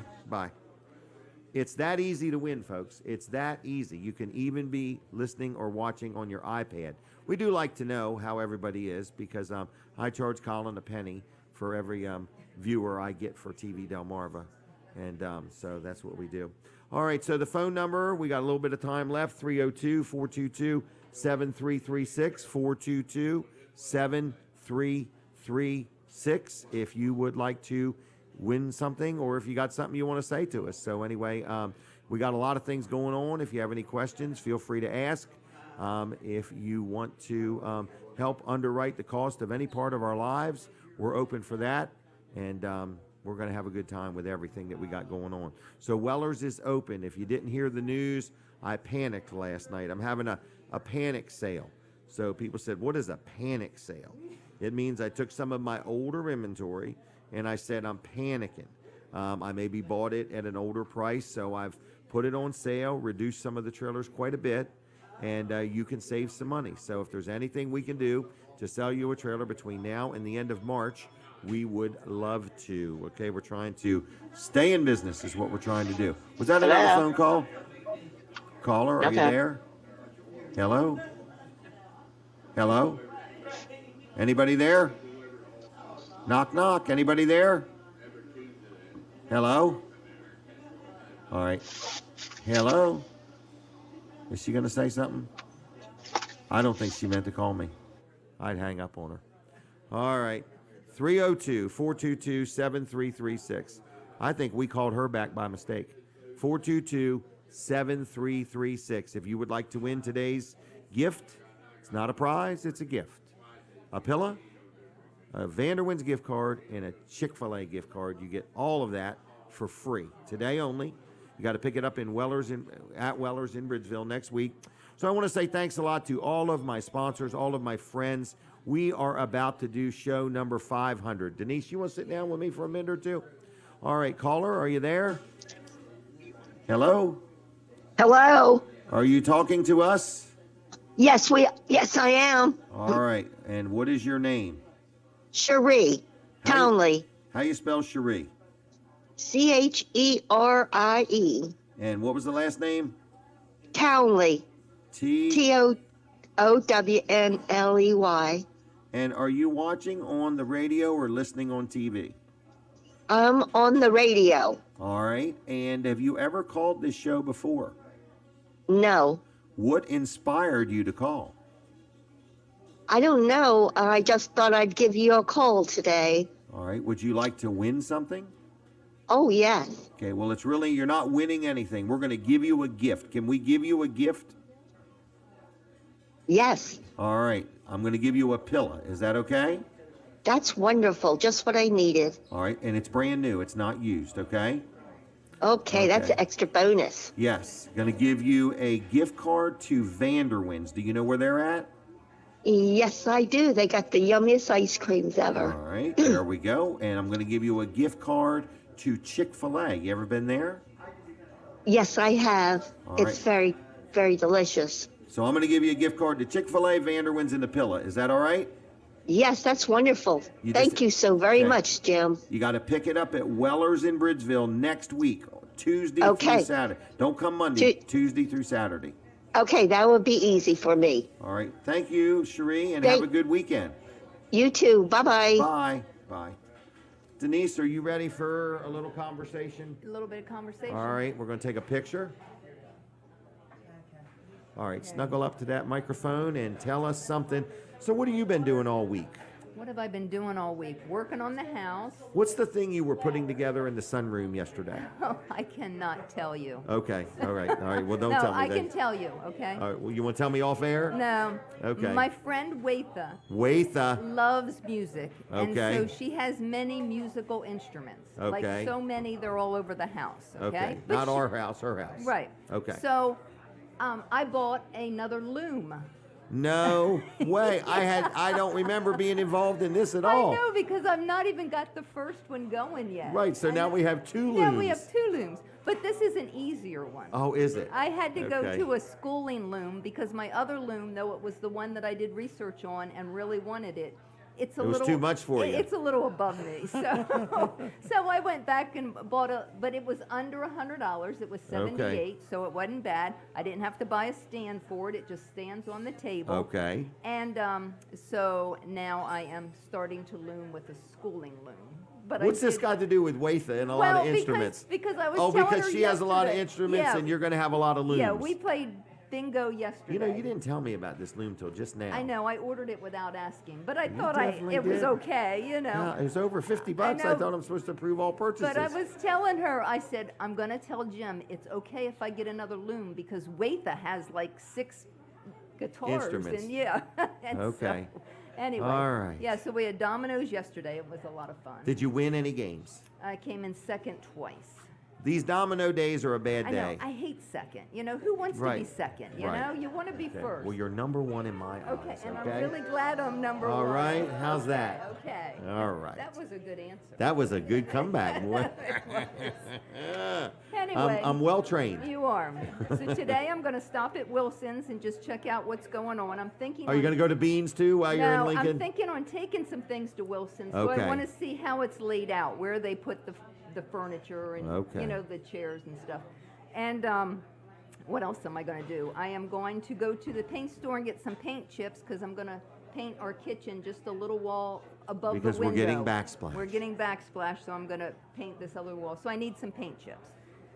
It's that easy to win, folks. It's that easy. You can even be listening or watching on your iPad. We do like to know how everybody is because I charge Colin a penny for every viewer I get for TV Delmarva. And so that's what we do. All right, so the phone number, we got a little bit of time left, 302-422-7336, 422-7336, if you would like to win something or if you got something you want to say to us. So anyway, we got a lot of things going on. If you have any questions, feel free to ask. If you want to help underwrite the cost of any part of our lives, we're open for that. And we're going to have a good time with everything that we got going on. So Weller's is open. If you didn't hear the news, I panicked last night. I'm having a panic sale. So people said, what is a panic sale? It means I took some of my older inventory and I said, I'm panicking. I maybe bought it at an older price, so I've put it on sale, reduced some of the trailers quite a bit, and you can save some money. So if there's anything we can do to sell you a trailer between now and the end of March, we would love to. Okay, we're trying to stay in business is what we're trying to do. Was that another phone call? Caller, are you there? Hello? Hello? Anybody there? Knock, knock. Anybody there? Hello? All right. Hello? Is she going to say something? I don't think she meant to call me. I'd hang up on her. All right. 302-422-7336. I think we called her back by mistake. 422-7336. If you would like to win today's gift, it's not a prize, it's a gift. A pillow, a Vanderwin's gift card, and a Chick-fil-A gift card. You get all of that for free. Today only. You got to pick it up at Weller's in Bridgeville next week. So I want to say thanks a lot to all of my sponsors, all of my friends. We are about to do show number 500. Denise, you want to sit down with me for a minute or two? All right, caller, are you there? Hello? Hello? Are you talking to us? Yes, I am. All right, and what is your name? Cherie Townley. How you spell Cherie? Cherie. And what was the last name? Townley. Townley. And are you watching on the radio or listening on TV? I'm on the radio. All right. And have you ever called this show before? No. What inspired you to call? I don't know. I just thought I'd give you a call today. All right. Would you like to win something? Oh, yes. Okay. Well, you're not winning anything. We're going to give you a gift. Can we give you a gift? Yes. All right. I'm going to give you a pillow. Is that okay? That's wonderful. Just what I needed. All right. And it's brand new. It's not used. Okay? Okay, that's an extra bonus. Yes. Going to give you a gift card to Vanderwin's. Do you know where they're at? Yes, I do. They got the yummiest ice creams ever. All right. There we go. And I'm going to give you a gift card to Chick-fil-A. You ever been there? Yes, I have. It's very, very delicious. So I'm going to give you a gift card to Chick-fil-A, Vanderwin's, and the Pillow. Is that all right? Yes, that's wonderful. Thank you so very much, Jim. You got to pick it up at Weller's in Bridgeville next week, Tuesday through Saturday. Don't come Monday, Tuesday through Saturday. Okay, that would be easy for me. All right. Thank you, Cherie, and have a good weekend. You too. Bye-bye. Bye. Bye. Denise, are you ready for a little conversation? A little bit of conversation. All right. We're going to take a picture. All right. Snuggle up to that microphone and tell us something. So what have you been doing all week? What have I been doing all week? Working on the house. What's the thing you were putting together in the sunroom yesterday? Oh, I cannot tell you. Okay. All right. All right. Well, don't tell me. No, I can tell you, okay? All right. Well, you want to tell me off air? No. Okay. My friend Weitha loves music. Okay. And so she has many musical instruments. Okay. Like so many, they're all over the house, okay? Okay. But Not our house, her house. Right. Okay. So I bought another loom. No way. I don't remember being involved in this at all. I know, because I've not even got the first one going yet. Right, so now we have two looms. Now we have two looms. But this is an easier one. Oh, is it? I had to go Okay. to a schooling loom because my other loom, though it was the one that I did research on and really wanted it, it was too much for you. It's a little above me. So so I went back and bought but it was under $100. It was $78, so it wasn't bad. I didn't have to buy a stand for it. It just stands on the table. Okay. And so now I am starting to loom with a schooling loom. But What's this got to do with Weitha and a lot of instruments? Because I was Oh, telling because her she has a lot of yesterday. instruments Yeah. and you're going to have a lot of looms. Yeah, we played bingo yesterday. You know, you didn't tell me about this loom till just now. I know, I ordered it without asking, but I You thought definitely it was did. okay, you know. Yeah, it was over $50. I know. thought I'm supposed to approve all purchases. But I was telling her, I said, I'm going to tell Jim it's okay if I get another loom because Weitha has like 6 guitars. Instruments. And yeah. And Okay. so, anyway. All right. Yeah, so we had dominoes yesterday. It was a lot of fun. Did you win any games? I came in second twice. These domino days are a bad I know. day. I hate second. You know, who wants to Right. be second? You Right. know, you want to be Okay. first. Well, you're number one in my Okay, eyes. and Okay. I'm really glad I'm number All one. right, how's Okay, that? Okay. All right. That was a good answer. That was a good comeback, boy. Anyway. I'm well trained. You are. So today I'm going to stop at Wilson's and just check out what's going on. I'm thinking. Are you going to go to Beans too while you're in No, Lincoln? I'm thinking on taking some things to Wilson's. So Okay. I want to see how it's laid out, where they put the furniture and Okay. you know the chairs and stuff. And what else am I going to do? I am going to go to the paint store and get some paint chips because I'm going to paint our kitchen just a little wall above Because the window. we're getting backsplash. We're getting backsplash, so I'm going to paint this other wall. So I need some paint chips.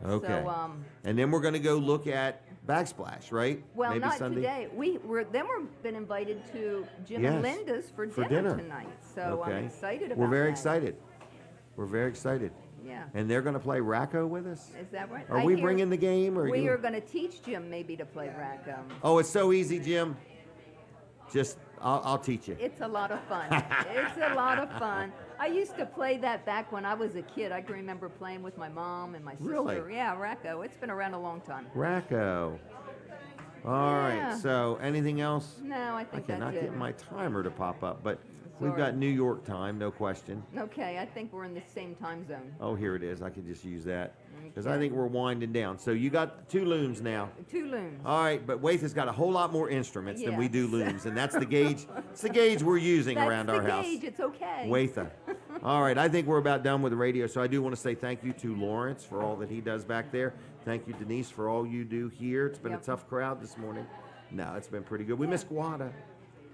Okay. So, and then we're going to go look at backsplash, right? well, Maybe not Sunday? today. We've been invited to Jim Yes, and Linda's for for dinner dinner. tonight. So Okay. I'm excited about We're very that. excited. We're very excited. Yeah. And they're going to play Racco with us? Is that right? Are I we hear bringing the game? Or we you... are going to teach Jim maybe to play racquet. Oh, it's so easy, Jim. Just, I'll teach you. It's a lot of fun. It's a lot of fun. I used to play that back when I was a kid. I can remember playing with my mom and my sister. Really? Yeah, racquet. It's been around a long time. Racco. All right. Yeah. So, anything else? No, I I think cannot that's it. get my timer to pop up, but we've all got right. New York time, no question. Okay, I think we're in the same time zone. Oh, here it is. I could just use that because I Okay. think we're winding down. So you got 2 looms now. 2 looms. All right, but Waith has got a whole lot more instruments than we do Yes. looms, and that's the gauge. It's the gauge we're using That's around the our house. gauge. It's okay. Waitha. All right, I think we're about done with the radio, so I do want to say thank you to Lawrence for all that he does back there. Thank you, Denise, for all you do here. It's been Yep. a tough crowd this morning. No, it's been pretty good. We miss Guada.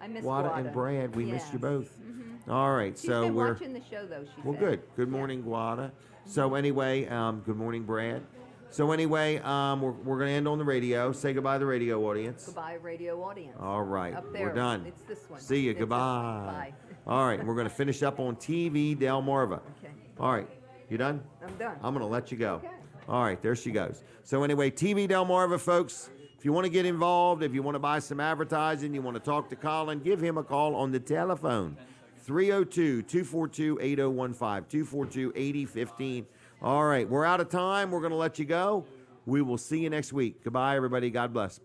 I miss Guada Guada. and Brad, we missed you Yes. both. Mhm. All right, She's so been we're watching the show though. She well, said. good. Good morning, Guada. So anyway, good morning, Brad. So anyway, we're going to end on the radio. Say goodbye to the radio audience. Goodbye, radio audience. All right, Up there. we're done. It's this one. See you. It's this one. Goodbye. Bye. All right, we're going to finish up on TV Delmarva. Okay. All right, you done? I'm done. I'm going to let you go. Okay. All right, there she goes. So anyway, TV Delmarva, folks, if you want to get involved, if you want to buy some advertising, you want to talk to Colin, give him a call on the telephone, 302-242-8015, 242-8015. All right, we're out of time. We're going to let you go. We will see you next week. Goodbye, everybody. God bless.